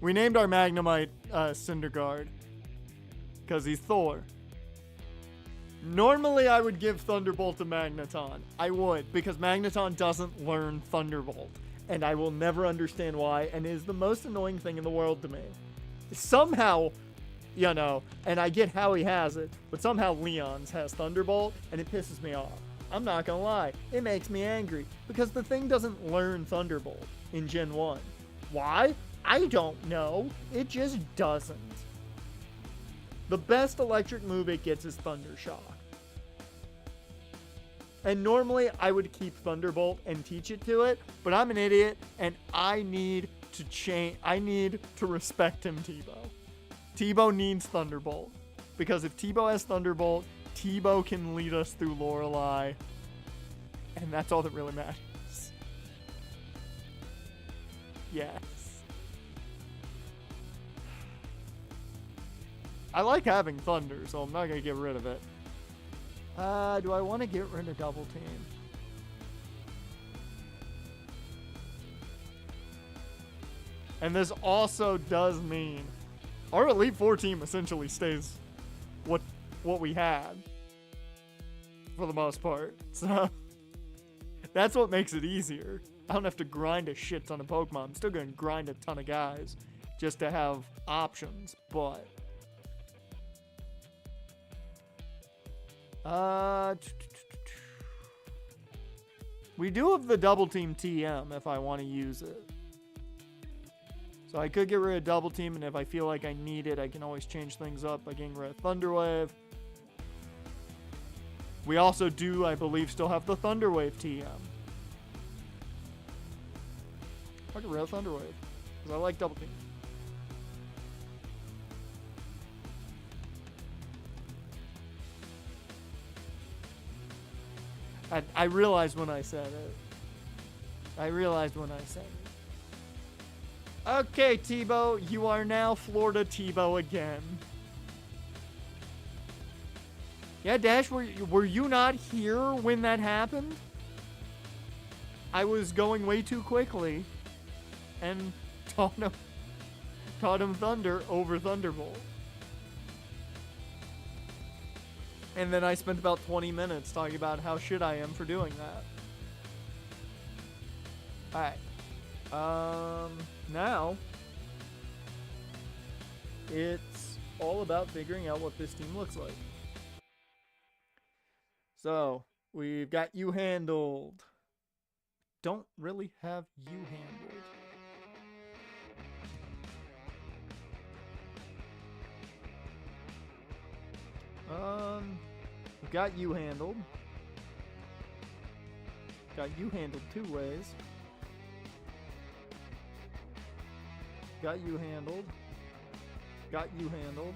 We named our Magnemite Cinderguard because he's Thor. Normally, I would give Thunderbolt to Magneton. I would, because Magneton doesn't learn Thunderbolt. And I will never understand why, and it is the most annoying thing in the world to me. Somehow, you know, and I get how he has it, but somehow Leon's has Thunderbolt, and it pisses me off. I'm not gonna lie, it makes me angry because the thing doesn't learn Thunderbolt in Gen 1. Why? I don't know. It just doesn't. The best electric move it gets is Thunder Shock. And normally I would keep Thunderbolt and teach it to it, but I'm an idiot and I need to change. I need to respect him, Tebow. Tebow needs Thunderbolt. Because if Tebow has Thunderbolt, Tebow can lead us through Lorelei. And that's all that really matters. Yes. I like having Thunder, so I'm not going to get rid of it. Do I want to get rid of Double Team? And this also does mean our Elite Four team essentially stays what we had for the most part. So that's what makes it easier. I don't have to grind a shit ton of Pokemon. I'm still going to grind a ton of guys just to have options, but we do have the Double Team TM if I want to use it. So I could get rid of Double Team, and if I feel like I need it, I can always change things up by getting rid of Thunder Wave. We also do, I believe, still have the Thunder Wave TM. I get rid of Thunder Wave, because I like Double Team. I realized when I said it. Okay, Tebow, you are now Florida Tebow again. Yeah, Dash, were you not here when that happened? I was going way too quickly and taught him Thunder over Thunderbolt. And then I spent about 20 minutes talking about how shit I am for doing that. Alright. Now, it's all about figuring out what this team looks like. So, we've got you handled. Don't really have you handled. We've got you handled. Got you handled two ways. Got you handled. Got you handled.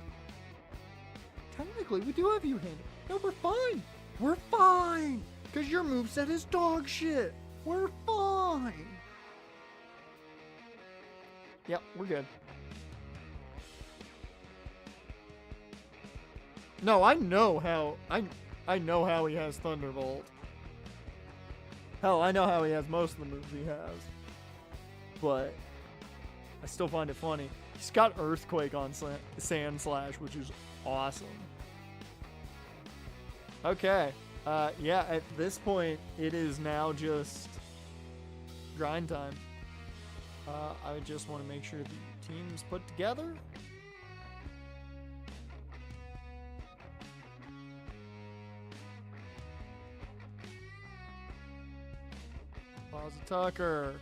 Technically, we do have you handled. No, we're fine. We're fine. Because your moveset is dog shit. We're fine. Yep, we're good. No, I know how he has Thunderbolt. Hell, I know how he has most of the moves he has. But I still find it funny. He's got Earthquake on Sand Slash, which is awesome. Okay. Yeah, at this point, it is now just grind time. I just want to make sure the team's put together. Plaza Tucker.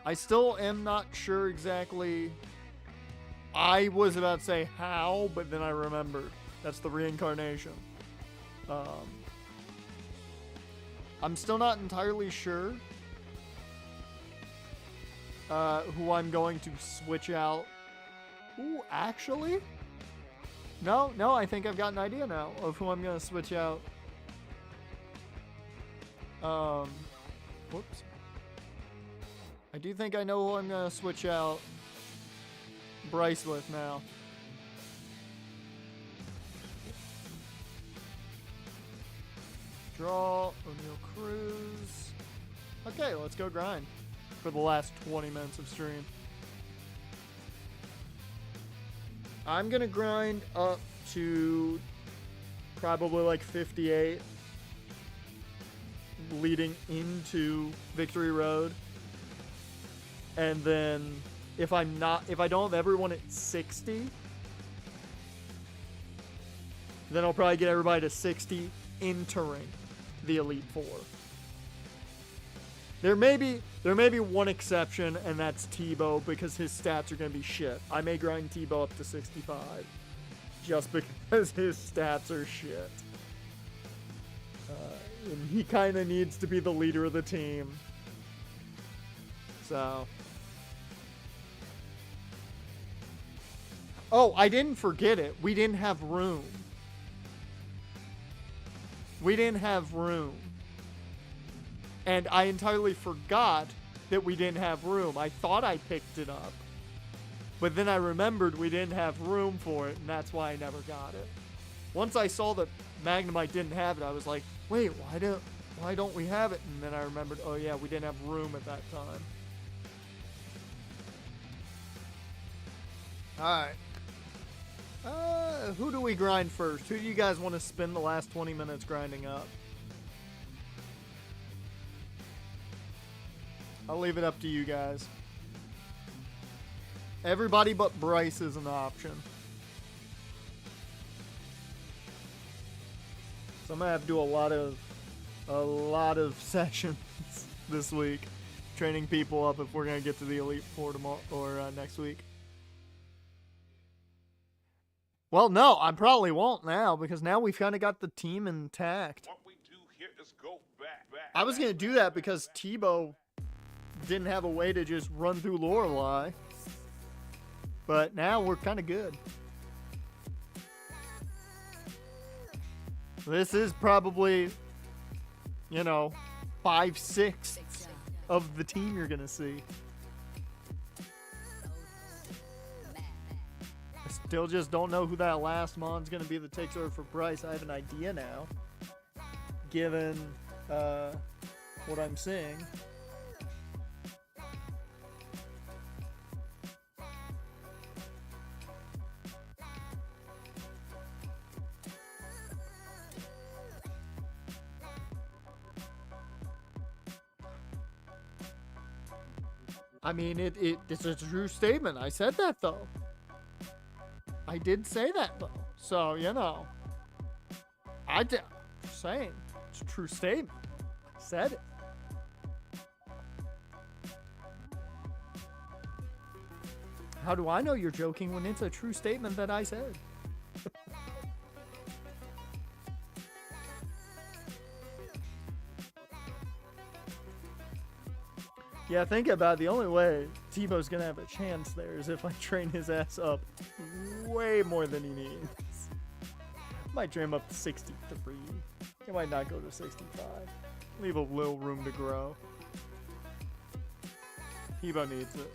I still am not sure exactly. I was about to say how, but then I remembered. That's the reincarnation. I'm still not entirely sure who I'm going to switch out. Ooh, actually? No, I think I've got an idea now of who I'm going to switch out. Whoops. I do think I know who I'm going to switch out Bryce with now. Draw, O'Neal Cruz. Okay, let's go grind for the last 20 minutes of stream. I'm going to grind up to probably like 58 leading into Victory Road. And then if I don't have everyone at 60, Then I'll probably get everybody to 60 entering the Elite Four. There may be one exception, and that's Tebow, because his stats are going to be shit. I may grind Tebow up to 65 just because his stats are shit. And he kind of needs to be the leader of the team. So. Oh, I didn't forget it. We didn't have room. We didn't have room. And I entirely forgot that we didn't have room. I thought I picked it up. But then I remembered we didn't have room for it, and that's why I never got it. Once I saw that Magnemite didn't have it, I was like, wait, why don't we have it? And then I remembered, oh yeah, we didn't have room at that time. Alright. Who do we grind first? Who do you guys want to spend the last 20 minutes grinding up? I'll leave it up to you guys. Everybody but Bryce is an option. So I'm gonna have to do a lot of sessions this week, training people up if we're gonna get to the Elite Four tomorrow or next week. Well, no, I probably won't now, because now we've kind of got the team intact. What we do here is go back. I was gonna do that because Tebow didn't have a way to just run through Lorelei, but now we're kind of good. This is probably, 5/6 of the team you're gonna see. I still just don't know who that last Mon's gonna be that takes over for Bryce. I have an idea now, given what I'm seeing. I mean, it's a true statement. I said that, though. I did say that, though. So, I did. Just saying. It's a true statement. I said it. How do I know you're joking when it's a true statement that I said? Yeah, think about it. The only way Tebow's gonna have a chance there is if I train his ass up way more than he needs. Might train him up to 63. He might not go to 65. Leave a little room to grow. Tebow needs it.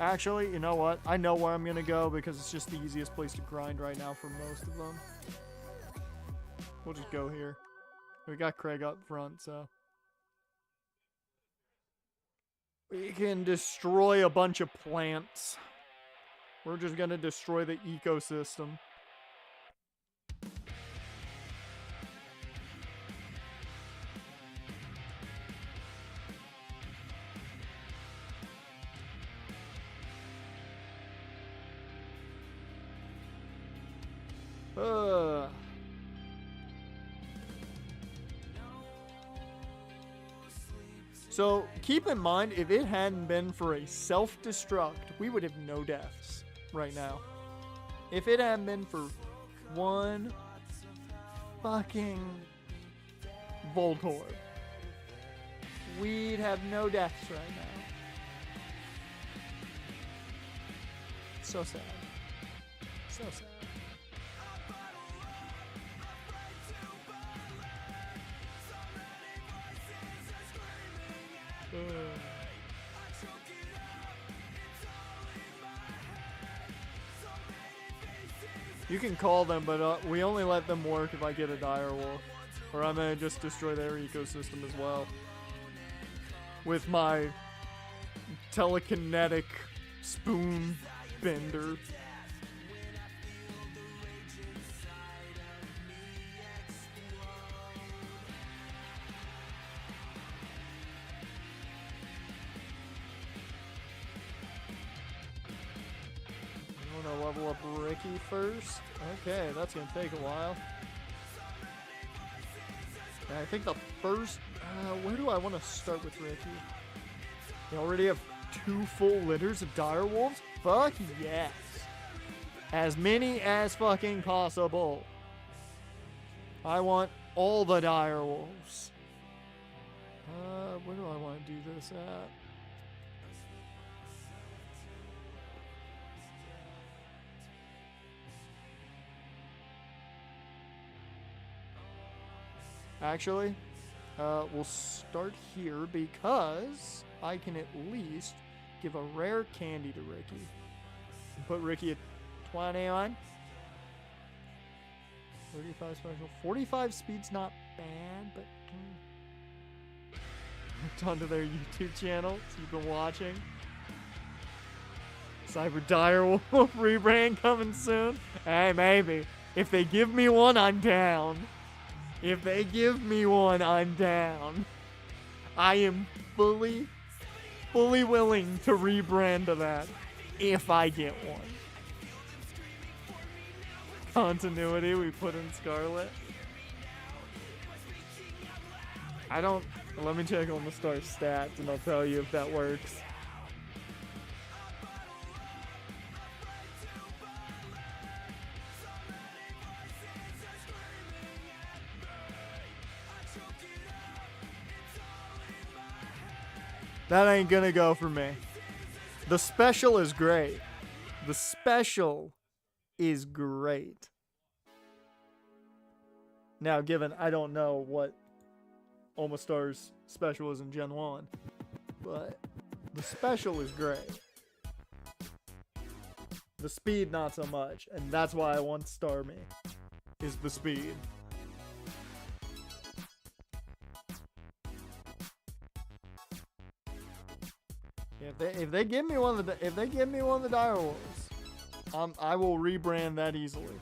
Actually, you know what? I know where I'm gonna go because it's just the easiest place to grind right now for most of them. We'll just go here. We got Craig up front, so we can destroy a bunch of plants. We're just gonna destroy the ecosystem. So, keep in mind, if it hadn't been for a self-destruct, we would have no deaths right now. If it hadn't been for one fucking Voltorb, we'd have no deaths right now. So sad. So sad. You can call them, but we only let them work if I get a direwolf, or I'm gonna just destroy their ecosystem as well with my telekinetic spoon bender. level up Ricky first. Okay, that's gonna take a while. And I think the first... where do I want to start with Ricky? We already have 2 full litters of direwolves? Fuck yes. As many as fucking possible. I want all the direwolves. Where do I want to do this at? Actually, we'll start here because I can at least give a rare candy to Ricky. Put Ricky at 21. 35 special. 45 speed's not bad, but... Hooked onto their YouTube channel, so you've been watching. Cyber Direwolf rebrand coming soon. Hey, maybe. If they give me one, I'm down. If they give me one, I'm down. I am fully willing to rebrand to that if I get one. Continuity, we put in Scarlet. Let me check on the star stats and I'll tell you if that works. That ain't gonna go for me. The special is great. The special is great. Now, given I don't know what Omastar's special is in Gen 1, but the special is great. The speed, not so much, and that's why I want Star Me, is the speed. If they give me one of the direwolves, I will rebrand that easily.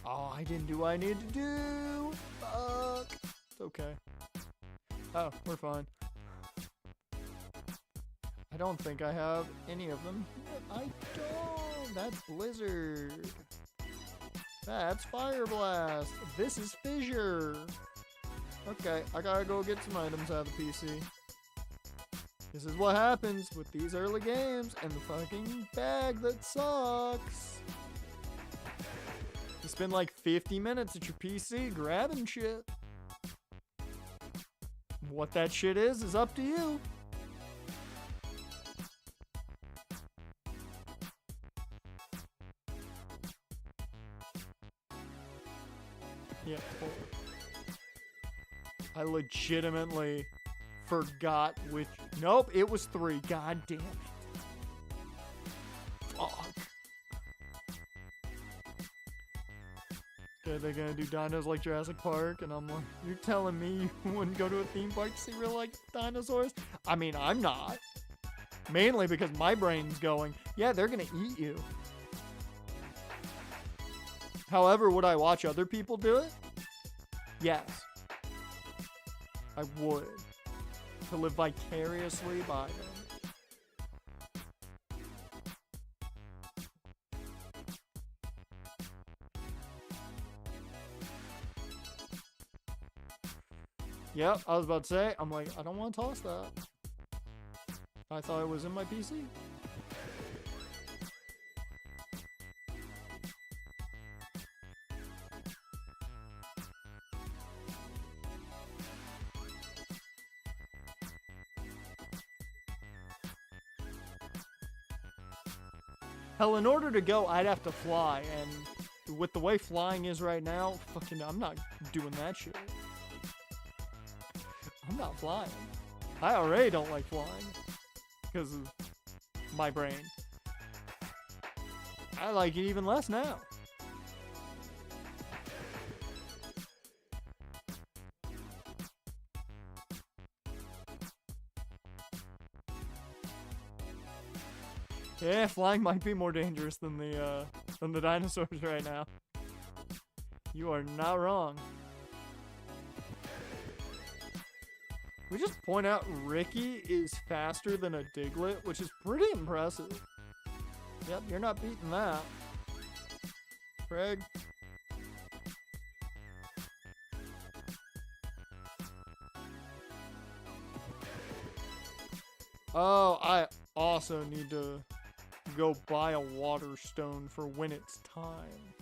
Oh, I didn't do what I needed to do. Fuck. It's okay. Oh, we're fine. I don't think I have any of them. I don't. That's Blizzard. That's Fire Blast. This is Fissure. Okay, I gotta go get some items out of the PC. This is what happens with these early games and the fucking bag that sucks. You spend like 50 minutes at your PC grabbing shit. What that shit is up to you. Yeah, totally. I legitimately forgot which... Nope, it was 3. God damn it. Fuck. Okay, they're gonna do dinos like Jurassic Park, and I'm like, you're telling me you wouldn't go to a theme park to see real, like, dinosaurs? I mean, I'm not. Mainly because my brain's going, yeah, they're gonna eat you. However, would I watch other people do it? Yes. I would. To live vicariously by them. Yep, I was about to say, I'm like, I don't want to toss that. I thought it was in my PC. Hell, in order to go, I'd have to fly, and with the way flying is right now, fucking, I'm not doing that shit. I'm not flying. I already don't like flying because of my brain. I like it even less now. Yeah, flying might be more dangerous than the dinosaurs right now. You are not wrong. We just point out Ricky is faster than a Diglett, which is pretty impressive. Yep, you're not beating that. Craig. Oh, I also need to go buy a water stone for when it's time.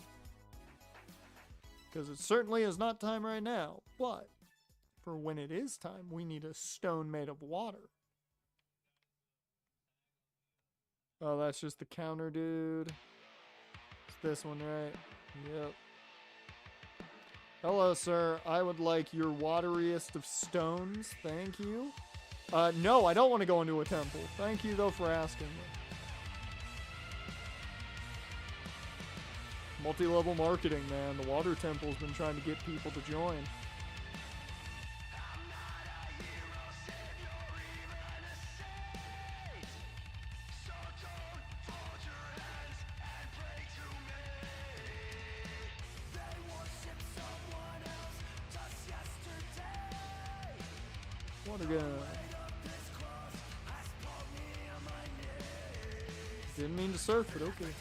Because it certainly is not time right now, but for when it is time, we need a stone made of water. Oh, that's just the counter, dude. It's this one, right? Yep. Hello, sir. I would like your wateriest of stones. Thank you. No, I don't want to go into a temple. Thank you, though, for asking me. Multi-level marketing, man. The water temple's been trying to get people to join. Water gun. Didn't mean to surf, but okay.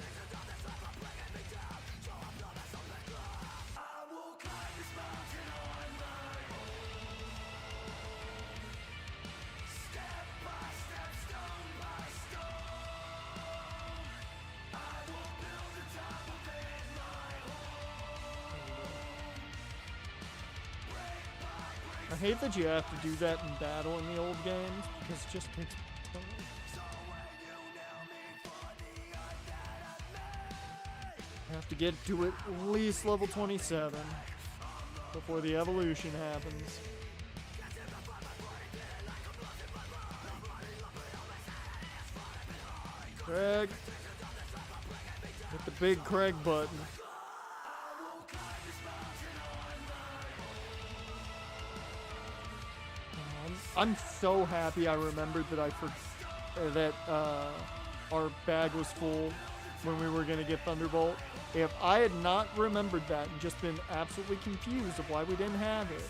I hate that you have to do that in battle in the old games, because it just takes time. You have to get to at least level 27 before the evolution happens. Craig. Hit the big Craig button. I'm so happy I remembered that our bag was full when we were going to get Thunderbolt. If I had not remembered that and just been absolutely confused of why we didn't have it,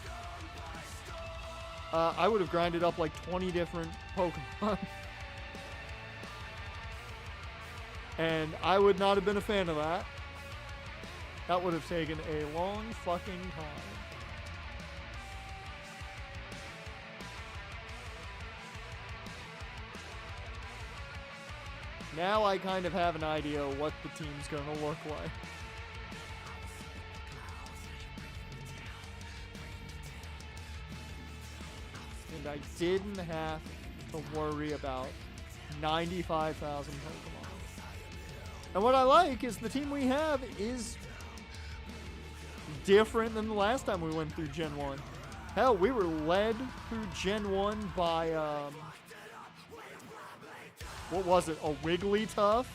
I would have grinded up like 20 different Pokemon. And I would not have been a fan of that. That would have taken a long fucking time. Now I kind of have an idea what the team's going to look like. And I didn't have to worry about 95,000 Pokemon. And what I like is the team we have is different than the last time we went through Gen 1. Hell, we were led through Gen 1 by, what was it? A Wigglytuff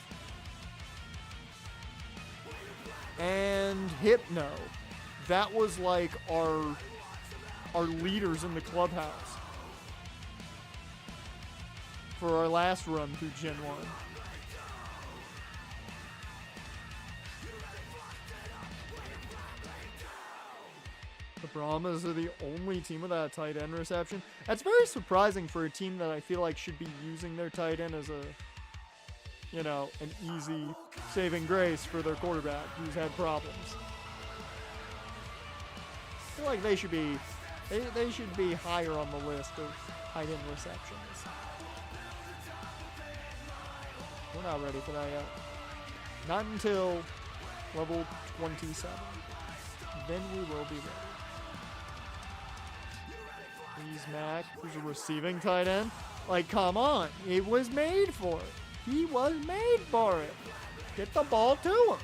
and Hypno. That was like our leaders in the clubhouse for our last run through Gen 1. The Brahmas are the only team without a tight end reception. That's very surprising for a team that I feel like should be using their tight end as an easy saving grace for their quarterback who's had problems. I feel like they should be higher on the list of tight end receptions. We're not ready for that yet. Not until level 27. Then we will be ready. Please, Mac, who's a receiving tight end. Like, come on. It was made for it. He was made for it. Get the ball to him.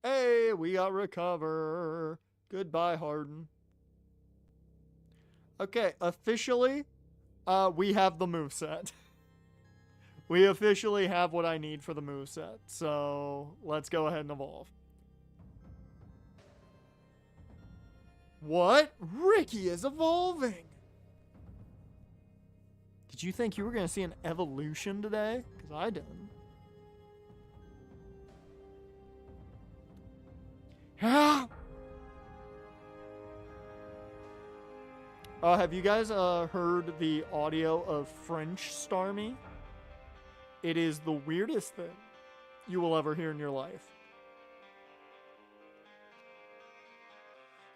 Hey, we got recover. Goodbye, Harden. Okay, officially, we have the moveset. We officially have what I need for the moveset. So, let's go ahead and evolve. What? Ricky is evolving. Did you think you were going to see an evolution today? Because I didn't. Have you guys heard the audio of French Starmie? It is the weirdest thing you will ever hear in your life.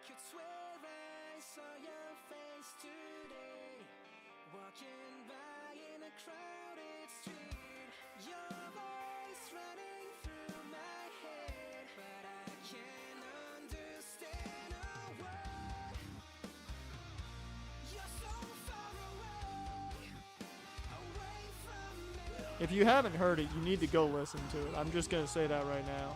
Could swear I saw your face today, walking by in a crowded street. Your voice running through my head, but I can't understand a word. You're so far away, away from me. If you haven't heard it, you need to go listen to it. I'm just going to say that right now.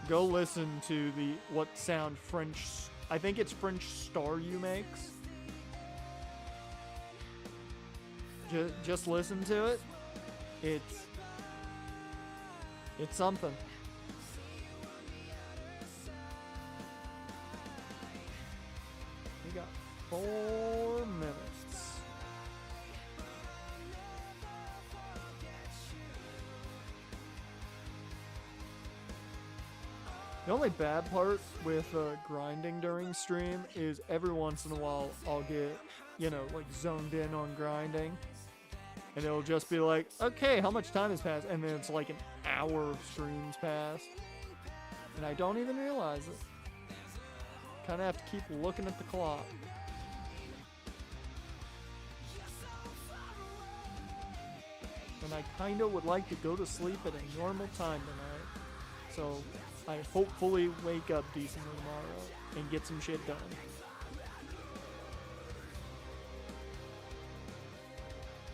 Go listen to the what sound French, I think it's French Staryu makes. Just listen to it. It's something. We got 4 minutes. The only bad part with grinding during stream is every once in a while I'll get, like zoned in on grinding. And it'll just be like, okay, how much time has passed? And then it's like an hour of streams passed. And I don't even realize it. Kind of have to keep looking at the clock. And I kind of would like to go to sleep at a normal time tonight. So I hopefully wake up decently tomorrow and get some shit done.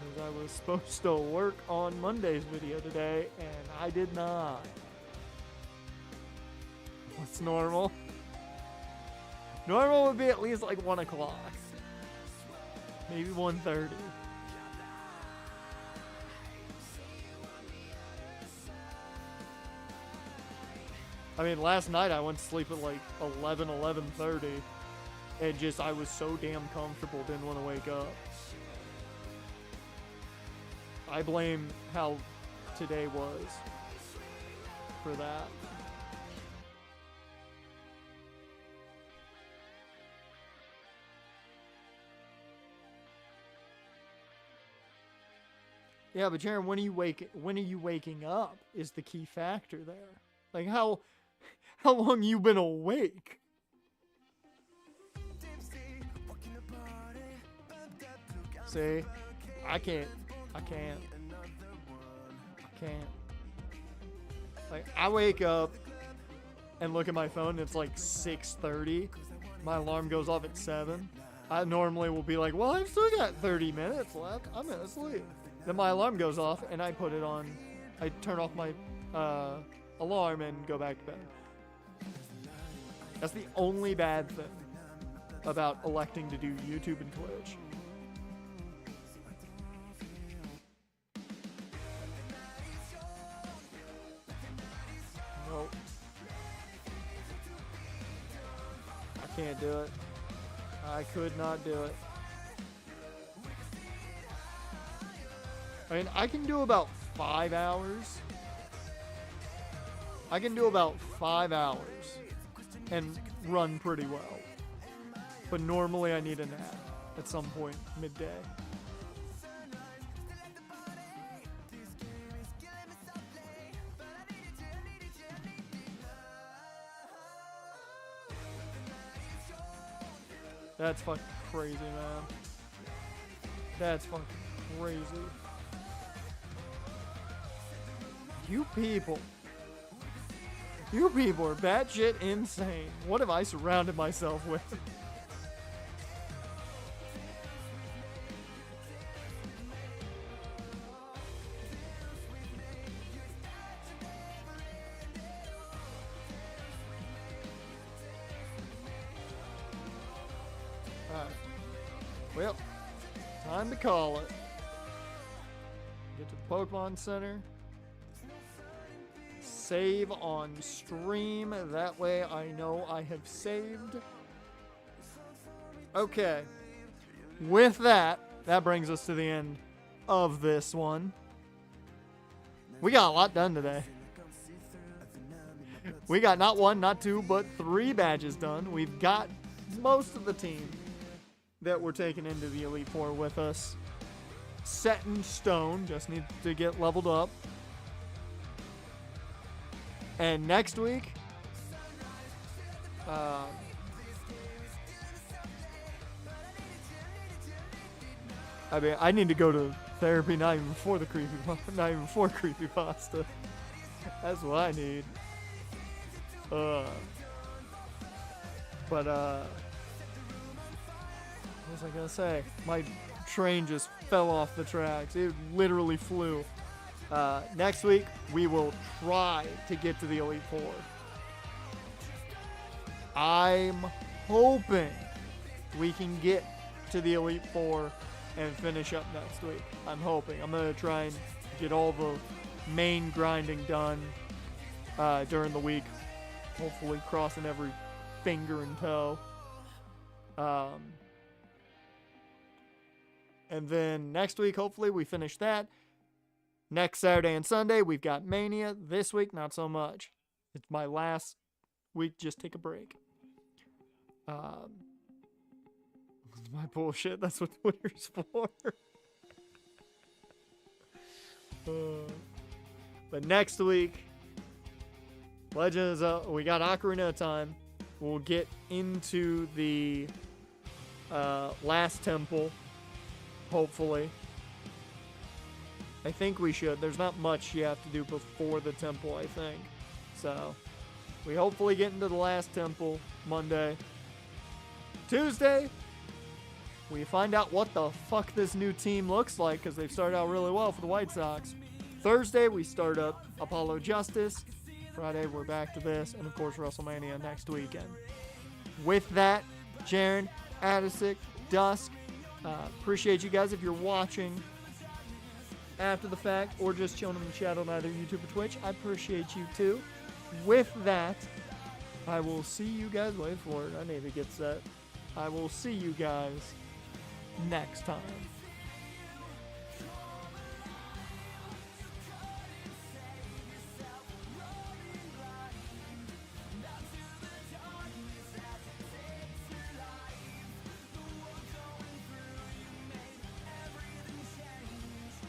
Because I was supposed to work on Monday's video today, and I did not. What's normal? Normal would be at least like 1 o'clock. Maybe 1:30. I mean, last night I went to sleep at like 11:30. And I was so damn comfortable, didn't want to wake up. I blame how today was for that. Yeah, but Jaron, when are you waking up is the key factor there. Like how long you been awake? See, I can't. Like, I wake up and look at my phone and it's like 6:30. My alarm goes off at 7. I normally will be like, well, I've still got 30 minutes left. I'm gonna sleep. Then my alarm goes off and I put it on. I turn off my alarm and go back to bed. That's the only bad thing about electing to do YouTube and Twitch. Nope. I can't do it. I could not do it. I mean, I can do about 5 hours. I can do about 5 hours and run pretty well. But normally I need a nap at some point midday. That's fucking crazy, man. That's fucking crazy. You people are batshit insane. What have I surrounded myself with? Alright. Well, time to call it. Get to the Pokemon Center. save on stream. That way I know I have saved. Okay. With that, that brings us to the end of this one. We got a lot done today. We got not one, not two, but 3 badges done. We've got most of the team that we're taking into the Elite Four with us set in stone. Just need to get leveled up. And next week, I mean, I need to go to therapy not even for creepypasta. That's what I need. But what was I gonna say? My train just fell off the tracks. It literally flew. Next week, we will try to get to the Elite Four. I'm hoping we can get to the Elite Four and finish up next week. I'm hoping. I'm going to try and get all the main grinding done during the week. Hopefully crossing every finger and toe. And then next week, hopefully, we finish that. Next Saturday and Sunday, we've got Mania. This week, not so much. It's my last week. Just take a break. My bullshit. That's what Twitter's for. But next week, Legends, we got Ocarina of Time. We'll get into the last temple, hopefully. I think we should. There's not much you have to do before the temple, I think. So, we hopefully get into the last temple Monday. Tuesday, we find out what the fuck this new team looks like, because they've started out really well for the White Sox. Thursday, we start up Apollo Justice. Friday, we're back to this. And, of course, WrestleMania next weekend. With that, Jaren, Adisic, Dusk, appreciate you guys if you're watching after the fact or just chilling in the chat on either YouTube or Twitch. I appreciate you, too. With that, I will see you guys. Wait for it. I need to get set. I will see you guys next time.